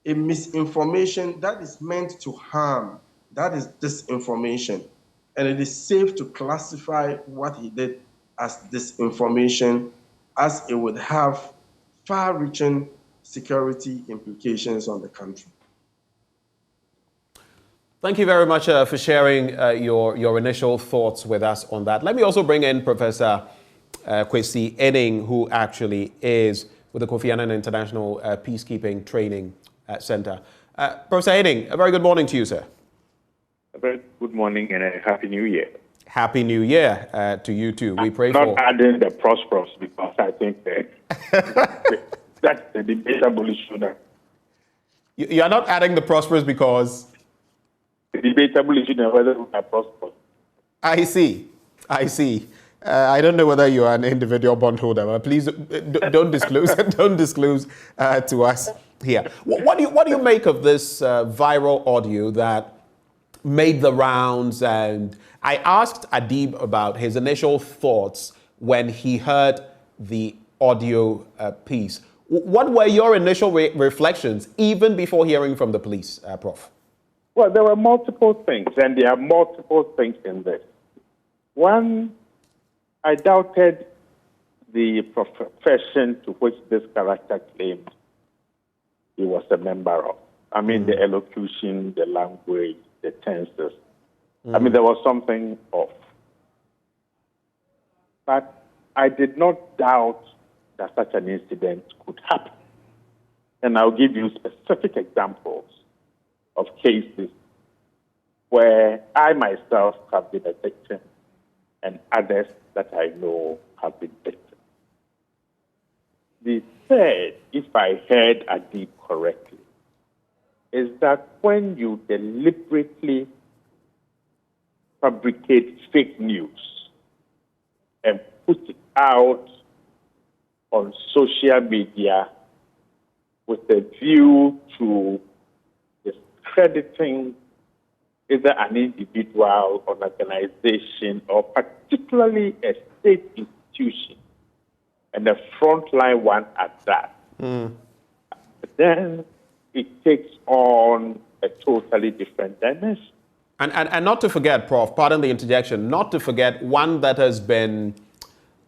a misinformation that is meant to harm, that is disinformation. And it is safe to classify what he did as disinformation, as it would have far-reaching security implications on the country. Thank you very much for sharing your initial thoughts with us on that. Let me also bring in Professor Kwesi Ening, who actually is with the Kofi Annan International Peacekeeping Training Center. Professor Ening, a very good morning to you, sir. A very good morning and a Happy New Year. Happy New Year to you too. We pray for... Not adding the prosperous, because I think that's the debatable issue now. You are not adding the prosperous because... The debatable issue now whether we are prosperous. I see. I don't know whether you are an individual bondholder, but please don't disclose. Don't disclose to us here. What do you make of this viral audio that made the rounds? And I asked Adib about his initial thoughts when he heard the audio piece. What were your initial reflections, even before hearing from the police, Prof? Well, there were multiple things, and there are multiple things in this. One, I doubted the profession to which this character claimed he was a member of. I mean, the elocution, the language, the tenses. I mean, there was something off. But I did not doubt that such an incident could happen. And I'll give you specific examples of cases where I myself have been a victim and others that I know have been victims. they said, if I heard Adib correctly, is that when you deliberately fabricate fake news and put it out on social media with a view to discrediting either an individual, an organization, or particularly a state institution, and a frontline one at that, then it takes on a totally different dimension. And not to forget, Prof, pardon the interjection, not to forget one that has been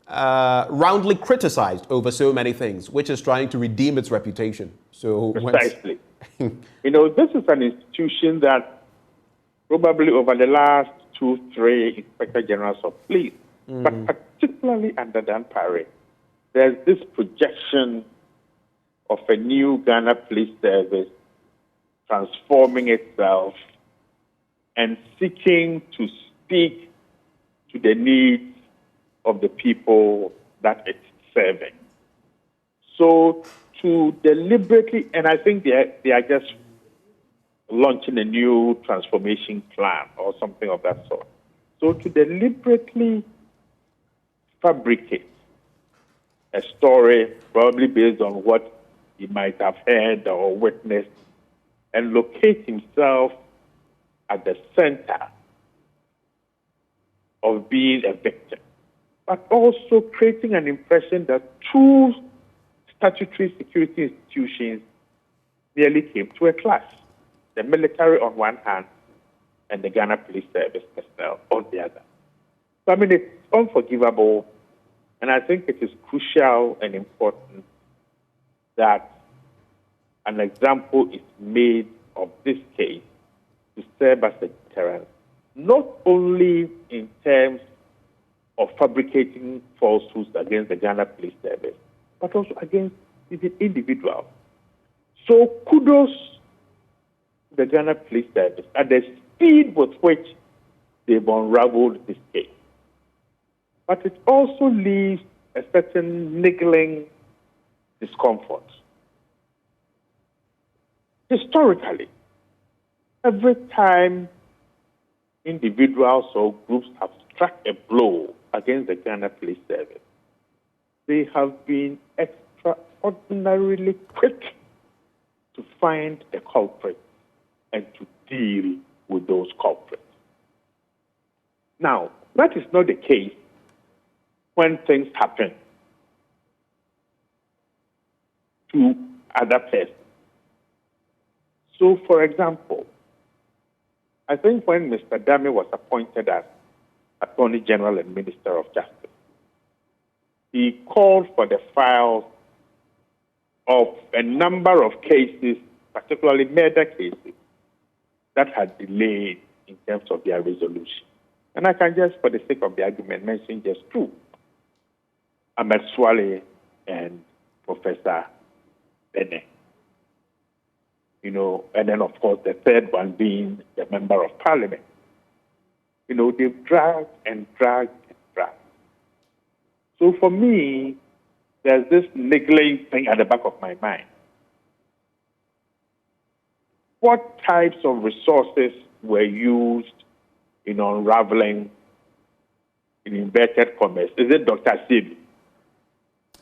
roundly criticized over so many things, which is trying to redeem its reputation. So precisely. This is an institution that probably over the last 2-3 Inspector Generals of Police, but particularly under Dan Parry, there's this projection of a new Ghana Police Service transforming itself and seeking to speak to the needs of the people that it's serving. So to deliberately, and I think they are just launching a new transformation plan or something of that sort. So to deliberately fabricate a story, probably based on what he might have heard or witnessed, and locate himself at the center of being a victim, but also creating an impression that two statutory security institutions nearly came to a clash. The military on one hand and the Ghana Police Service personnel on the other. So, it's unforgivable, and I think it is crucial and important that an example is made of this case to serve as a deterrent, not only in terms of fabricating falsehoods against the Ghana Police Service, but also against the individuals. So kudos to the Ghana Police Service at the speed with which they've unraveled this case. But it also leaves a certain niggling discomfort. Historically, every time individuals or groups have struck a blow against the Ghana Police Service, they have been extraordinarily quick to find the culprit and to deal with those culprits. Now, that is not the case when things happen to other persons. So, for example, I think when Mr. Dami was appointed as Attorney General and Minister of Justice, he called for the files of a number of cases, particularly murder cases, that had delayed in terms of their resolution. And I can just, for the sake of the argument, mention just two, Ahmed Swale and Professor Bernice. And then, of course, the third one being the Member of Parliament. They've dragged and dragged and dragged. So for me, there's this niggling thing at the back of my mind. What types of resources were used in unraveling, in inverted commas? Is it Dr. Sebi?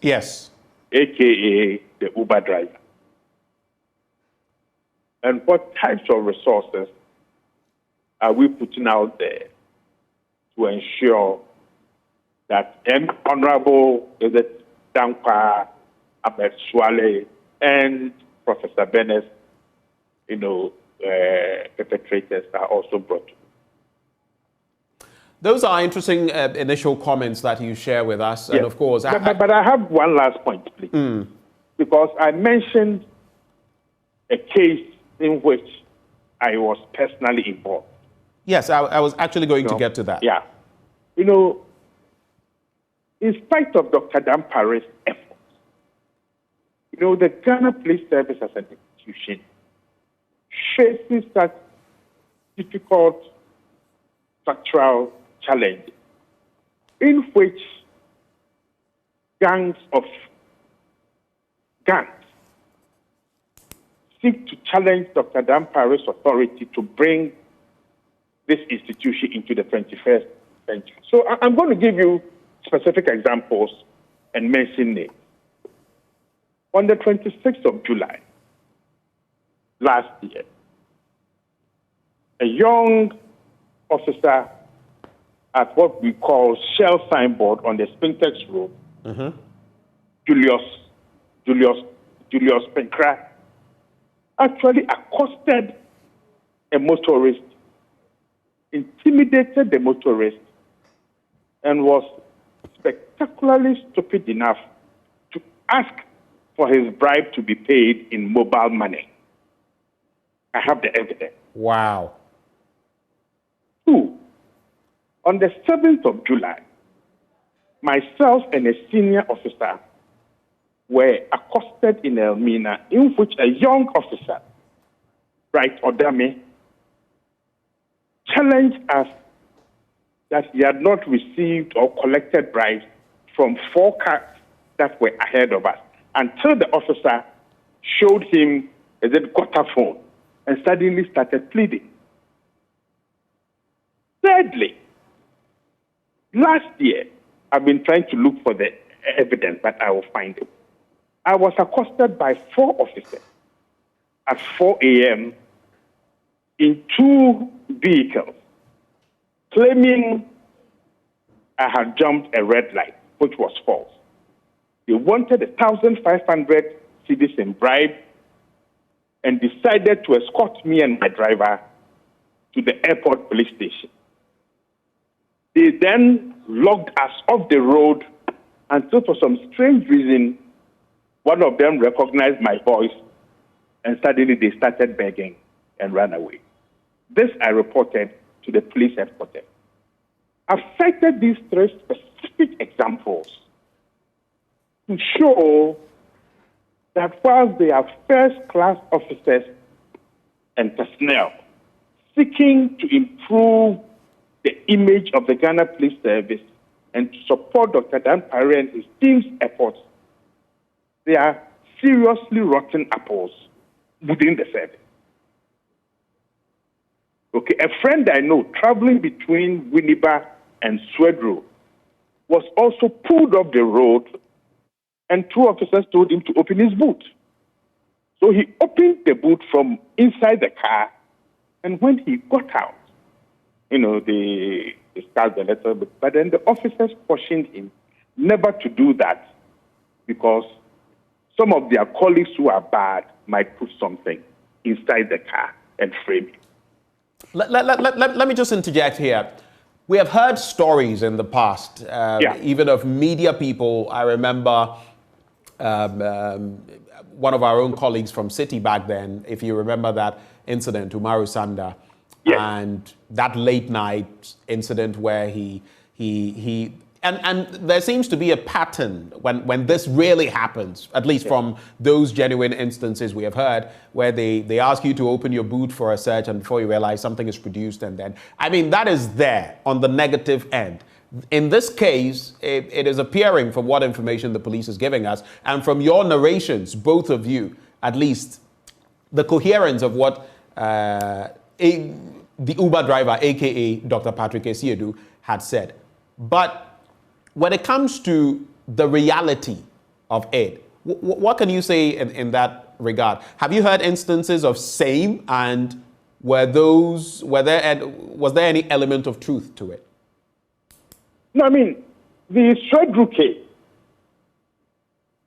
Yes. AKA the Uber driver. And what types of resources are we putting out there to ensure that Honorable Dankwa, Ahmed Swale, and Professor Bernice, perpetrators are also brought to? Those are interesting initial comments that you share with us. Yes. And of course... But I have one last point, please. Because I mentioned a case in which I was personally involved. Yes, I was actually going to get to that. Yeah. In spite of Dr. Dan Parry's efforts, the Ghana Police Service as an institution faces such difficult structural challenges in which gangs of guns seek to challenge Dr. Dampare's authority to bring this institution into the 21st century. So I'm going to give you specific examples and mention names. On the 26th of July last year, a young officer at what we call Shell signboard on the Spintex Road, Julius Penkra, actually accosted a motorist, intimidated the motorist, and was spectacularly stupid enough to ask for his bribe to be paid in mobile money. I have the evidence. Wow. 2, on the 7th of July, myself and a senior officer were accosted in Elmina, in which a young officer, Bright Odame, challenged us that he had not received or collected bribes from 4 cars that were ahead of us until the officer showed him a gutter phone and suddenly started pleading. Thirdly, last year, I've been trying to look for the evidence, but I will find it. I was accosted by 4 officers at 4 a.m. in 2 vehicles, claiming I had jumped a red light, which was false. They wanted 1,500 cedis in bribe and decided to escort me and my driver to the airport police station. They then locked us off the road until, for some strange reason, one of them recognized my voice and suddenly they started begging and ran away. This I reported to the police headquarters. I've cited these 3 specific examples to show that while they are first-class officers and personnel seeking to improve the image of the Ghana Police Service and to support Dr. Dampare and his team's efforts, they are seriously rotten apples within the service. Okay, a friend I know traveling between Winneba and Swedro was also pulled off the road, and 2 officers told him to open his boot. So he opened the boot from inside the car, and when he got out, they discussed a little bit, but then the officers cautioned him never to do that because some of their colleagues who are bad might put something inside the car and frame him. Let me just interject here. We have heard stories in the past, even of media people. I remember one of our own colleagues from City back then, if you remember that incident, Umaru Sanda, and that late night incident where and there seems to be a pattern when this really happens, at least from those genuine instances we have heard, where they ask you to open your boot for a search and before you realize something is produced and then, that is there on the negative end. In this case, it is appearing from what information the police is giving us and from your narrations, both of you, at least, the coherence of what the Uber driver, aka Dr. Patrick Esiedu, had said. But when it comes to the reality of it, what can you say in that regard? Have you heard instances of same, and was there any element of truth to it? No, the Swedru case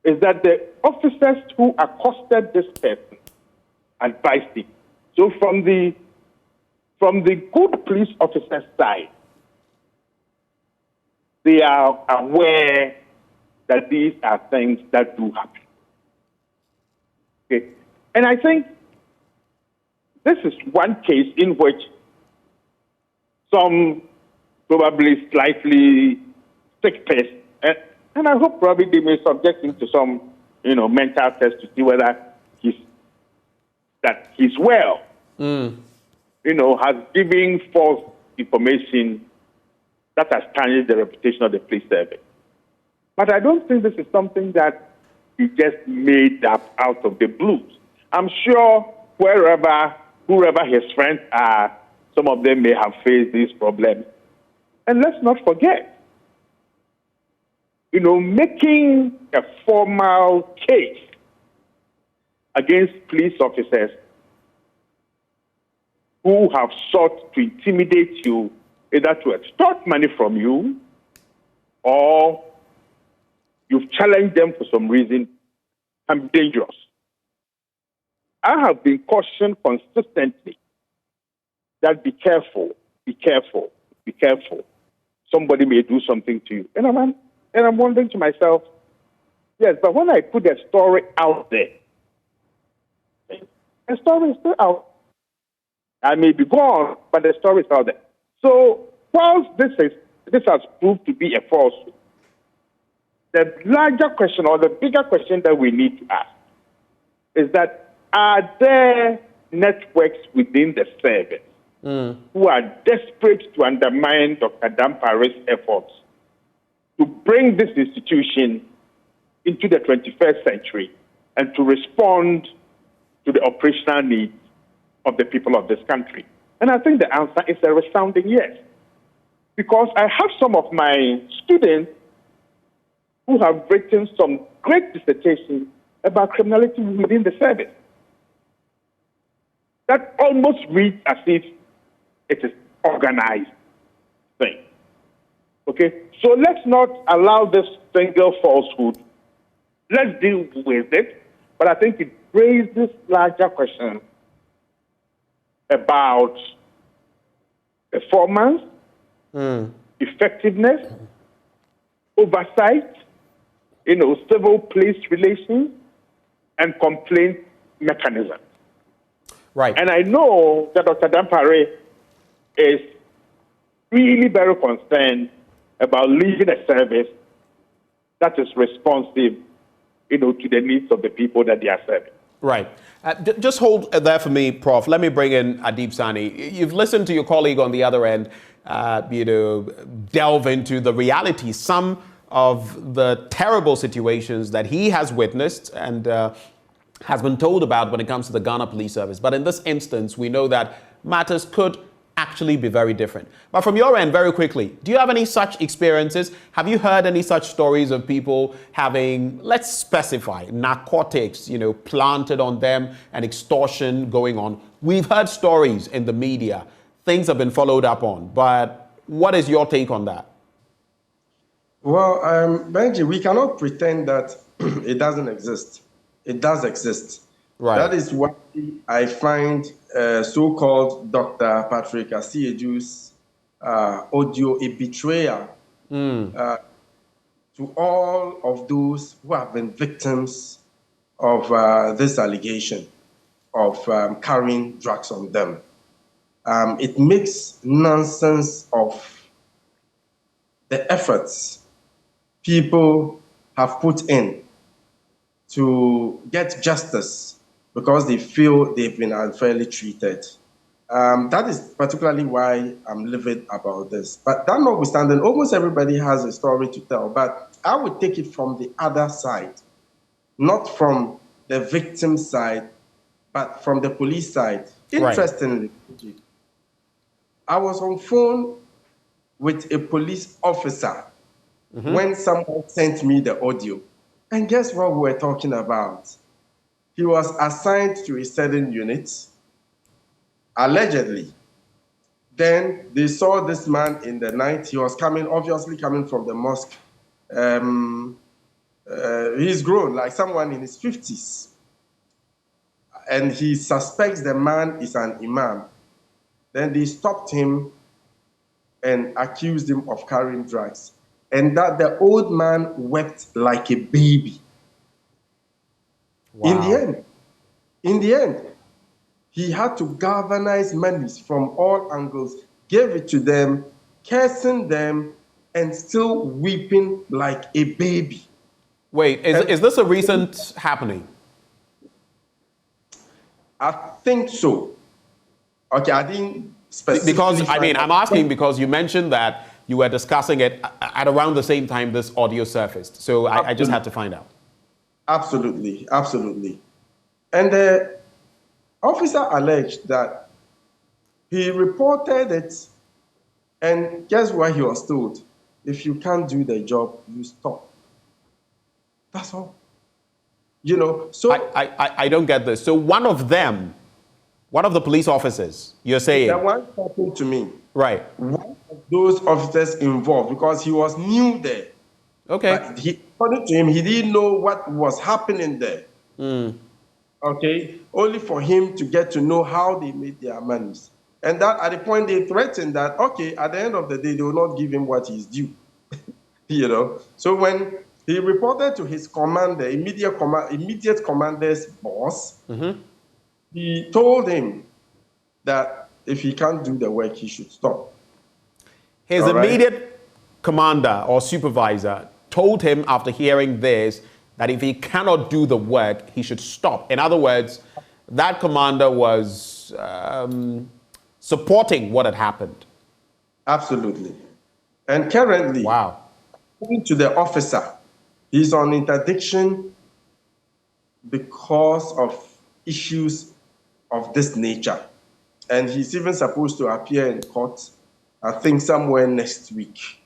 is that the officers who accosted this person advised him. So from the good police officer's side, they are aware that these are things that do happen. Okay? And I think this is one case in which some probably slightly sick person, and I hope probably they may subject him to some, mental test to see whether he's well. Has given false information that has tarnished the reputation of the police service. But I don't think this is something that he just made up out of the blues. I'm sure whoever his friends are, some of them may have faced these problems. And let's not forget, making a formal case against police officers who have sought to intimidate you, either to extort money from you or you've challenged them for some reason, can be dangerous. I have been cautioned consistently that be careful, be careful, be careful. Somebody may do something to you. And I'm wondering to myself, yes, but when I put a story out there, the story is still out. I may be gone, but the story is out there. So whilst this has proved to be a falsehood, the larger question or the bigger question that we need to ask is that are there networks within the service who are desperate to undermine Dr. Dampare's efforts to bring this institution into the 21st century and to respond to the operational needs of the people of this country? And I think the answer is a resounding yes. Because I have some of my students who have written some great dissertations about criminality within the service. That almost reads as if it is organized thing. Okay? So let's not allow this single falsehood. Let's deal with it. But I think it raises larger questions about performance, effectiveness, oversight, civil police relations, and complaint mechanisms. Right. And I know that Dr. Dampare is really very concerned about leaving a service that is responsive, to the needs of the people that they are serving. Right. Just hold there for me, Prof. Let me bring in Adib Sani. You've listened to your colleague on the other end, delve into the reality, some of the terrible situations that he has witnessed and has been told about when it comes to the Ghana Police Service. But in this instance, we know that matters could actually be very different. But from your end, very quickly, do you have any such experiences? Have you heard any such stories of people having, let's specify, narcotics, planted on them and extortion going on? We've heard stories in the media. Things have been followed up on. But what is your take on that? Well, Benji, we cannot pretend that it doesn't exist. It does exist. Right. That is why I find so-called Dr. Patrick Asiedu's audio a betrayal to all of those who have been victims of this allegation of carrying drugs on them. It makes nonsense of the efforts people have put in to get justice because they feel they've been unfairly treated. That is particularly why I'm livid about this. But that notwithstanding, almost everybody has a story to tell. But I would take it from the other side, not from the victim side, but from the police side. Interestingly, I was on phone with a police officer when someone sent me the audio. And guess what we were talking about? He was assigned to a certain unit, allegedly. Then they saw this man in the night. He was obviously coming from the mosque. He's grown, like someone in his 50s. And he suspects the man is an imam. Then they stopped him and accused him of carrying drugs. And that the old man wept like a baby. Wow. In the end, he had to galvanize monies from all angles, gave it to them, cursing them, and still weeping like a baby. Wait, is this a recent happening? I think so. Okay, I didn't specifically... Because, I'm asking because you mentioned that you were discussing it at around the same time this audio surfaced. So I just had to find out. Absolutely, absolutely. And the officer alleged that he reported it, and guess what he was told? If you can't do the job, you stop. That's all. You know, so I don't get this. So one of the police officers, you're saying? The one talking to me. Right. One of those officers involved, because he was new there. Okay. But according to him, he didn't know what was happening there. Okay. Only for him to get to know how they made their monies. And that at the point they threatened that, okay, at the end of the day, they will not give him what he's due. You know. So when he reported to his commander, immediate commander's boss, he told him that if he can't do the work, he should stop. His immediate commander or supervisor told him after hearing this that if he cannot do the work, he should stop. In other words, that commander was supporting what had happened. Absolutely. And currently, according to the officer, he's on interdiction because of issues of this nature. And he's even supposed to appear in court, I think, somewhere next week.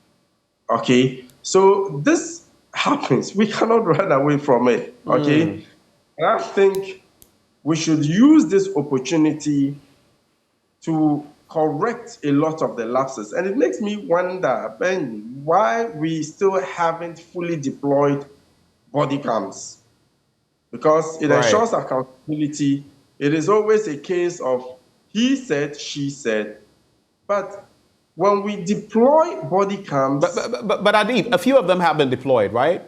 Okay? So this happens. We cannot run away from it. Okay? And I think we should use this opportunity to correct a lot of the lapses. And it makes me wonder, Ben, why we still haven't fully deployed body cams. Because it ensures accountability. It is always a case of he said, she said. But when we deploy body cams... But Adib, a few of them have been deployed, right?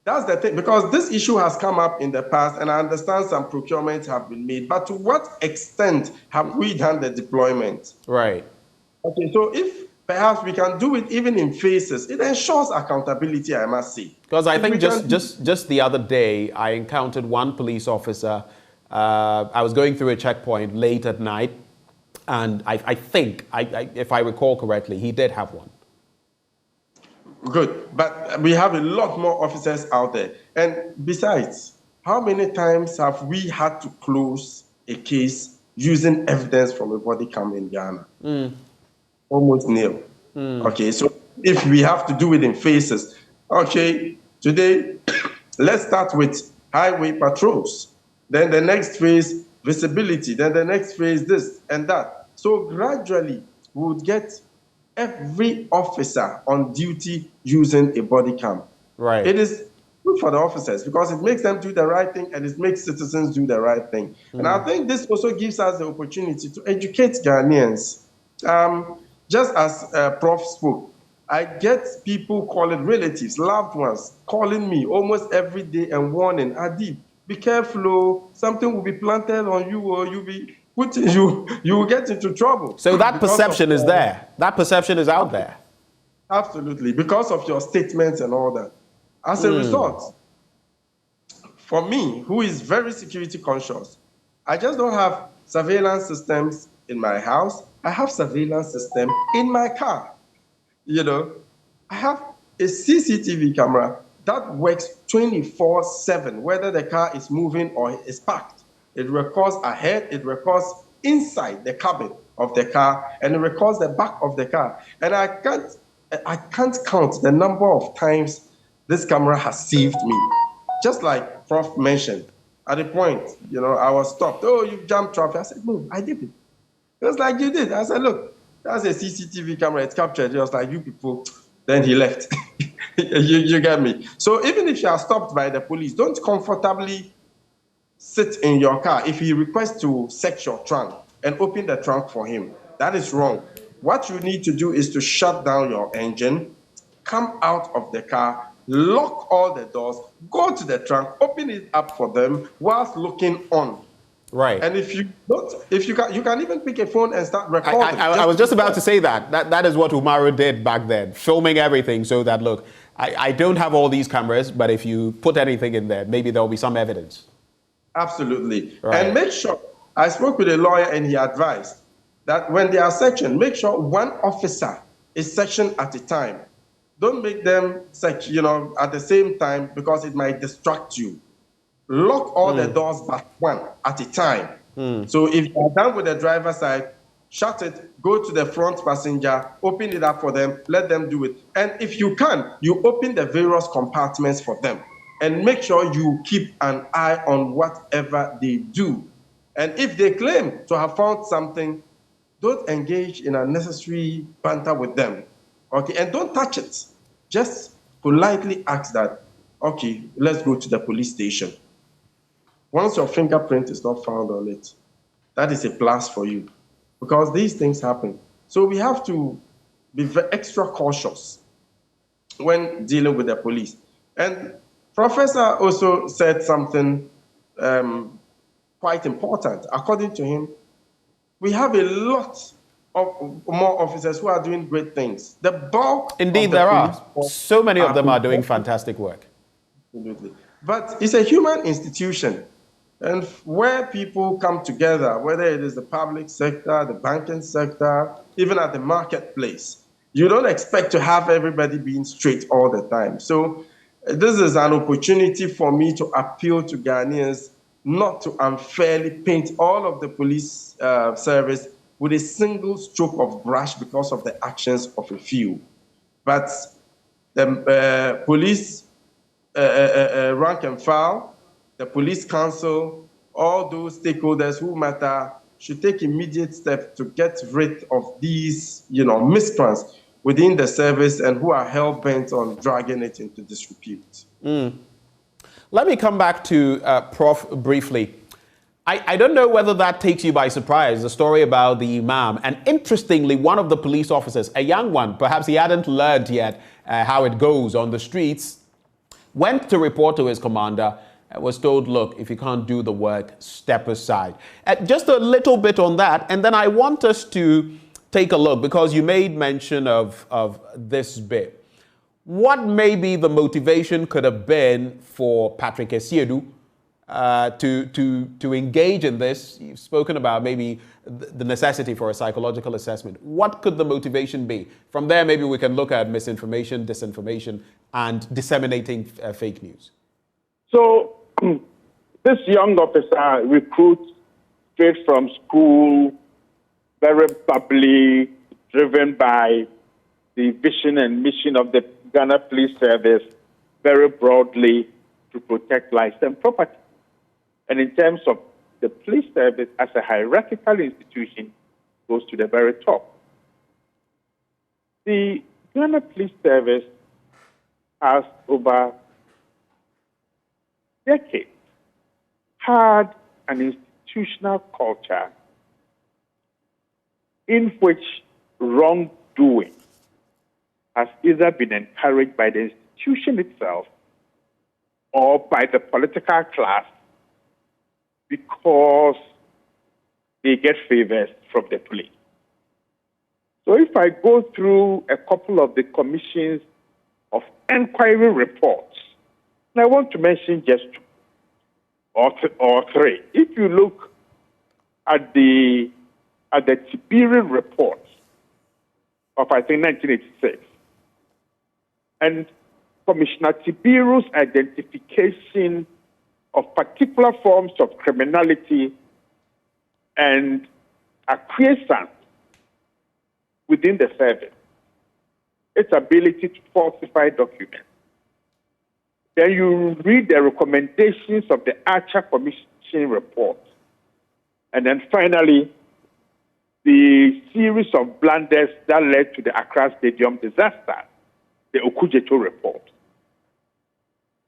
That's the thing, because this issue has come up in the past, and I understand some procurements have been made. But to what extent have we done the deployment? Right. Okay, so if perhaps we can do it even in phases, it ensures accountability, I must say. Because I think just the other day, I encountered one police officer. I was going through a checkpoint late at night, and I think, if I recall correctly, he did have one. Good, but we have a lot more officers out there. And besides, how many times have we had to close a case using evidence from a body cam in Ghana? Almost nil. Okay, so if we have to do it in phases, okay, today, let's start with highway patrols. Then the next phase, visibility. Then the next phase, this and that. So gradually, we would get every officer on duty using a body cam. Right. It is good for the officers because it makes them do the right thing and it makes citizens do the right thing. And I think this also gives us the opportunity to educate Ghanaians. Just as Prof spoke, I get people calling relatives, loved ones, calling me almost every day and warning, Adib, be careful, something will be planted on you or you'll be you will get into trouble. So that perception is there. That perception is out there. Absolutely, because of your statements and all that. As a result, for me, who is very security conscious, I just don't have surveillance systems in my house. I have surveillance system in my car. You know, I have a CCTV camera that works 24/7, whether the car is moving or is parked. It records ahead, it records inside the cabin of the car, and it records the back of the car. And I can't count the number of times this camera has saved me. Just like Prof mentioned, at a point, you know, I was stopped. Oh, you jumped traffic. I said, no, I didn't. It was like, you did. I said, look, that's a CCTV camera. It's captured. It was like, you people. Then he left. you get me? So even if you are stopped by the police, don't comfortably sit in your car if he requests to search your trunk and open the trunk for him. That is wrong. What you need to do is to shut down your engine, come out of the car, lock all the doors, go to the trunk, open it up for them whilst looking on. Right. And if you don't, you can even pick a phone and start recording. I was just about to say that. That is what Umaru did back then, filming everything so that, look, I don't have all these cameras, but if you put anything in there, maybe there'll be some evidence. Absolutely. Right. And make sure, I spoke with a lawyer and he advised that when they are sectioned, make sure one officer is sectioned at a time. Don't make them such, at the same time, because it might distract you. Lock all the doors but one at a time. So if you are done with the driver's side, shut it, go to the front passenger, open it up for them, let them do it. And if you can, you open the various compartments for them and make sure you keep an eye on whatever they do. And if they claim to have found something, don't engage in unnecessary banter with them, okay? And don't touch it. Just politely ask that, okay, let's go to the police station. Once your fingerprint is not found on it, that is a plus for you, because these things happen. So we have to be extra cautious when dealing with the police. And Professor also said something quite important. According to him, we have a lot of more officers who are doing great things. The bulk Indeed, of the there police are. force So many of them are doing fantastic work. Absolutely. But it's a human institution. And where people come together, whether it is the public sector, the banking sector, even at the marketplace, you don't expect to have everybody being straight all the time. So this is an opportunity for me to appeal to Ghanaians not to unfairly paint all of the police service with a single stroke of brush because of the actions of a few. But the police rank and file, the police council, all those stakeholders who matter should take immediate steps to get rid of these, miscreants within the service and who are hell-bent on dragging it into disrepute. Let me come back to Prof briefly. I don't know whether that takes you by surprise, the story about the imam. And interestingly, one of the police officers, a young one, perhaps he hadn't learned yet how it goes on the streets, went to report to his commander, was told, look, if you can't do the work, step aside. Just a little bit on that, and then I want us to take a look, because you made mention of this bit. What maybe the motivation could have been for Patrick Essiedu to engage in this? You've spoken about maybe the necessity for a psychological assessment. What could the motivation be? From there, maybe we can look at misinformation, disinformation, and disseminating fake news. So this young officer recruits straight from school, very bubbly, driven by the vision and mission of the Ghana Police Service, very broadly to protect lives and property. And in terms of the police service as a hierarchical institution, goes to the very top. The Ghana Police Service has over decades had an institutional culture in which wrongdoing has either been encouraged by the institution itself or by the political class because they get favors from the police. So if I go through a couple of the commissions of inquiry reports, and I want to mention just two or three. If you look at the Tiberi report of, I think, 1986, and Commissioner Tiberu's identification of particular forms of criminality and acquiescence within the service, its ability to falsify documents. Then you read the recommendations of the Archer Commission report. And then finally, the series of blunders that led to the Accra Stadium disaster, the Okujeto report.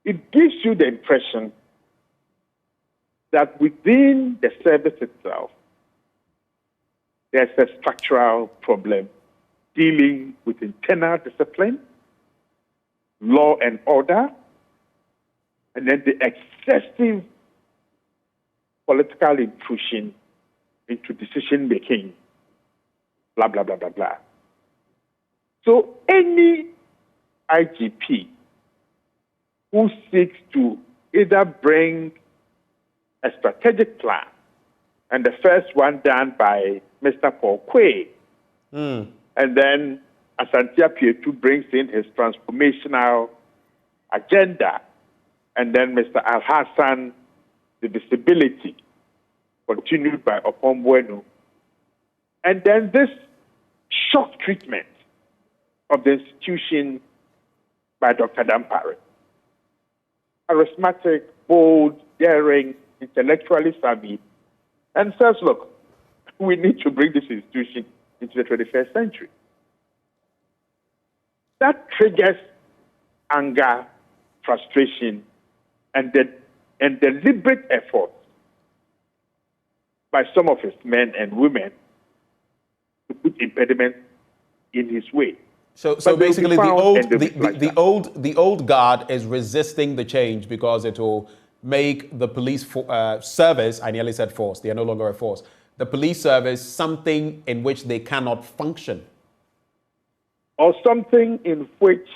It gives you the impression that within the service itself, there's a structural problem dealing with internal discipline, law and order, and then the excessive political intrusion into decision-making, blah, blah, blah, blah, blah. So any IGP who seeks to either bring a strategic plan, and the first one done by Mr. Paul Quay, and then Asante Apietu brings in his transformational agenda, and then Mr. Al-Hassan, the visibility, continued by Opombuenu. And then this shock treatment of the institution by Dr. Dampare. Charismatic, bold, daring, intellectually savvy, and says, look, we need to bring this institution into the 21st century. That triggers anger, frustration, and deliberate effort by some of his men and women to put impediments in his way. So basically, the old guard is resisting the change because it will make the police service, I nearly said force, they are no longer a force, the police service something in which they cannot function. Or something in which,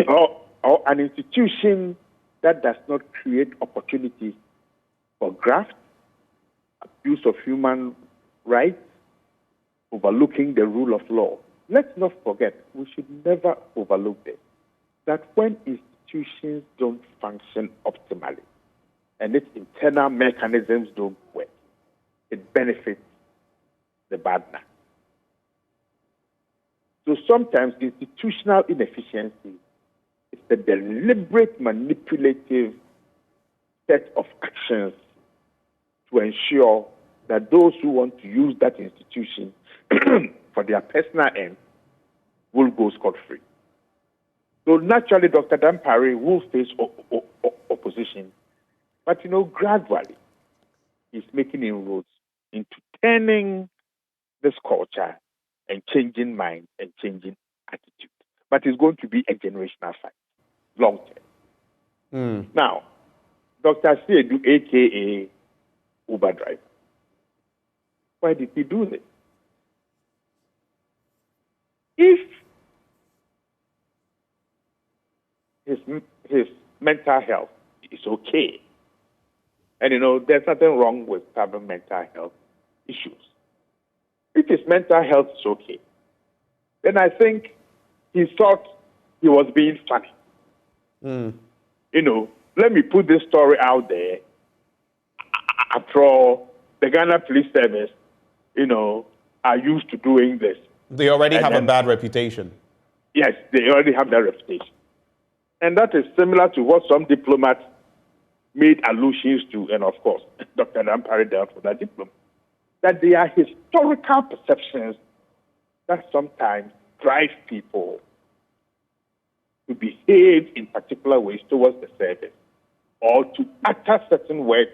or an institution that does not create opportunities for graft, abuse of human rights, overlooking the rule of law. Let's not forget, we should never overlook this, that when institutions don't function optimally and its internal mechanisms don't work, it benefits the bad man. So sometimes institutional inefficiency is the deliberate, manipulative set of actions to ensure that those who want to use that institution for their personal ends will go scot-free. So naturally, Dr. Dampare will face opposition, but gradually, he's making inroads into turning this culture and changing minds and changing attitude. But it's going to be a generational fight, long term. Now, Dr. Siedu, aka Uber driver, why did he do this? If his mental health is okay, and there's nothing wrong with having mental health issues. If his mental health is okay, then I think he thought he was being funny. Let me put this story out there. After all, the Ghana Police Service, are used to doing this. They already have a bad reputation. Yes, they already have that reputation. And that is similar to what some diplomats made allusions to, and of course, Dr. Dampare dealt with that diplomat, that there are historical perceptions that sometimes drive people to behave in particular ways towards the service or to utter certain words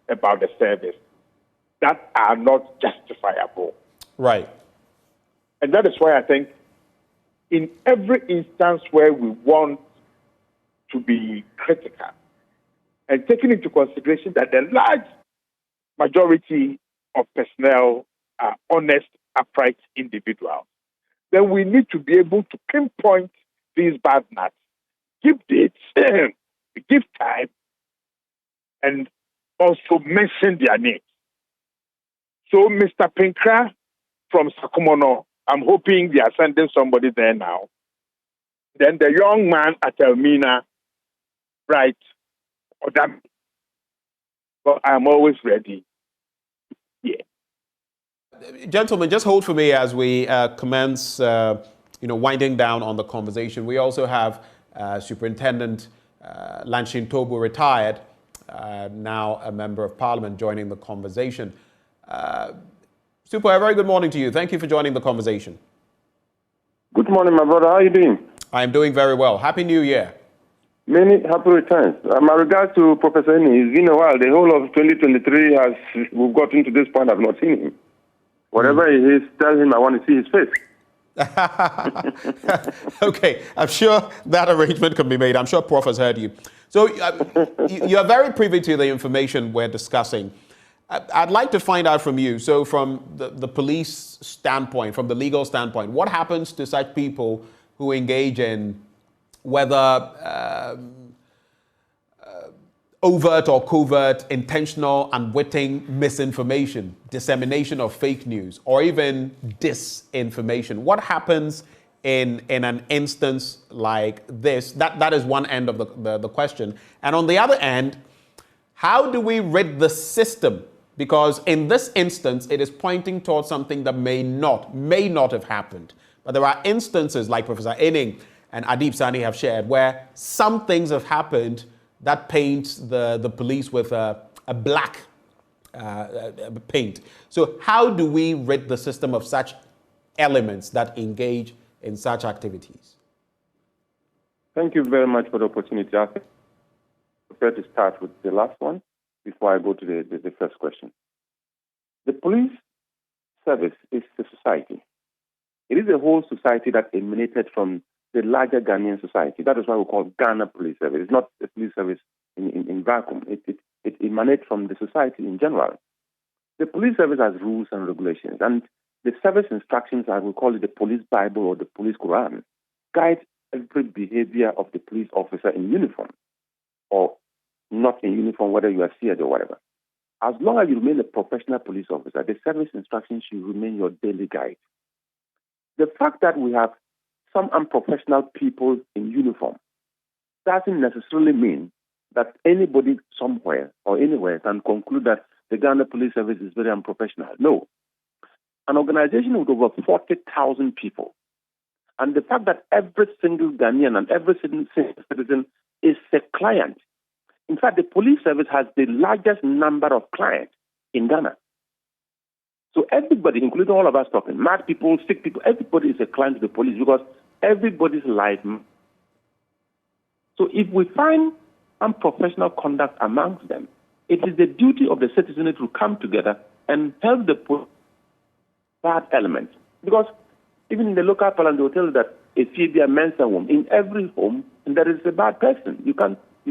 about the service that are not justifiable. Right. And that is why I think in every instance where we want to be critical and taking into consideration that the large majority of personnel are honest, upright individuals, then we need to be able to pinpoint these bad nuts, give dates, give time, and also mention their names. So Mr. Pinkra from Sakumono, I'm hoping they are sending somebody there now. Then the young man at Elmina, right, Odam. But I'm always ready. Yeah. Gentlemen, just hold for me as we commence, winding down on the conversation. We also have Superintendent Lansah Tobu, retired, now a member of Parliament, joining the conversation. Super, a very good morning to you. Thank you for joining the conversation. Good morning, my brother. How are you doing? I am doing very well. Happy New Year. Many happy returns. My regards to Professor Eni. It's been a while. The whole of 2023 we've gotten to this point. I've not seen him. Whatever he is, tell him I want to see his face. Okay, I'm sure that arrangement can be made. I'm sure Prof has heard you. So you're very privy to the information we're discussing. I'd like to find out from you, so from the police standpoint, from the legal standpoint, what happens to such people who engage in whether overt or covert, intentional, unwitting misinformation, dissemination of fake news, or even disinformation? What happens in an instance like this? That is one end of the question. And on the other end, how do we rid the system? Because in this instance, it is pointing towards something that may not have happened. But there are instances like Professor Ening and Adib Sani have shared where some things have happened that paints the police with a black paint. So how do we rid the system of such elements that engage in such activities? Thank you very much for the opportunity. I prefer to start with the last one before I go to the first question. The police service is the society. It is a whole society that emanated from the larger Ghanaian society. That is why we call Ghana Police Service. It's not a police service in vacuum. It emanates from the society in general. The police service has rules and regulations, and the service instructions, as we call it, the police Bible or the police Quran, guide every behavior of the police officer in uniform or not in uniform, whether you are seared or whatever. As long as you remain a professional police officer, the service instructions should remain your daily guide. The fact that we have some unprofessional people in uniform doesn't necessarily mean that anybody somewhere or anywhere can conclude that the Ghana Police Service is very unprofessional. No. An organization with over 40,000 people, and the fact that every single Ghanaian and every single citizen is a client. In fact, the police service has the largest number of clients in Ghana. So everybody, including all of us talking, mad people, sick people, everybody is a client to the police because everybody's life. So if we find unprofessional conduct amongst them, it is the duty of the citizenry to come together and help the bad elements. Because even in the local parliament, they will tell you that if you be a Mensa home, in every home, there is a bad person. You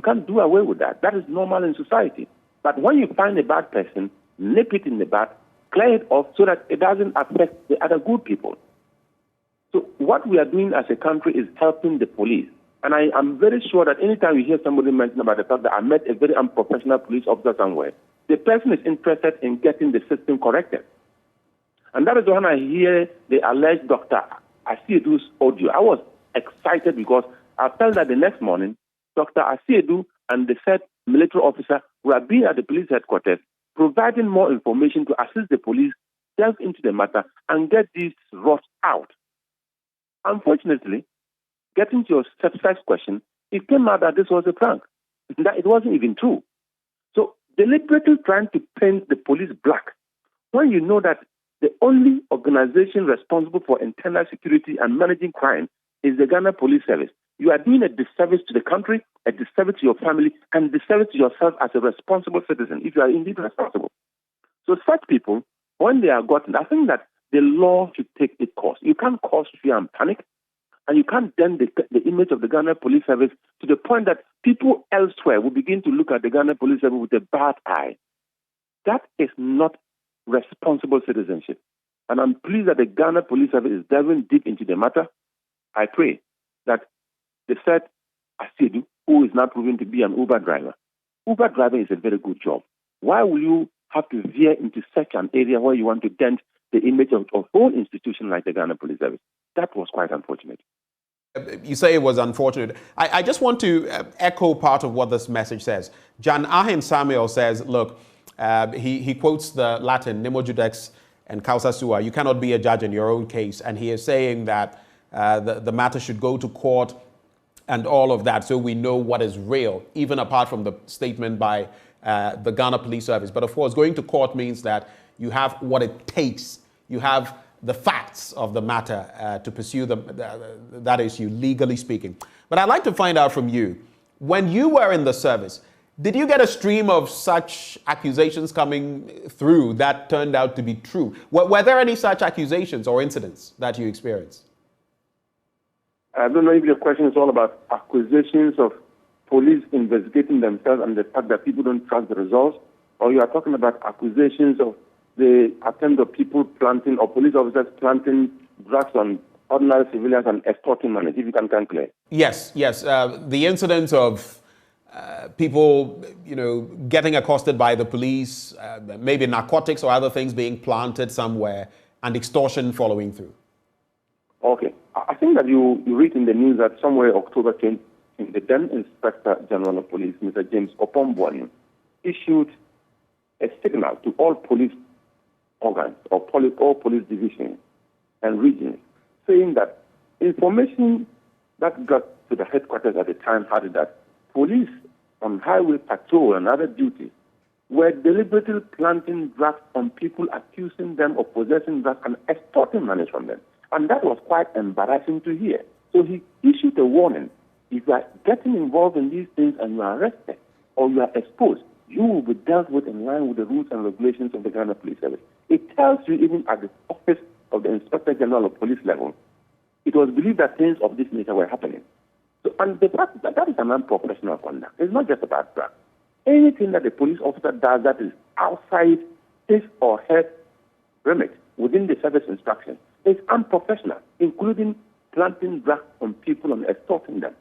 can't do away with that. That is normal in society. But when you find a bad person, nip it in the bud, clear it off so that it doesn't affect the other good people. So what we are doing as a country is helping the police. And I am very sure that anytime you hear somebody mention about the fact that I met a very unprofessional police officer somewhere, the person is interested in getting the system corrected. And that is when I hear the alleged Dr. Asiedu's audio. I was excited because I felt that the next morning, Dr. Asiedu and the said military officer were being at the police headquarters, providing more information to assist the police delve into the matter and get these rots out. Unfortunately, getting to your first question, it came out that this was a prank, that it wasn't even true. So deliberately trying to paint the police black when you know that the only organization responsible for internal security and managing crime is the Ghana Police Service. You are doing a disservice to the country, a disservice to your family, and a disservice to yourself as a responsible citizen, if you are indeed responsible. So such people, when they are gotten, I think that the law should take its course. You can't cause fear and panic, and you can't dent the image of the Ghana Police Service to the point that people elsewhere will begin to look at the Ghana Police Service with a bad eye. That is not responsible citizenship. And I'm pleased that the Ghana Police Service is delving deep into the matter. I pray that the said Asiedu, who is now proven to be an Uber driver. Uber driving is a very good job. Why will you have to veer into such an area where you want to dent the image of a whole institution like the Ghana Police Service? That was quite unfortunate. You say it was unfortunate. I just want to echo part of what this message says. Jan Ahin Samuel says, look, he quotes the Latin, Nemo Judex and Causa Sua. You cannot be a judge in your own case. And he is saying that the matter should go to court and all of that, so we know what is real, even apart from the statement by the Ghana Police Service. But of course, going to court means that you have what it takes. You have the facts of the matter to pursue that issue, legally speaking. But I'd like to find out from you, when you were in the service, did you get a stream of such accusations coming through that turned out to be true? Were there any such accusations or incidents that you experienced? I don't know if your question is all about accusations of police investigating themselves and the fact that people don't trust the results, or you are talking about accusations of the attempt of people planting or police officers planting drugs on ordinary civilians and extorting money, if you can clear. Yes. The incidents of people, getting accosted by the police, maybe narcotics or other things being planted somewhere, and extortion following through. Okay. I think that you read in the news that somewhere October 20, the then Inspector General of Police, Mr. James Opombwani, issued a signal to all police organs or all police divisions and regions, saying that information that got to the headquarters at the time had that police on highway patrol and other duties were deliberately planting drugs on people, accusing them of possessing drugs and extorting money from them. And that was quite embarrassing to hear. So he issued a warning. If you are getting involved in these things and you are arrested or you are exposed, you will be dealt with in line with the rules and regulations of the Ghana Police Service. It tells you even at the office of the Inspector General of Police level, it was believed that things of this nature were happening. So, and the fact that is an unprofessional conduct. It's not just about drugs. Anything that the police officer does that is outside his or her remit within the service instruction is unprofessional, including planting drugs on people and extorting them.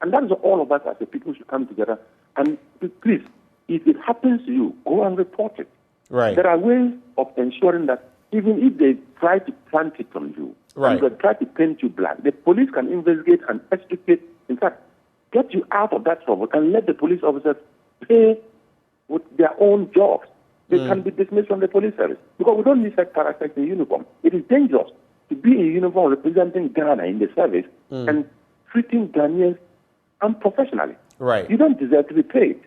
And that is all of us as a people should come together. And please, if it happens to you, go and report it. Right. There are ways of ensuring that even if they try to plant it on you, right, and they try to paint you black, the police can investigate and extricate, in fact, get you out of that trouble and let the police officers pay with their own jobs. They can be dismissed from the police service because we don't need such characters in uniform. It is dangerous to be in uniform representing Ghana in the service and treating Ghanaians unprofessionally. Right. You don't deserve to be paid.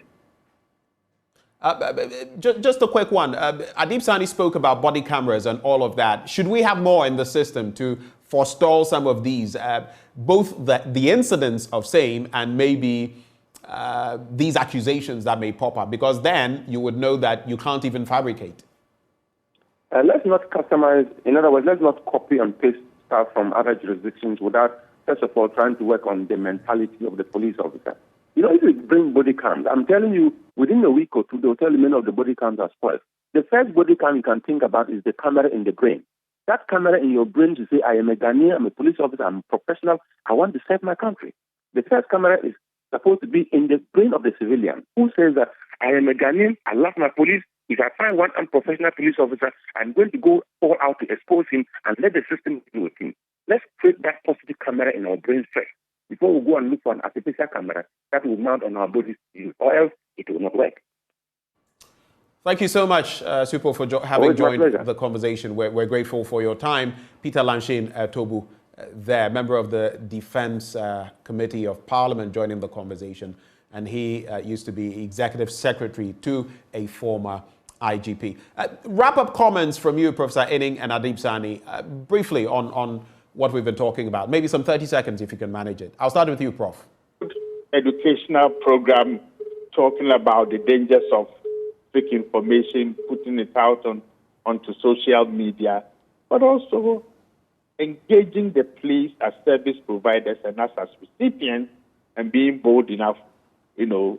Just a quick one. Adib Sani spoke about body cameras and all of that. Should we have more in the system to forestall some of these, both the incidents of same and maybe these accusations that may pop up? Because then you would know that you can't even fabricate. Let's not customize. In other words, let's not copy and paste stuff from other jurisdictions without, first of all, trying to work on the mentality of the police officer. You know, if you bring body cams, I'm telling you, within a week or two, they'll tell you many of the body cams are spoiled. The first body cam you can think about is the camera in the brain. That camera in your brain to say, I am a Ghanaian, I'm a police officer, I'm a professional, I want to serve my country. The first camera is supposed to be in the brain of the civilian who says that I am a Ghanaian, I love my police. If I find one unprofessional police officer, I'm going to go all out to expose him and let the system deal with him. Let's create that positive camera in our brains first before we go and look for an artificial camera that will mount on our bodies, or else it will not work. Thank you so much, Supo, for having joined the conversation. We're grateful for your time. Peter Lanshin Tobu, there, member of the Defense Committee of Parliament, joining the conversation. And he used to be executive secretary to a former IGP. Wrap-up comments from you, Professor Inning and Adib Sani, briefly on what we've been talking about. Maybe some 30 seconds if you can manage it. I'll start with you, Prof. Educational program talking about the dangers of fake information, putting it out onto social media, but also engaging the police as service providers and us as recipients and being bold enough, you know,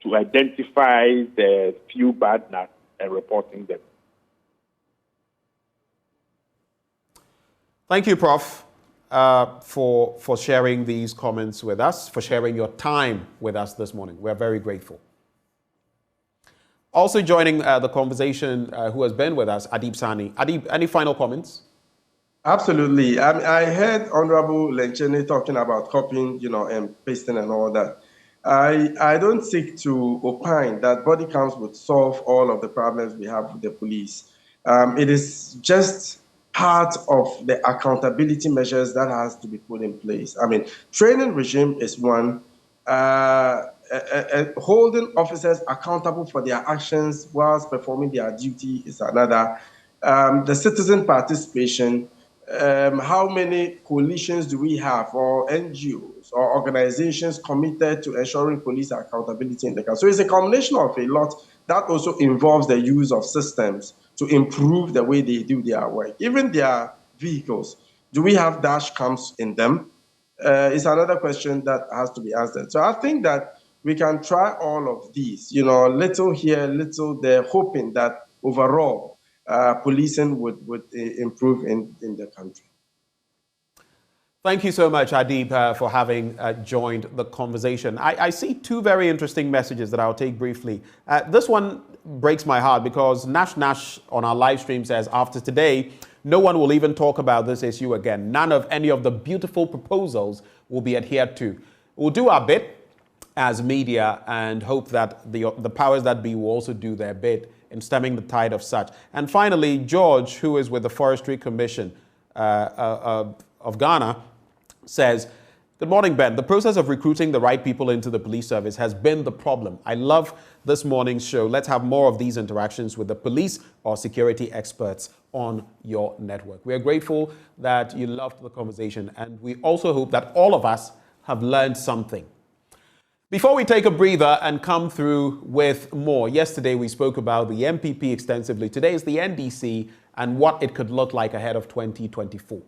to identify the few bad nuts and reporting them. Thank you, Prof, for sharing these comments with us, for sharing your time with us this morning. We're very grateful. Also joining the conversation, who has been with us, Adib Sani. Adib, any final comments? Absolutely. I heard Honorable Lenchene talking about copying, and pasting and all that. I don't seek to opine that body cams would solve all of the problems we have with the police. It is just part of the accountability measures that has to be put in place. I mean, training regime is one. Holding officers accountable for their actions whilst performing their duty is another. The citizen participation, how many coalitions do we have, or NGOs or organizations committed to ensuring police accountability in the country? So it's a combination of a lot that also involves the use of systems to improve the way they do their work. Even their vehicles, do we have dash cams in them? It's another question that has to be answered. So I think that we can try all of these, little here, little there, hoping that overall policing would improve in the country. Thank you so much, Adib, for having joined the conversation. I see two very interesting messages that I'll take briefly. This one breaks my heart because Nash on our live stream says, after today, no one will even talk about this issue again. None of any of the beautiful proposals will be adhered to. We'll do our bit as media and hope that the powers that be will also do their bit in stemming the tide of such. And finally, George, who is with the Forestry Commission of Ghana, says, good morning, Ben. The process of recruiting the right people into the police service has been the problem. I love this morning's show. Let's have more of these interactions with the police or security experts on your network. We are grateful that you loved the conversation, and we also hope that all of us have learned something. Before we take a breather and come through with more, yesterday we spoke about the MPP extensively. Today is the NDC and what it could look like ahead of 2024.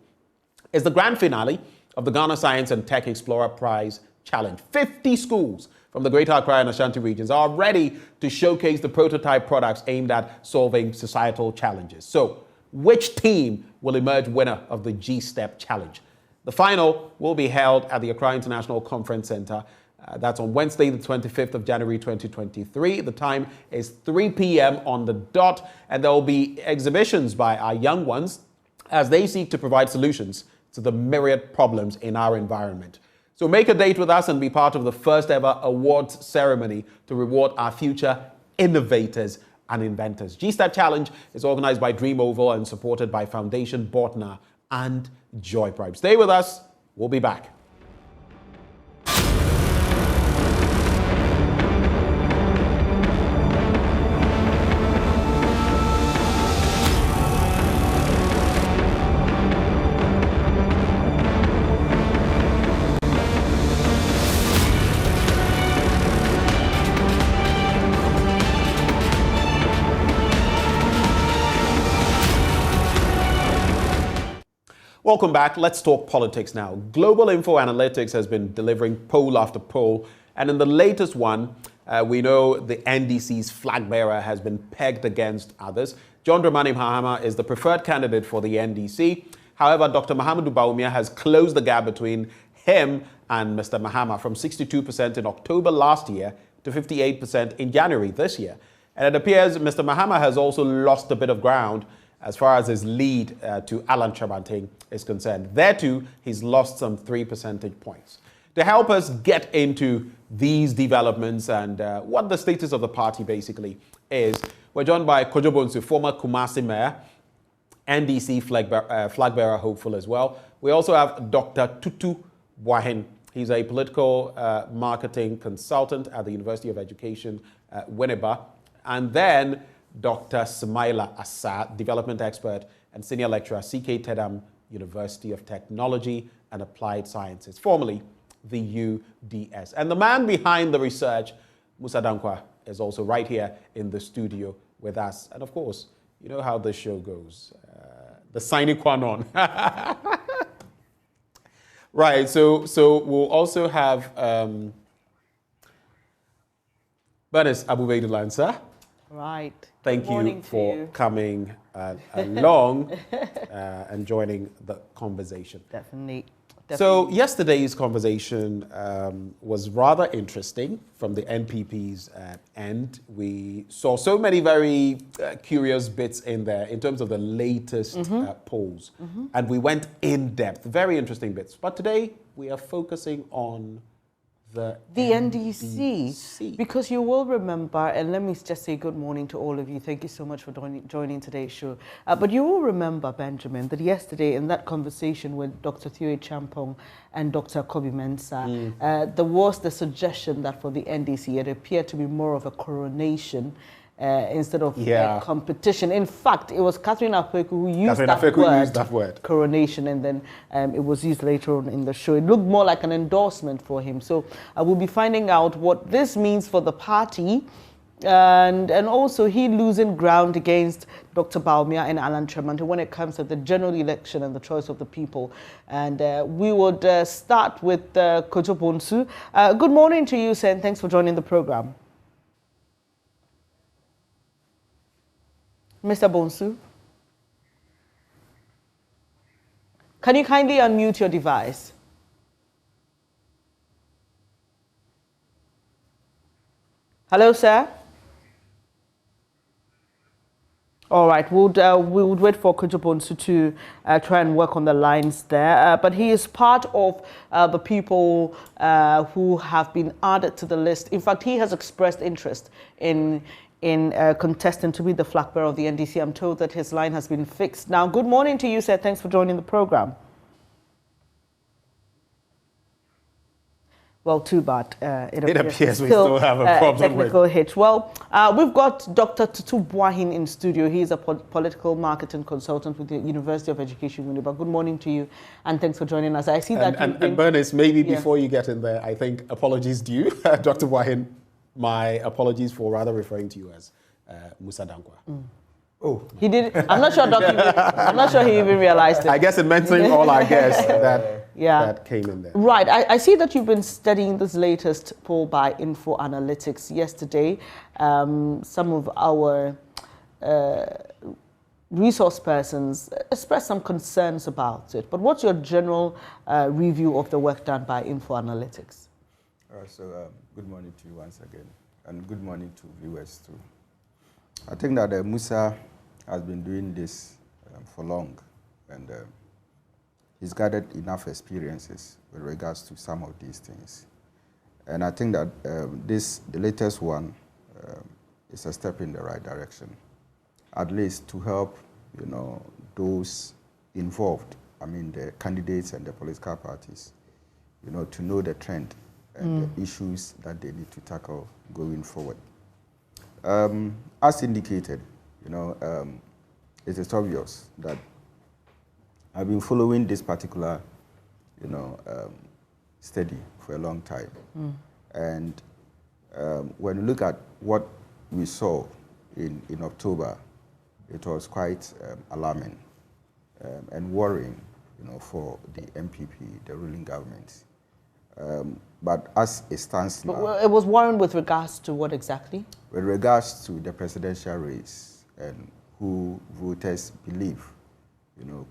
It's the grand finale of the Ghana Science and Tech Explorer Prize Challenge. 50 schools from the Greater Accra and Ashanti regions are ready to showcase the prototype products aimed at solving societal challenges. So, which team will emerge winner of the G-Step Challenge? The final will be held at the Accra International Conference Center. That's on Wednesday, the 25th of January, 2023. The time is 3 p.m. on the dot, and there will be exhibitions by our young ones as they seek to provide solutions to the myriad problems in our environment. So make a date with us and be part of the first ever awards ceremony to reward our future innovators and inventors. G-Step Challenge is organized by Dream Oval and supported by Foundation Botna and Joy Prime. Stay with us. We'll be back. Welcome back. Let's talk politics now. Global Info Analytics has been delivering poll after poll, and in the latest one, we know the NDC's flag bearer has been pegged against others. John Dramani Mahama is the preferred candidate for the NDC. However, Dr. Mahamudu Bawumia has closed the gap between him and Mr. Mahama from 62% in October last year to 58% in January this year. And it appears Mr. Mahama has also lost a bit of ground as far as his lead to Alan Chabanting is concerned. There too, he's lost some 3 percentage points. To help us get into these developments and what the status of the party basically is, we're joined by Kojo Bonsu, former Kumasi mayor, NDC flag bearer hopeful as well. We also have Dr. Tutu Bwahin. He's a political marketing consultant at the University of Education, Winneba. And then Dr. Smaila Asa, development expert and senior lecturer, CK Tedam University of Technology and Applied Sciences, formerly the UDS. And the man behind the research, Musa Dankwa, is also right here in the studio with us. And of course, you know how this show goes. The sine qua non. Right, so we'll also have Bernice Abubeidu Lansah. Right. Thank you for coming along and joining the conversation. Definitely. So yesterday's conversation was rather interesting from the NPP's end. We saw so many very curious bits in there in terms of the latest polls. And we went in depth, very interesting bits. But today we are focusing on the NDC, because you will remember, and let me just say good morning to all of you. Thank you so much for joining today's show. But you will remember, Benjamin, that yesterday in that conversation with Dr. Thioe Champong and Dr. Kobi Mensah, there was the suggestion that for the NDC, it appeared to be more of a coronation instead of competition. In fact, it was Catherine Afeku who used that word, coronation, and then it was used later on in the show. It looked more like an endorsement for him. So I will be finding out what this means for the party, and also he losing ground against Dr. Bawumia and Alan Chabanting when it comes to the general election and the choice of the people. And we would start with Kojo Bonsu. Good morning to you, sir, and thanks for joining the program. Mr. Bonsu, can you kindly unmute your device? Hello, sir? All right, we would wait for Kujabonsu to try and work on the lines there. But he is part of the people who have been added to the list. In fact, he has expressed interest in contesting to be the flag bearer of the NDC. I'm told that his line has been fixed. Now, good morning to you, sir. Thanks for joining the program. Well, too bad. It appears we still have a problem technical hitch. Well, we've got Dr. Tutu Buahin in studio. He is a political marketing consultant with the University of Education, Winneba. Good morning to you, and thanks for joining us. I see that and Bernice, maybe before you get in there, I think apologies due. Dr. Buahin, my apologies for rather referring to you as Musa Dankwa. Oh, he did. I'm not sure, I'm not sure he even realized it. I guess in mentoring all our guests that came in there. Right. I see that you've been studying this latest poll by Info Analytics yesterday. Some of our resource persons expressed some concerns about it. But what's your general review of the work done by Info Analytics? Good morning to you once again, and good morning to viewers too. I think that Musa has been doing this for long, and he's gathered enough experiences with regards to some of these things. And I think that the latest one is a step in the right direction, at least to help, those involved, I mean the candidates and the political parties, to know the trend and the issues that they need to tackle going forward. As indicated, it is obvious that I've been following this particular, study for a long time. And when you look at what we saw in October, it was quite alarming and worrying, for the MPP, the ruling government. But as it stands now... It was worrying with regards to what exactly? With regards to the presidential race and who voters believe,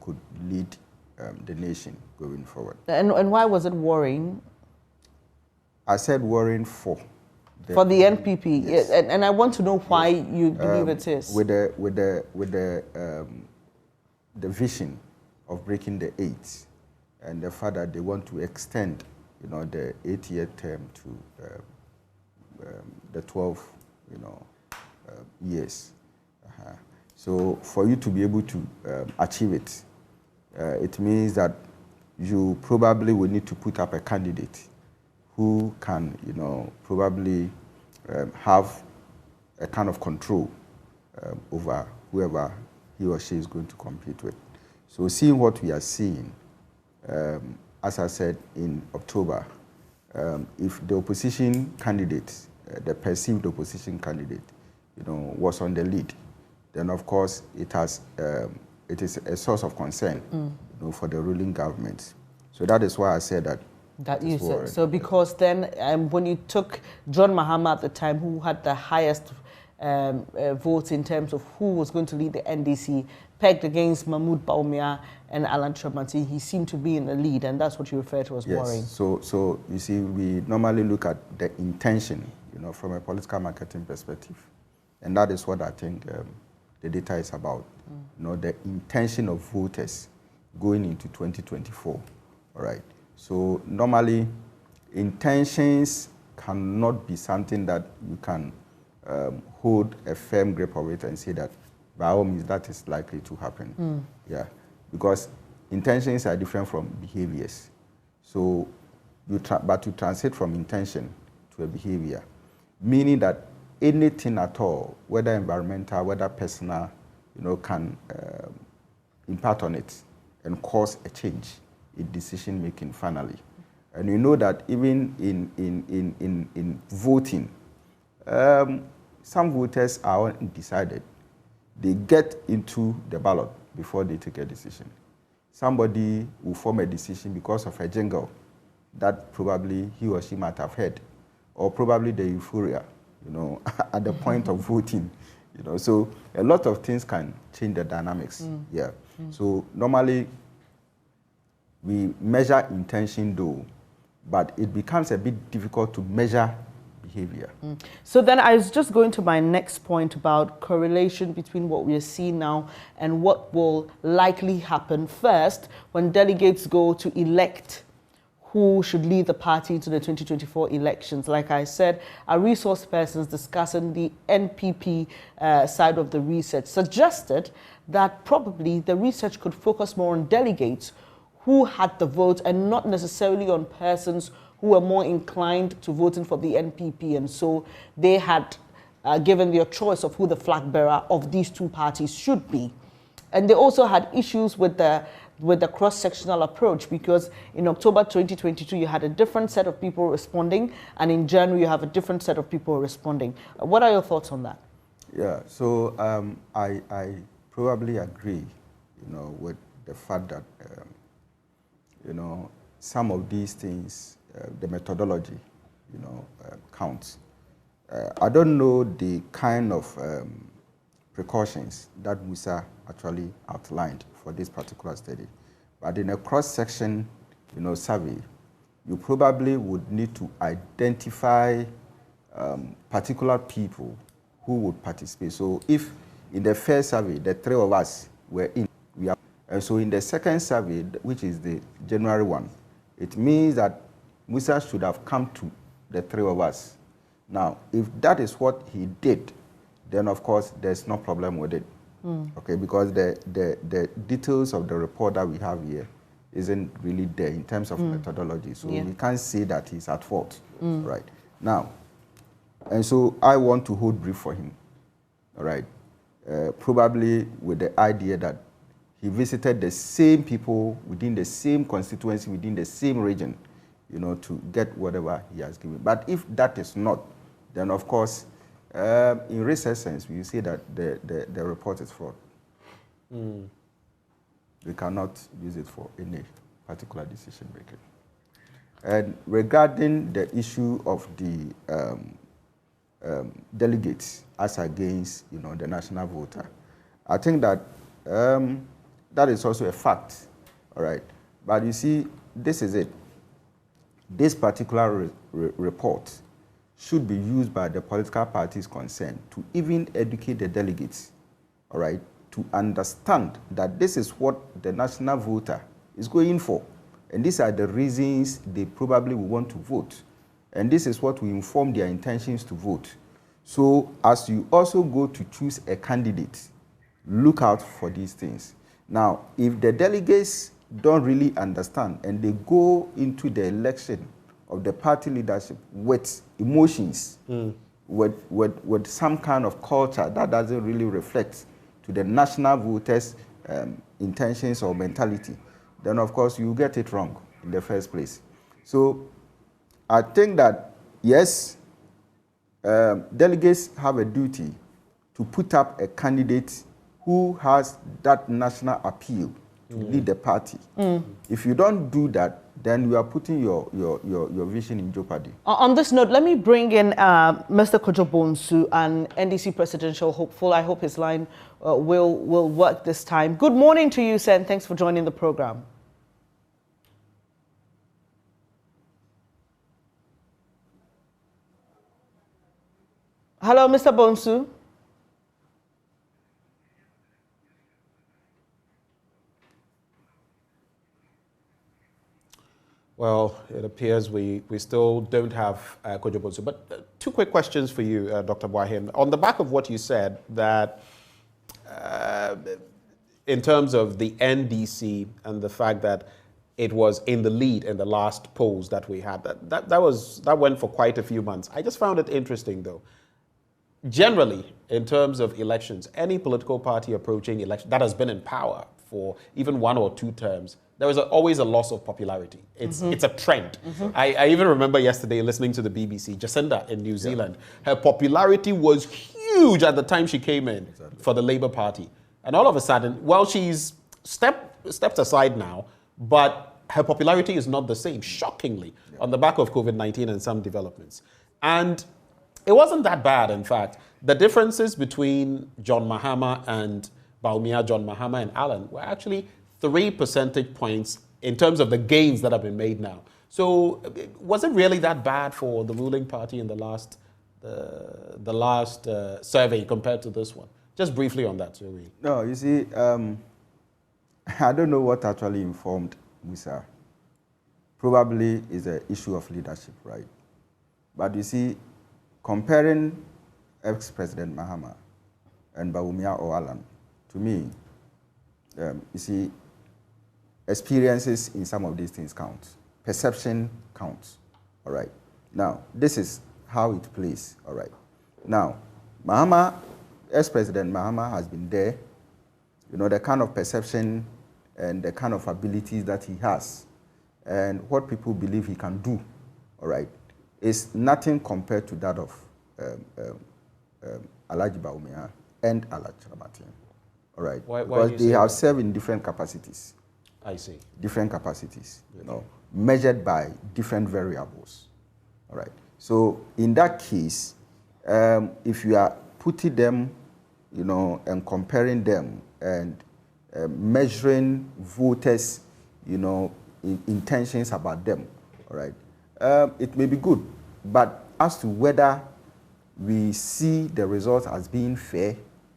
could lead the nation going forward. And why was it worrying? I said worrying for the NPP, yes. And I want to know why you believe it is. With the vision of breaking the 8 and the fact that they want to extend, the 8-year term to the 12, years. So for you to be able to achieve it, it means that you probably will need to put up a candidate who can, probably have a kind of control over whoever he or she is going to compete with. So seeing what we are seeing, as I said in October, if the opposition candidate, the perceived opposition candidate, was on the lead, then of course it is a source of concern, for the ruling government. So that is why I said that. That you said. So because then when you took John Mahama at the time, who had the highest votes in terms of who was going to lead the NDC, pegged against Mahmoud Baumia and Alan Tremanti, he seemed to be in the lead, and that's what you refer to as worrying. So you see, we normally look at the intention, from a political marketing perspective, and that is what I think the data is about. The intention of voters going into 2024. All right. So normally, intentions cannot be something that you can hold a firm grip of it and say that by all means that is likely to happen. Yeah, because intentions are different from behaviors. So, but to translate from intention to a behavior, meaning that anything at all, whether environmental, whether personal, can impact on it and cause a change in decision making finally. And you know that even in voting, some voters are undecided. They get into the ballot before they take a decision. Somebody will form a decision because of a jingle that probably he or she might have heard, or probably the euphoria, at the point of voting. So a lot of things can change the dynamics. Yeah. So normally we measure intention though, but it becomes a bit difficult to measure behavior. So then I was just going to my next point about correlation between what we are seeing now and what will likely happen first when delegates go to elect who should lead the party into the 2024 elections. Like I said, our resource persons discussing the NPP side of the research suggested that probably the research could focus more on delegates who had the vote and not necessarily on persons who were more inclined to voting for the NPP. And so they had given their choice of who the flag bearer of these two parties should be. And they also had issues with the cross-sectional approach, because in October 2022, you had a different set of people responding, and in January, you have a different set of people responding. What are your thoughts on that? Yeah, so I probably agree, with the fact that, some of these things, the methodology, counts. I don't know the kind of precautions that Musa actually outlined for this particular study, but in a cross-section, survey, you probably would need to identify particular people who would participate. So if in the first survey, the three of us were in, and so in the second survey, which is the January one, it means that Musa should have come to the three of us. Now, if that is what he did, then of course there's no problem with it. Okay, because the details of the report that we have here isn't really there in terms of methodology. So we can't say that he's at fault, right? Now, and so I want to hold brief for him, all right? Probably with the idea that he visited the same people within the same constituency, within the same region, to get whatever he has given. But if that is not, then of course, in research sense, we say that the report is fraud. We cannot use it for any particular decision making. And regarding the issue of the delegates as against, the national voter, I think that that is also a fact, all right? But you see, this is it. This particular report should be used by the political parties concerned to even educate the delegates, all right, to understand that this is what the national voter is going for. And these are the reasons they probably will want to vote. And this is what will inform their intentions to vote. So as you also go to choose a candidate, look out for these things. Now, if the delegates don't really understand and they go into the election of the party leadership with emotions, with some kind of culture that doesn't really reflect to the national voters' intentions or mentality, then of course you get it wrong in the first place. So I think that, yes, delegates have a duty to put up a candidate who has that national appeal to lead the party. If you don't do that, then you are putting your vision in jeopardy. On this note, let me bring in Mr. Kojo Bonsu, an NDC presidential hopeful. I hope his line will work this time. Good morning to you, sir, and thanks for joining the program. Hello, Mr. Bonsu. Well, it appears we still don't have Kojo Bonsu. But two quick questions for you, Dr. Boahen. On the back of what you said, that in terms of the NDC and the fact that it was in the lead in the last polls that we had, that went for quite a few months. I just found it interesting, though. Generally, in terms of elections, any political party approaching election that has been in power for even 1 or 2 terms, there is always a loss of popularity. It's a trend. I even remember yesterday listening to the BBC, Jacinda in New Zealand. Her popularity was huge at the time she came in for the Labour Party. And all of a sudden, well, she's stepped aside now, but her popularity is not the same, shockingly, on the back of COVID-19 and some developments. And it wasn't that bad, in fact. The differences between John Mahama and Bawumia, John Mahama and Allen were actually 3 percentage points in terms of the gains that have been made now. So was it really that bad for the ruling party in the last survey compared to this one? Just briefly on that, Joey. No, you see, I don't know what actually informed Musa. Probably is an issue of leadership, right? But you see, comparing ex-President Mahama and Bawumia Owalan, to me, you see, experiences in some of these things count. Perception counts, all right? Now, this is how it plays, all right? Now, Mahama, ex-President Mahama has been there. You know, the kind of perception and the kind of abilities that he has and what people believe he can do, all right, is nothing compared to that of Alhaji Bawumia and Alhaji Ramatian, all right? Why because they have served in different capacities. I see. Different capacities, you know, measured by different variables, all right? So in that case, if you are putting them, you know, and comparing them and measuring voters, you know, intentions about them, all right, it may be good, but as to whether we see the results as being fair,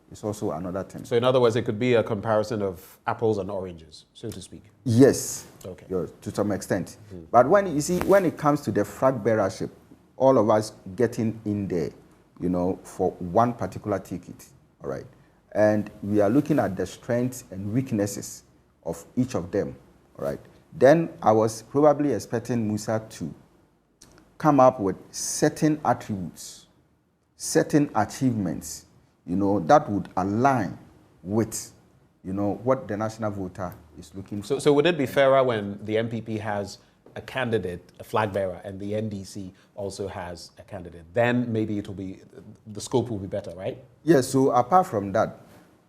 it's also another thing. So in other words, it could be a comparison of apples and oranges, so to speak. Yes, okay, to some extent. But when you see, when it comes to the flag bearership, all of us getting in there, you know, for one particular ticket, all right, and we are looking at the strengths and weaknesses of each of them, all right, then I was probably expecting Musa to come up with certain attributes, certain achievements, you know, that would align with, you know, what the national voter is looking for. So would it be fairer when the MPP has a candidate, a flag bearer, and the NDC also has a candidate? Then maybe it will be, the scope will be better, right? Yes, so apart from that,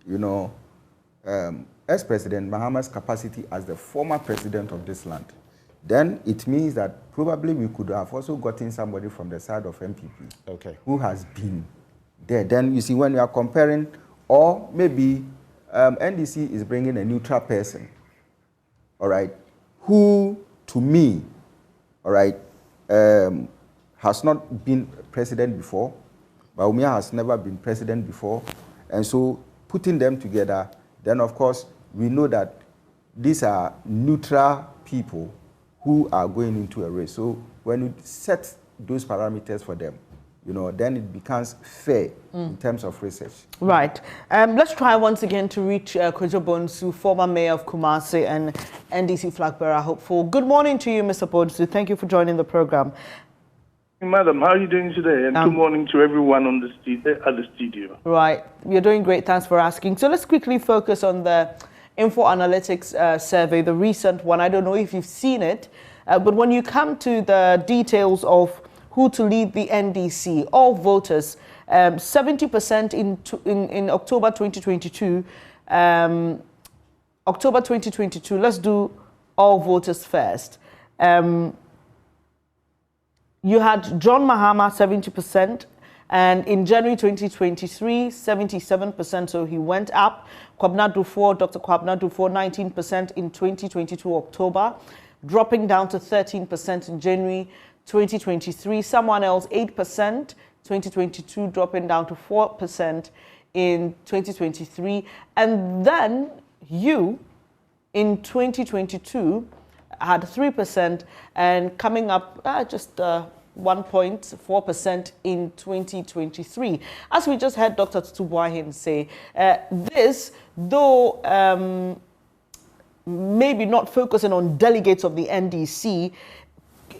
you know, ex-President Mahama's capacity as the former president of this land, then it means that probably we could have also gotten somebody from the side of MPP, okay, who has been there. Then you see, when you are comparing, or maybe NDC is bringing a neutral person, all right, who, to me, all right, has not been president before. Bawumia has never been president before. And so putting them together, then of course, we know that these are neutral people who are going into a race. So when you set those parameters for them, you know, then it becomes fair in terms of research. Right. Let's try once again to reach Kojo Bonsu, former mayor of Kumasi and NDC flag bearer hopeful. Good morning to you, Mr. Bonsu. Thank you for joining the program. Madam, how are you doing today? And good morning to everyone on the at the studio. Right. You're doing great. Thanks for asking. So let's quickly focus on the Info Analytics survey, the recent one. I don't know if you've seen it, but when you come to the details of who to lead the NDC, all voters, 70% in October 2022. October 2022, let's do all voters first. You had John Mahama, 70%, and in January 2023, 77%, so he went up. Kwabena Dufo, Dr. Kwabena Dufo, 19% in 2022 October, dropping down to 13% in January 2023. Someone else, 8%, 2022, dropping down to 4% in 2023. And then you, in 2022, had 3% and coming up just 1.4% in 2023. As we just heard Dr. Tutubuahin say, this, though maybe not focusing on delegates of the NDC,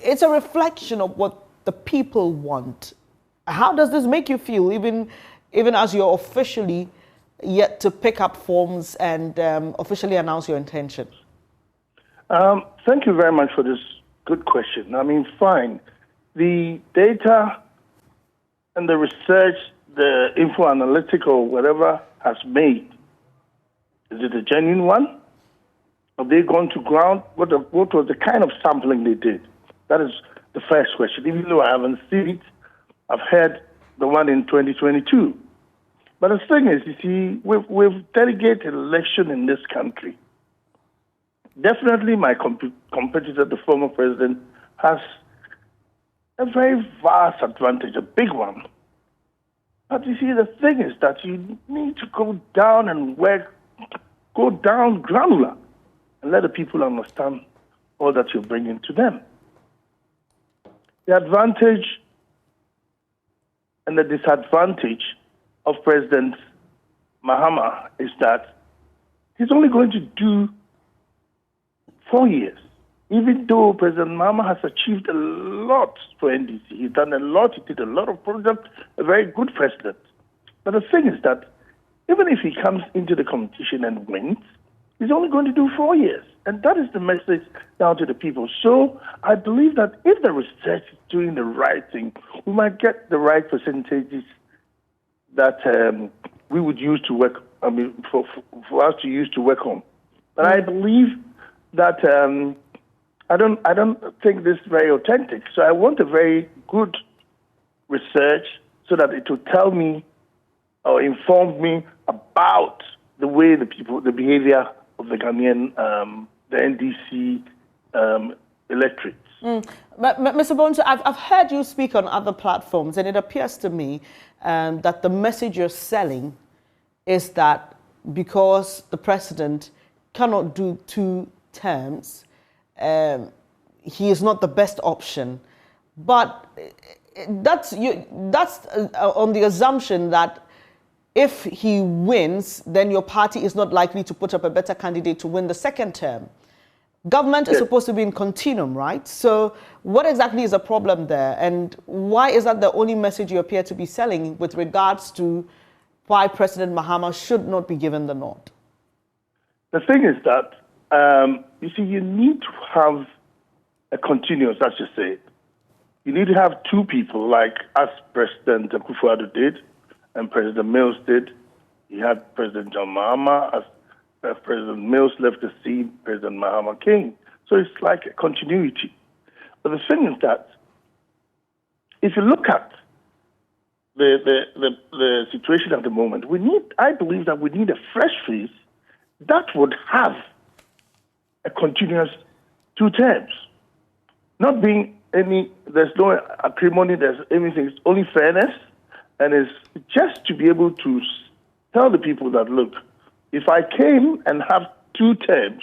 it's a reflection of what the people want. How does this make you feel, even as you're officially yet to pick up forms and officially announce your intention? Thank you very much for this good question. I mean, fine. The data and the research, the info analytical, whatever has made, is it a genuine one? Have they gone to ground? What was the kind of sampling they did? That is the first question. Even though I haven't seen it, I've heard the one in 2022. But the thing is, you see, we've delegated election in this country. Definitely my competitor, the former president, has a very vast advantage, a big one. But you see, the thing is that you need to go down and work, go down granular, and let the people understand all that you're bringing to them. The advantage and the disadvantage of President Mahama is that he's only going to do 4 years. Even though President Mahama has achieved a lot for NDC, he's done a lot, he did a lot of projects, a very good president. But the thing is that even if he comes into the competition and wins, he's only going to do 4 years. And that is the message down to the people. So I believe that if the research is doing the right thing, we might get the right percentages that we would use to work, for us to use to work on. But I believe that I don't think this is very authentic. So I want a very good research so that it will tell me or inform me about the way the behavior of the Ghanaian, the NDC electorate. But Mr. Bonsu, I've heard you speak on other platforms, and it appears to me that the message you're selling is that because the president cannot do 2 terms, he is not the best option. But that's on the assumption that if he wins, then your party is not likely to put up a better candidate to win the 2nd term. Government is supposed to be in continuum, right? So what exactly is the problem there? And why is that the only message you appear to be selling with regards to why President Mahama should not be given the nod? The thing is that, you see, you need to have a continuous, as you say. You need to have 2 people, like as President Akufo-Addo did and President Mills did. You had President John Mahama, as President Mills left the seat, President Mahama came. So it's like a continuity. But the thing is that if you look at the situation at the moment, I believe that we need a fresh face that would have a continuous 2 terms. Not being there's no acrimony, there's anything, it's only fairness, and it's just to be able to tell the people that, look, if I came and have 2 terms,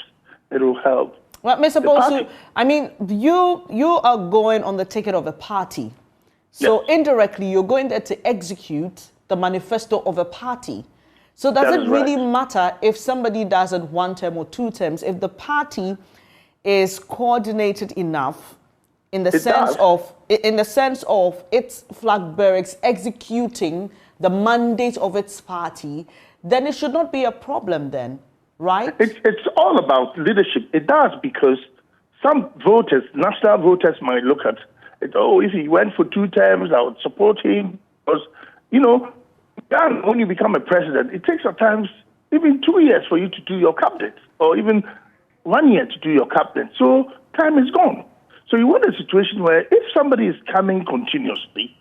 it will help. Well, Mr. Bonsu, I mean, you are going on the ticket of a party. So indirectly, you're going there to execute the manifesto of a party. So does it really matter if somebody does it 1 term or 2 terms, if the party is coordinated enough in the sense of its flag bearers executing the mandate of its party, then it should not be a problem then, right? It's all about leadership. It does, because some voters, national voters, might look at it, if he went for 2 terms, I would support him. Because, when you become a president, it takes at times even 2 years for you to do your cabinet, or even 1 year to do your cabinet. So time is gone. So you want a situation where if somebody is coming continuously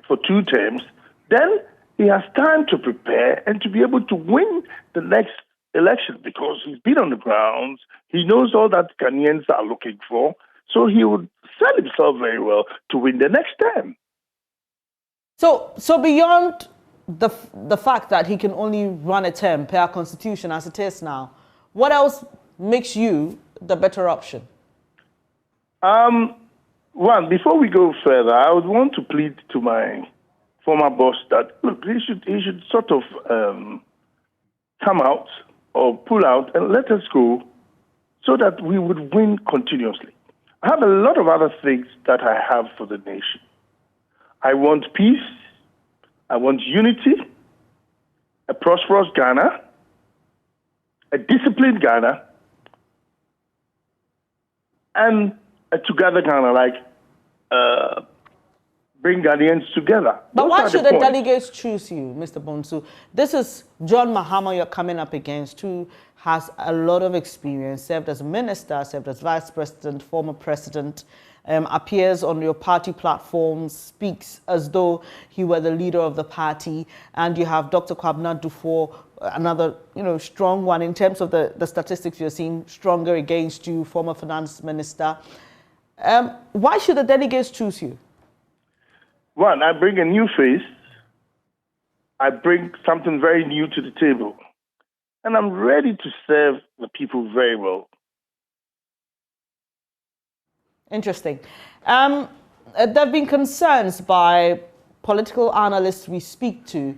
for 2 terms, then he has time to prepare and to be able to win the next election, because he's been on the ground. He knows all that Ghanaians are looking for. So he would sell himself very well to win the next term. So beyond the fact that he can only run a term per our constitution as it is now, what else makes you the better option? One, before we go further, I would want to plead to my former boss that, look, he should sort of come out or pull out and let us go so that we would win continuously. I have a lot of other things that I have for the nation. I want peace. I want unity, a prosperous Ghana, a disciplined Ghana, and a together Ghana, like bring Ghanaians together. But why should the delegates choose you, Mr. Bonsu? This is John Mahama you're coming up against, who has a lot of experience, served as a minister, served as vice president, former president, appears on your party platforms, speaks as though he were the leader of the party, and you have Dr. Kwabena Dufo, another strong one in terms of the statistics you're seeing, stronger against you, former finance minister. Why should the delegates choose you? One, I bring a new face. I bring something very new to the table. And I'm ready to serve the people very well. Interesting. There have been concerns by political analysts we speak to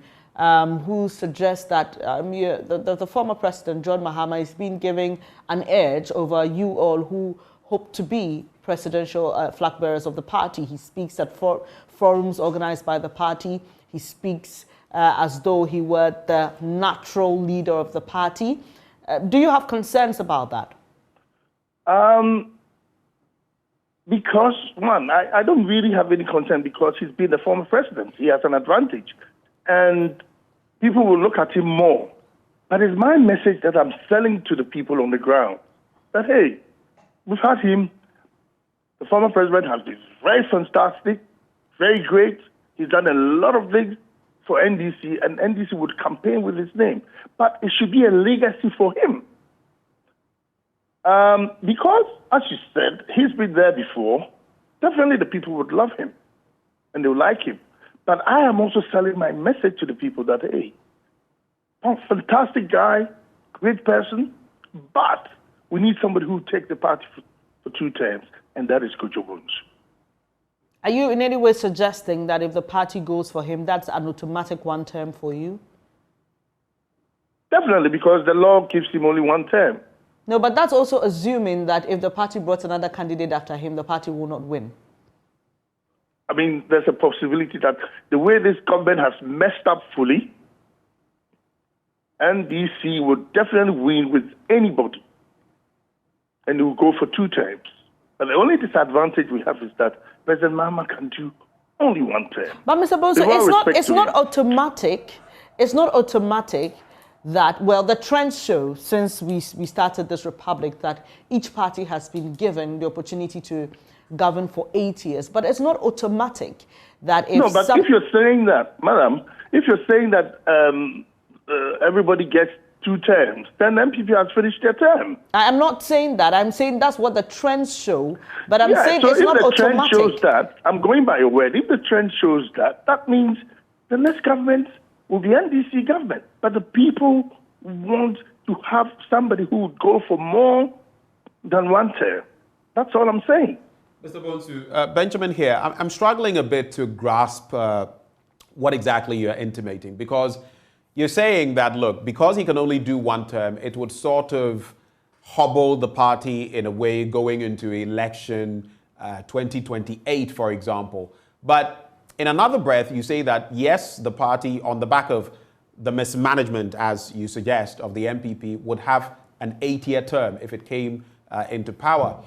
who suggest that the former president, John Mahama, is being given an edge over you all who hope to be presidential flag bearers of the party. He speaks at forums organized by the party. He speaks as though he were the natural leader of the party. Do you have concerns about that? Because, one, I don't really have any concern because he's been the former president. He has an advantage. And people will look at him more. But it's my message that I'm selling to the people on the ground. That, hey, we've had him. The former president has been very fantastic, very great. He's done a lot of things for NDC, and NDC would campaign with his name. But it should be a legacy for him. Because, as you said, he's been there before. Definitely the people would love him, and they would like him. But I am also selling my message to the people that, hey, fantastic guy, great person, but we need somebody who will take the party for 2 terms, and that is Kojo Bones. Are you in any way suggesting that if the party goes for him, that's an automatic 1 term for you? Definitely, because the law gives him only 1 term. No, but that's also assuming that if the party brought another candidate after him, the party will not win. I mean, there's a possibility that the way this government has messed up fully, NDC would definitely win with anybody. And it will go for 2 terms. But the only disadvantage we have is that President Mahama can do only 1 term. But Mr. Boso, it's not automatic. It's not automatic that, well, the trends show since we started this republic that each party has been given the opportunity to govern for 8 years. But it's not automatic that if No, but if you're saying that, madam, if you're saying that everybody gets 2 terms, then MPP has finished their term. I'm not saying that. I'm saying that's what the trends show. But I'm saying it's not automatic. If the trend shows that, I'm going by your word, if the trend shows that, that means the next government will be NDC government. But the people want to have somebody who would go for more than 1 term. That's all I'm saying. Mr. Bonsu, Benjamin here. I'm struggling a bit to grasp what exactly you're intimating, because you're saying that, look, because he can only do 1 term, it would sort of hobble the party in a way going into election 2028, for example. But in another breath, you say that, yes, the party, on the back of the mismanagement, as you suggest, of the MPP, would have an 8-year term if it came into power.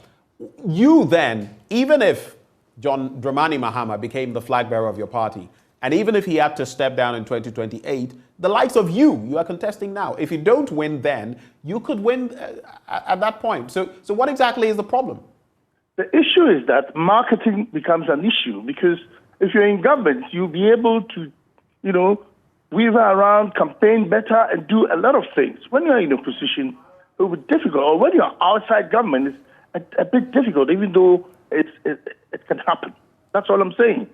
You then, even if John Dramani Mahama became the flag bearer of your party, and even if he had to step down in 2028, the likes of you are contesting now. If you don't win then, you could win at that point. So what exactly is the problem? The issue is that marketing becomes an issue, because if you're in government, you'll be able to, weave around, campaign better, and do a lot of things. When you're in a position, it will be difficult. Or when you're outside government, it's a bit difficult, even though it can happen. That's all I'm saying.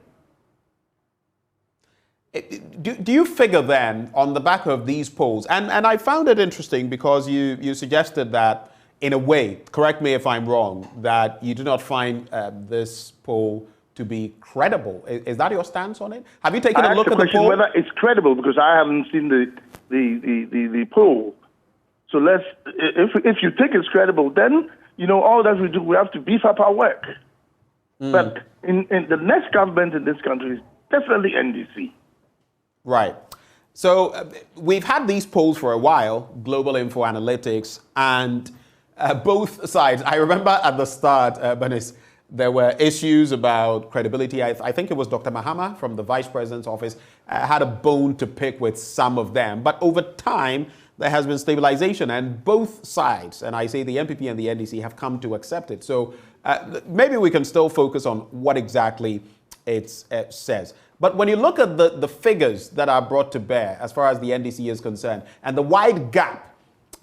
Do you figure then, on the back of these polls, and I found it interesting because you suggested that, in a way, correct me if I'm wrong, that you do not find this poll to be credible. Is that your stance on it? Have you taken a look at the poll? Whether it's credible, because I haven't seen the poll. So if you think it's credible, then all that we do, we have to beef up our work. But in the next government in this country is definitely NDC. Right. So we've had these polls for a while, Global Info Analytics, and both sides. I remember at the start, Bernice, there were issues about credibility. I think it was Dr. Mahama from the Vice President's office had a bone to pick with some of them. But over time, there has been stabilization, and both sides, and I say the MPP and the NDC, have come to accept it. So maybe we can still focus on what exactly it says. But when you look at the figures that are brought to bear as far as the NDC is concerned, and the wide gap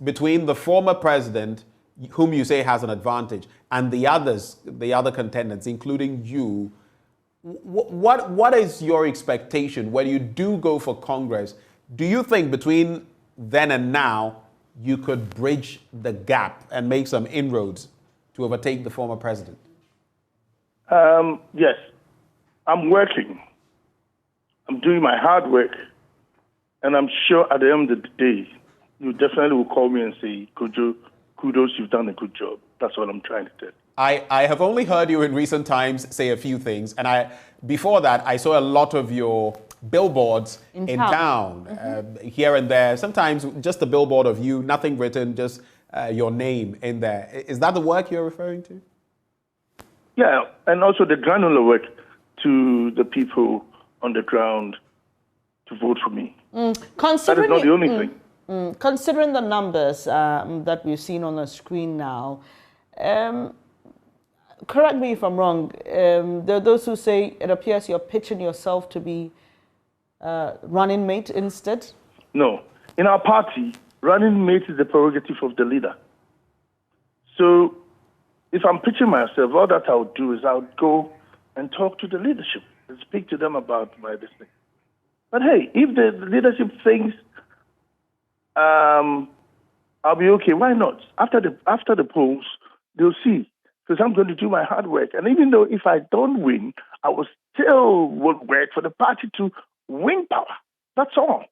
between the former president whom you say has an advantage, and the others, the other contenders, including you, what is your expectation when you do go for Congress? Do you think between then and now you could bridge the gap and make some inroads to overtake the former president? Yes, I'm working. I'm doing my hard work, and I'm sure at the end of the day, you definitely will call me and say, kudos, you've done a good job. That's what I'm trying to tell. I have only heard you in recent times say a few things, and before that, I saw a lot of your billboards in town, here and there. Sometimes just a billboard of you, nothing written, just your name in there. Is that the work you're referring to? Yeah, and also the granular work to the people on the ground to vote for me. That is not the only thing. Considering the numbers that we've seen on the screen now, correct me if I'm wrong, there are those who say it appears you're pitching yourself to be running mate instead? No. In our party, running mate is the prerogative of the leader. So if I'm pitching myself, all that I would do is I would go and talk to the leadership and speak to them about my business. But hey, if the leadership thinks I'll be okay, why not? After the polls, they'll see. Because I'm going to do my hard work. And even though if I don't win, I will still work for the party to win power. That's all.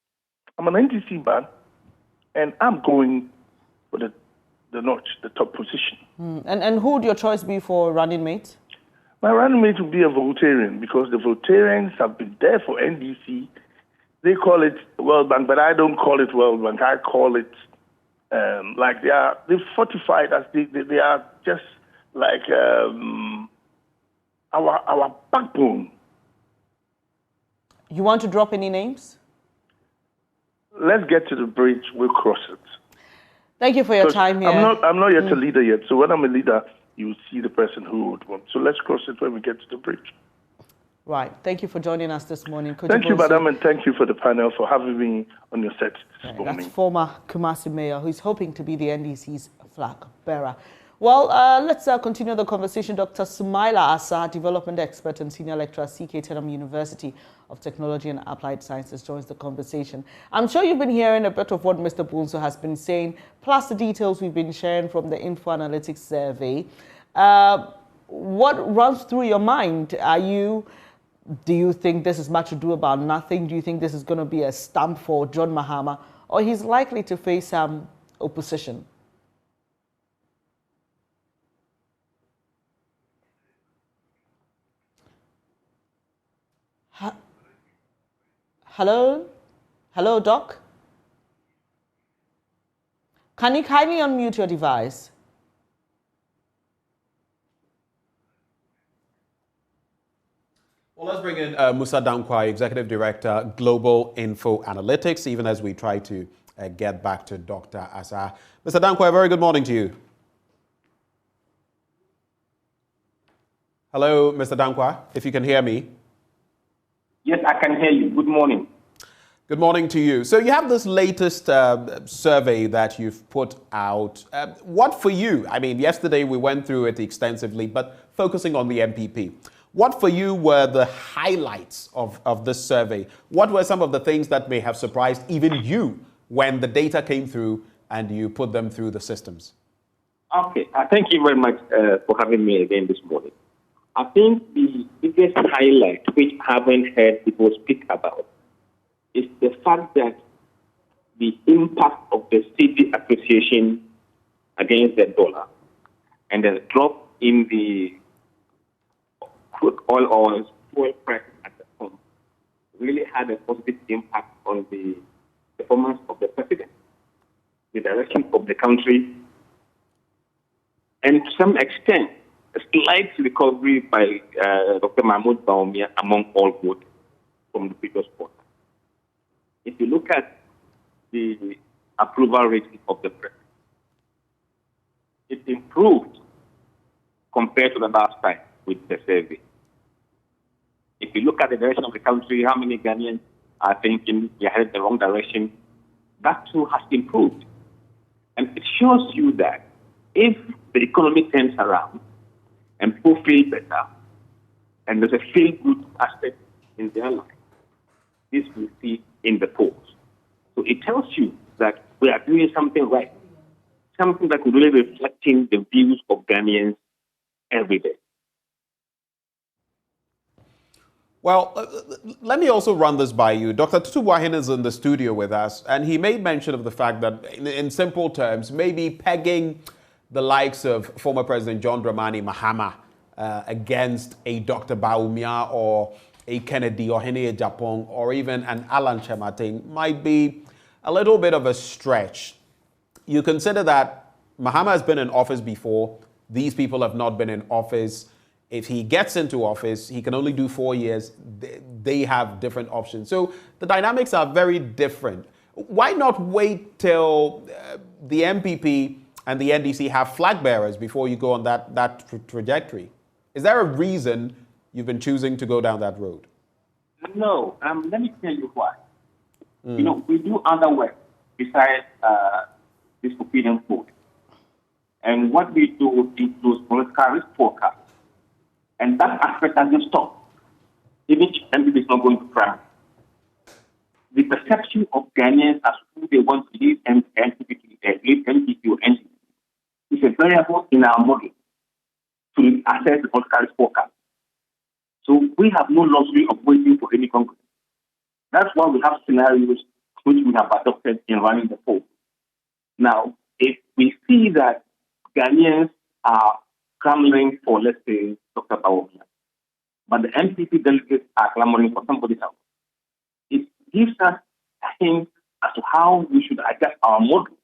I'm an NDC man, and I'm going for the notch, the top position. And who would your choice be for running mate? My running mate would be a Voltarian, because the Voltarians have been there for NDC. They call it World Bank, but I don't call it World Bank. I call it like they're fortified as they are just like our backbone. You want to drop any names? Let's get to the bridge. We'll cross it. Thank you for your time here. I'm not yet a leader yet. So when I'm a leader, you see the person who would want. So let's cross it when we get to the bridge. Right. Thank you for joining us this morning. Thank you, madam, and thank you for the panel for having me on your set this morning. That's former Kumasi Mayor who is hoping to be the NDC's flag bearer. Well, let's continue the conversation. Dr. Sumaila Asa, development expert and senior lecturer at CK Tenham University of Technology and Applied Sciences, joins the conversation. I'm sure you've been hearing a bit of what Mr. Bunso has been saying, plus the details we've been sharing from the Info Analytics survey. What runs through your mind? Do you think this is much ado about nothing? Do you think this is going to be a stamp for John Mahama, or he's likely to face some opposition? Hello? Hello, Doc? Can you kindly unmute your device? Well, let's bring in Musa Dankwah, Executive Director, Global Info Analytics, even as we try to get back to Dr. Asa. Mr. Dankwah, a very good morning to you. Hello, Mr. Dankwah, if you can hear me. Yes, I can hear you. Good morning. Good morning to you. So you have this latest survey that you've put out. What for you? I mean, yesterday we went through it extensively, but focusing on the MPP. What for you were the highlights of this survey? What were some of the things that may have surprised even you when the data came through and you put them through the systems? Okay, thank you very much for having me again this morning. I think the biggest highlight, which I haven't heard people speak about, is the fact that the impact of the cedi appreciation against the dollar and the drop in the crude oil or fuel price at the pump really had a positive impact on the performance of the president, the direction of the country, and to some extent, a slight recovery by Dr. Mahmoud Bawumia among all voters from the previous quarter. If you look at the approval rating of the president, it improved compared to the last time with the survey. If you look at the direction of the country, how many Ghanaians are thinking they are headed the wrong direction, that too has improved. And it shows you that if the economy turns around and people feel better, and there's a feel-good aspect in their life, this we see in the polls. So it tells you that we are doing something right, something that could really reflecting the views of Ghanaians every day. Well, let me also run this by you. Dr. Tutu Buahin is in the studio with us, and he made mention of the fact that, in simple terms, maybe pegging the likes of former President John Dramani Mahama against a Dr. Bawumia or a Kennedy or Hene Japong or even an Alan Chematin might be a little bit of a stretch. You consider that Mahama has been in office before. These people have not been in office. If he gets into office, he can only do 4 years. They have different options. So the dynamics are very different. Why not wait till the MPP and the NDC have flag bearers before you go on that trajectory? Is there a reason you've been choosing to go down that road? No. Let me tell you why. You know, we do other work besides this opinion poll. And what we do includes political risk forecast. And that aspect doesn't stop, even if MPP is not going to prime. The perception of Ghanaians as who they want to leave MPP or NDC is a variable in our model to assess the political risk forecast. So we have no luxury of waiting for any Congress. That's why we have scenarios which we have adopted in running the poll. Now, if we see that Ghanaians are clamoring for, let's say, Dr. Bawumia, but the MPP delegates are clamoring for somebody else, it gives us a hint as to how we should adjust our model.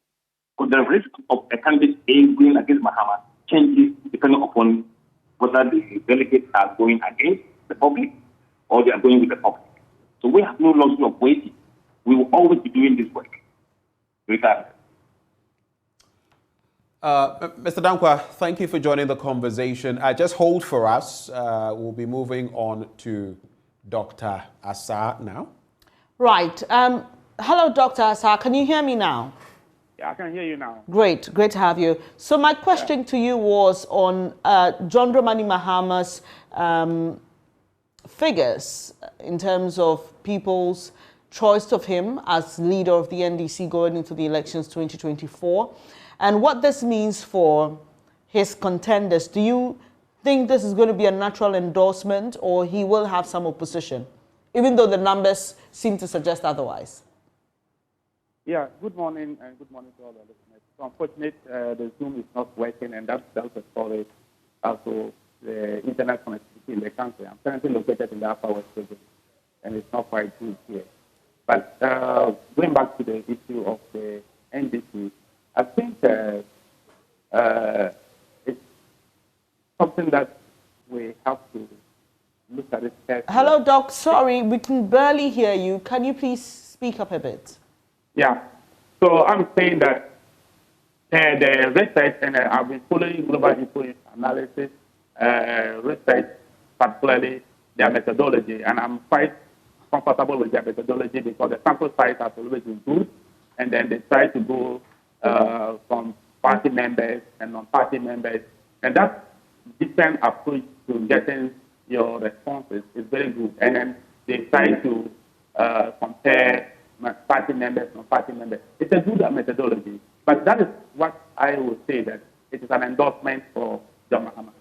Because the risk of a candidate A going against Mahama changes depending upon whether the delegates are going against the public or they are going with the public. So we have no luxury of waiting. We will always be doing this work, regardless. Mr. Dankwa, thank you for joining the conversation. Just hold for us. We'll be moving on to Dr. Asah now. Right. Hello, Dr. Asah. Can you hear me now? Yeah, I can hear you now. Great. Great to have you. So my question to you was on John Dramani Mahama's figures in terms of people's choice of him as leader of the NDC going into the elections 2024. And what this means for his contenders. Do you think this is going to be a natural endorsement or he will have some opposition, even though the numbers seem to suggest otherwise? Yeah, good morning and good morning to all the listeners. So unfortunately, the Zoom is not working and that's the story also the internet connectivity in the country. I'm currently located in the Upper West region and it's not quite good here. But going back to the issue of the NDC, I think it's something that we have to look at it carefully. Hello, Doc. Sorry, we can barely hear you. Can you please speak up a bit? Yeah. So I'm saying that the research, and I've been following global influence analysis, research, particularly their methodology, and I'm quite comfortable with their methodology because the sample size has always been good, and then they try to go from party members and non-party members. And that different approach to getting your responses is very good. And then they try to compare party members, non-party members. It's a good methodology. But that is what I would say that it is an endorsement for John Mahama.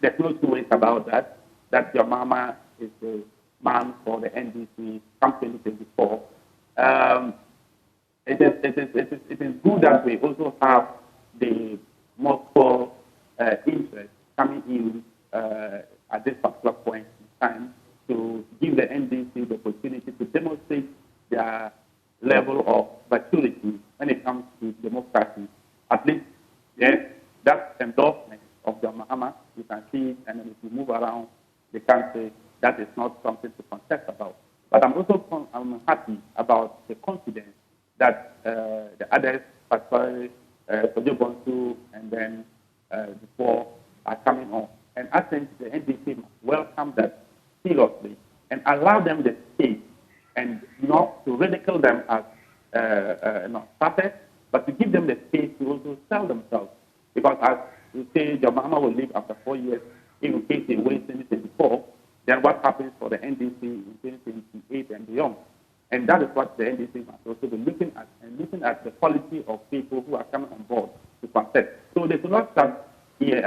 There's no two ways about that, that John Mahama is the man for the NDC come 2024. It is good that we also have the multiple interests coming in at this particular point in time to give the NDC the opportunity to demonstrate their level of maturity when it comes to democracy. At least, yes, that endorsement of John Mahama, you can see it, and then if you move around the country, that is not something to contest about. But I'm happy about the confidence that the others, particularly Kojo Bonsu and then before, are coming on. And I think the NDC must welcome that seriously and allow them the space and not to ridicule them as not puppets, but to give them the space to also sell themselves. Because as you say, the Mahama will leave after 4 years, in case they win 2024, then what happens for the NDC in 2028 and beyond? And that is what the NDC must also be looking at, and looking at the quality of people who are coming on board to contest. So they do not start here,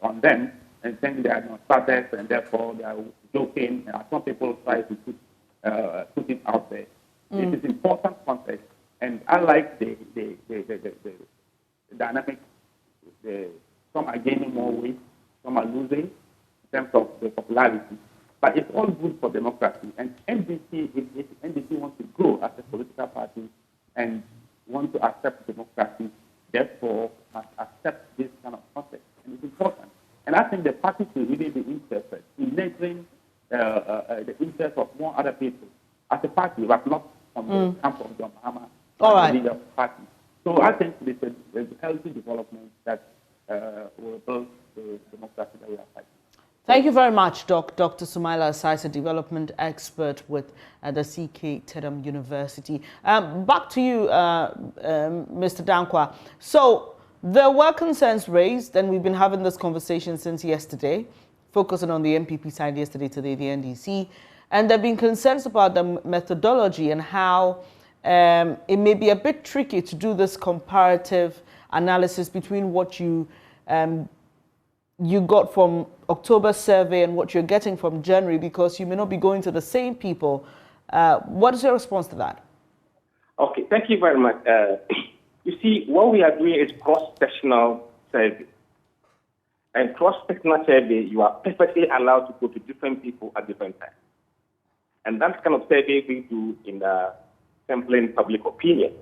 on them and saying they are not starters and therefore they are joking. Some people try to put it out there. It is important context, and I like the dynamic. Some are gaining more weight, some are losing in terms of the popularity. But it's all good for democracy. And NDC, if NDC wants to grow as a political party and want to accept democracy, therefore must accept this kind of context. And it's important. And I think the party should really be interested in nurturing the interests of more other people as a party, but not on the camp of John Mahama, the leader of the party. So I think it's a healthy development that will build the democracy that we are fighting. Thank you very much, Dr. Sumaila Asais, a development expert with the CK Tedham University. Back to you, Mr. Dankwa. So there were concerns raised, and we've been having this conversation since yesterday, focusing on the MPP side yesterday, today the NDC. And there have been concerns about the methodology and how it may be a bit tricky to do this comparative analysis between what you got from October survey and what you're getting from January, because you may not be going to the same people. What is your response to that? Okay, thank you very much. You see, what we are doing is cross-sectional survey. And cross-sectional survey, you are perfectly allowed to go to different people at different times. And that's kind of survey we do in sampling public opinion.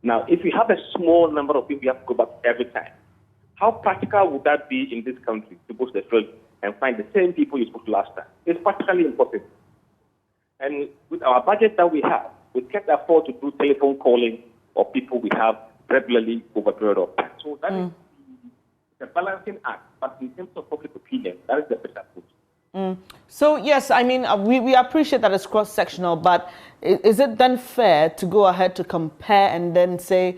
Now, if you have a small number of people, you have to go back every time. How practical would that be in this country to go to the field and find the same people you spoke to last time? It's practically impossible. And with our budget that we have, we can't afford to do telephone calling of people we have regularly over a period of time. So that is the balancing act. But in terms of public opinion, that is the best approach. So, yes, I mean, we appreciate that it's cross-sectional, but is it then fair to go ahead to compare and then say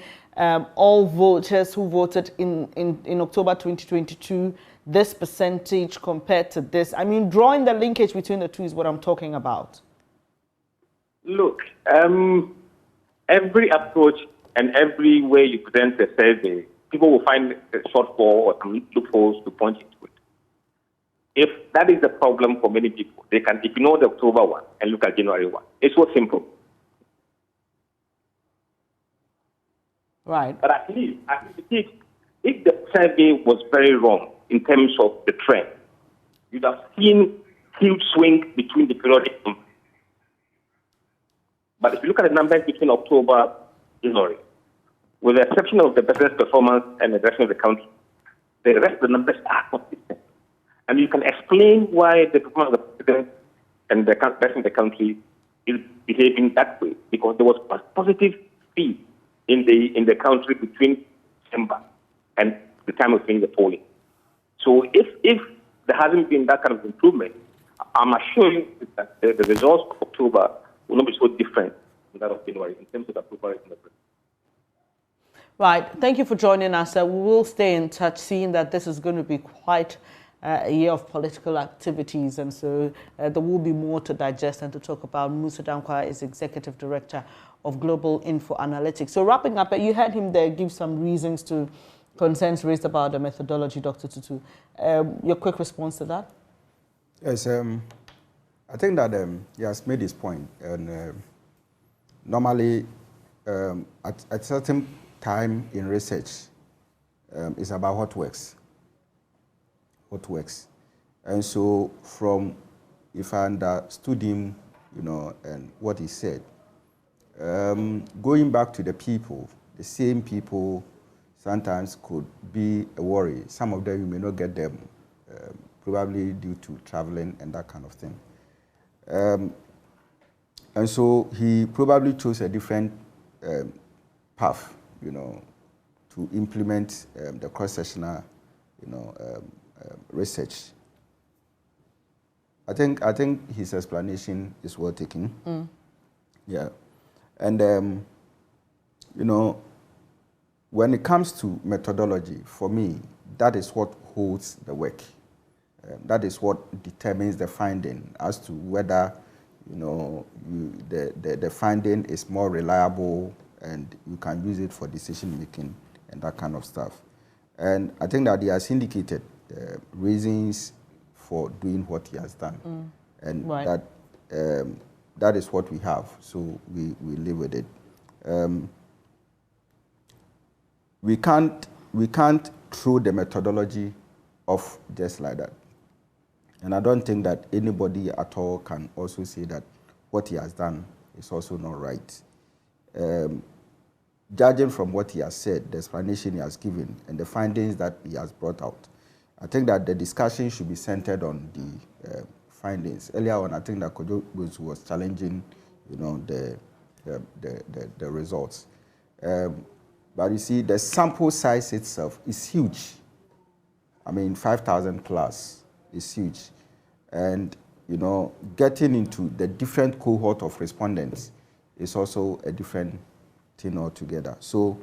all voters who voted in October 2022, this percentage compared to this? I mean, drawing the linkage between the two is what I'm talking about. Look, every approach and every way you present the survey, people will find a shortfall or some loopholes to point into it. If that is the problem for many people, they can ignore the October one and look at January one. It's so simple. Right. But at least, if the survey was very wrong in terms of the trend, you'd have seen huge swing between the periodic numbers. But if you look at the numbers between October and January, with the exception of the business performance and the direction of the country, the rest of the numbers are consistent. And you can explain why the performance of the president and the rest of the country is behaving that way, because there was positive speed in the country between December and the time of doing the polling. So if there hasn't been that kind of improvement, I'm assuring that the results of October will not be so different from that of January in terms of approval rating. Right. Thank you for joining us. We will stay in touch, seeing that this is going to be quite a year of political activities, and so there will be more to digest and to talk about. Musa Dankwa is Executive Director of Global Info Analytics. So wrapping up, you heard him there give some reasons to concerns raised about the methodology, Dr. Tutu. Your quick response to that? Yes, I think that he has made his point. And normally, at a certain time in research, it's about what works. What works. And so from, if I understood him, and what he said, going back to the people, the same people sometimes could be a worry. Some of them you may not get them, probably due to traveling and that kind of thing. And so he probably chose a different path, to implement the cross-sectional, research. I think his explanation is well taken. Yeah, and when it comes to methodology, for me, that is what holds the work. That is what determines the finding as to whether, the finding is more reliable and you can use it for decision making and that kind of stuff. And I think that he has indicated reasons for doing what he has done, and right. That is what we have. So we live with it. We can't throw the methodology off just like that. And I don't think that anybody at all can also say that what he has done is also not right. Judging from what he has said, the explanation he has given, and the findings that he has brought out, I think that the discussion should be centered on the findings. Earlier on, I think that Kojo was challenging, the results. But you see, the sample size itself is huge. I mean, 5,000 plus is huge. And, getting into the different cohort of respondents is also a different thing altogether. So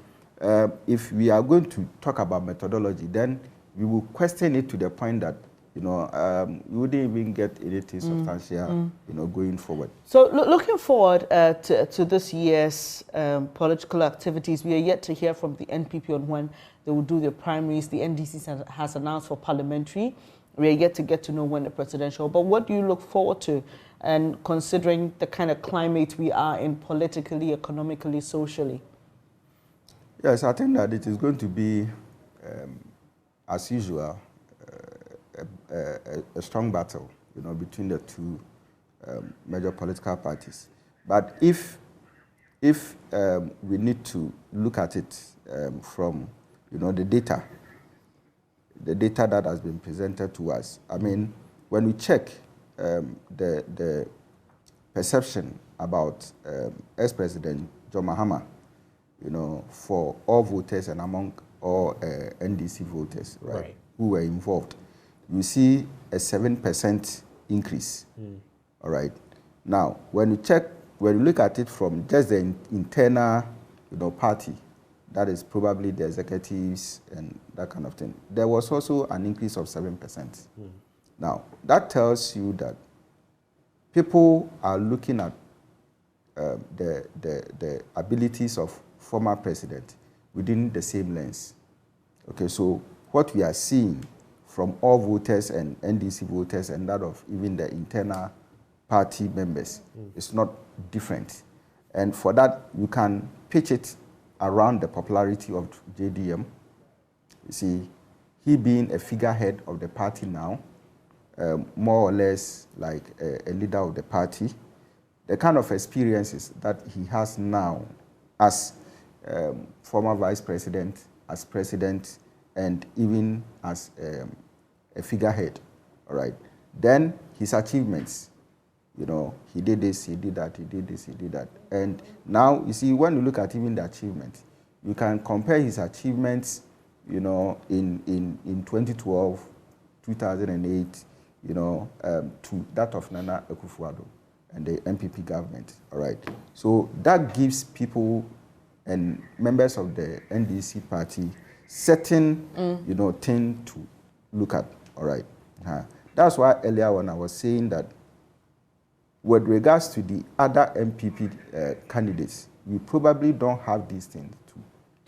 if we are going to talk about methodology, then we will question it to the point that, we wouldn't even get anything substantial, going forward. So looking forward to this year's political activities, we are yet to hear from the NPP on when they will do their primaries. The NDC has announced for parliamentary. We are yet to get to know when the presidential. But what do you look forward to, and considering the kind of climate we are in politically, economically, socially? Yes, I think that it is going to be, as usual, a strong battle, between the two major political parties. But if we need to look at it from, the data that has been presented to us, I mean, when we check the perception about ex-President John Mahama, for all voters and among all NDC voters, right, who were involved, you see a 7% increase. All right. Now, when you look at it from just the internal, party, that is probably the executives and that kind of thing, there was also an increase of 7%. Now, that tells you that people are looking at the abilities of former president within the same lens. Okay, so what we are seeing from all voters and NDC voters and that of even the internal party members is not different. And for that, you can pitch it around the popularity of JDM. You see, he being a figurehead of the party now, more or less like a leader of the party, the kind of experiences that he has now as former vice president, as president, and even as a figurehead, all right? Then his achievements, he did this, he did that, he did this, he did that. And now, you see, when you look at even the achievements, you can compare his achievements, in 2012, 2008, to that of Nana Akufo-Addo and the NPP government, all right? So that gives people and members of the NDC party certain, thing to look at, all right? That's why earlier when I was saying that with regards to the other NPP candidates, we probably don't have these things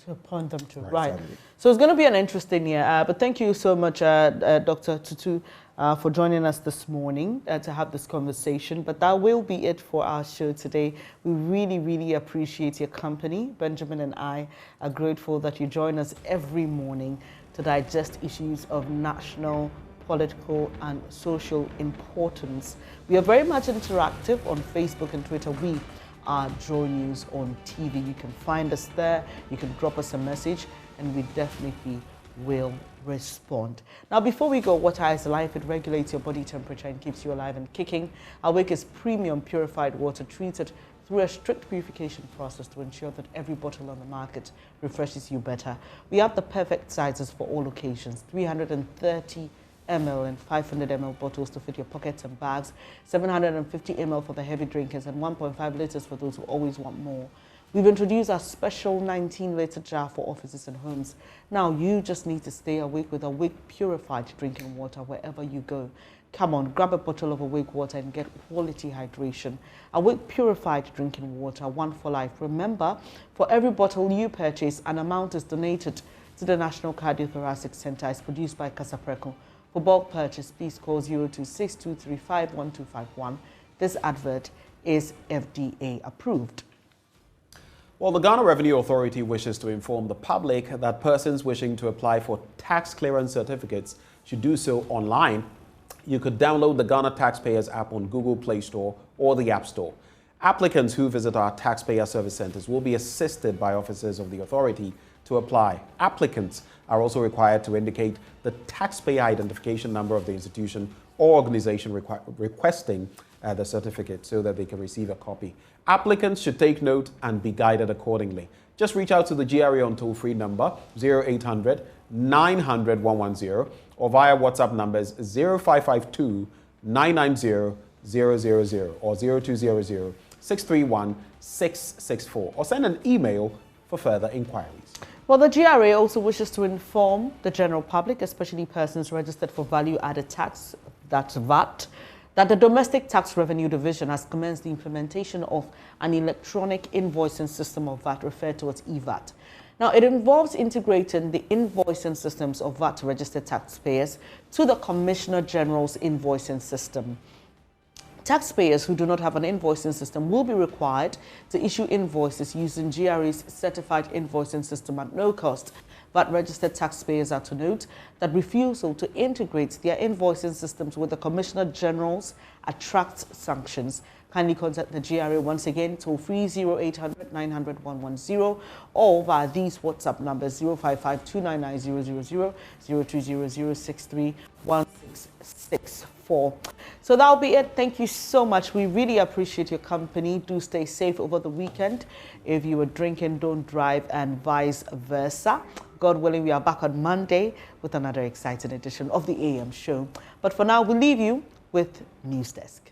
to point them to. Right. Exactly. So it's going to be an interesting year. But thank you so much, Dr. Tutu, for joining us this morning to have this conversation. But that will be it for our show today. We really, really appreciate your company. Benjamin and I are grateful that you join us every morning to digest issues of national, political and social importance. We are very much interactive on Facebook and Twitter. We are JoyNews on TV. You can find us there. You can drop us a message and we definitely will respond. Now, before we go, Water is life. It regulates your body temperature and keeps you alive and kicking. Awake is premium purified water treated through a strict purification process to ensure that every bottle on the market refreshes you better. We have the perfect sizes for all occasions: 330 ml and 500 ml bottles to fit your pockets and bags, 750 ml for the heavy drinkers, and 1.5 liters for those who always want more. we've introduced our special 19-liter jar for offices and homes. Now you just need to stay awake with Awake purified drinking water wherever you go. Come on, grab a bottle of Awake water and get quality hydration. Awake purified drinking water, one for life. Remember, for every bottle you purchase, an amount is donated to the National Cardiothoracic Center. It's produced by Casapreco. For bulk purchase, please call 026-235-1251. This advert is FDA approved. Well, the Ghana Revenue Authority wishes to inform the public that persons wishing to apply for tax clearance certificates should do so online. You could download the Ghana Taxpayers app on Google Play Store or the App Store. Applicants who visit our taxpayer service centers will be assisted by officers of the authority to apply. Applicants are also required to indicate the taxpayer identification number of the institution or organization requesting the certificate so that they can receive a copy. Applicants should take note and be guided accordingly. Just reach out to the GRA on toll-free number 0800 900 110 or via WhatsApp numbers 0552 990 000 or 0200 631 664 or send an email for further inquiries. Well, the GRA also wishes to inform the general public, especially persons registered for value-added tax, that's VAT, that the Domestic Tax Revenue Division has commenced the implementation of an electronic invoicing system of VAT referred to as EVAT. Now, it involves integrating the invoicing systems of VAT-registered taxpayers to the Commissioner General's invoicing system. Taxpayers who do not have an invoicing system will be required to issue invoices using GRA's certified invoicing system at no cost. VAT-registered taxpayers are to note that refusal to integrate their invoicing systems with the Commissioner General's attracts sanctions. Kindly contact the GRA once again, toll-free 0800 900 110 or via these WhatsApp numbers 055 299 000 0200 63 1664. So that'll be it. Thank you so much. We really appreciate your company. Do stay safe over the weekend. If you were drinking, don't drive, and vice versa. God willing, we are back on Monday with another exciting edition of the AM show. But for now, we'll leave you with News Desk.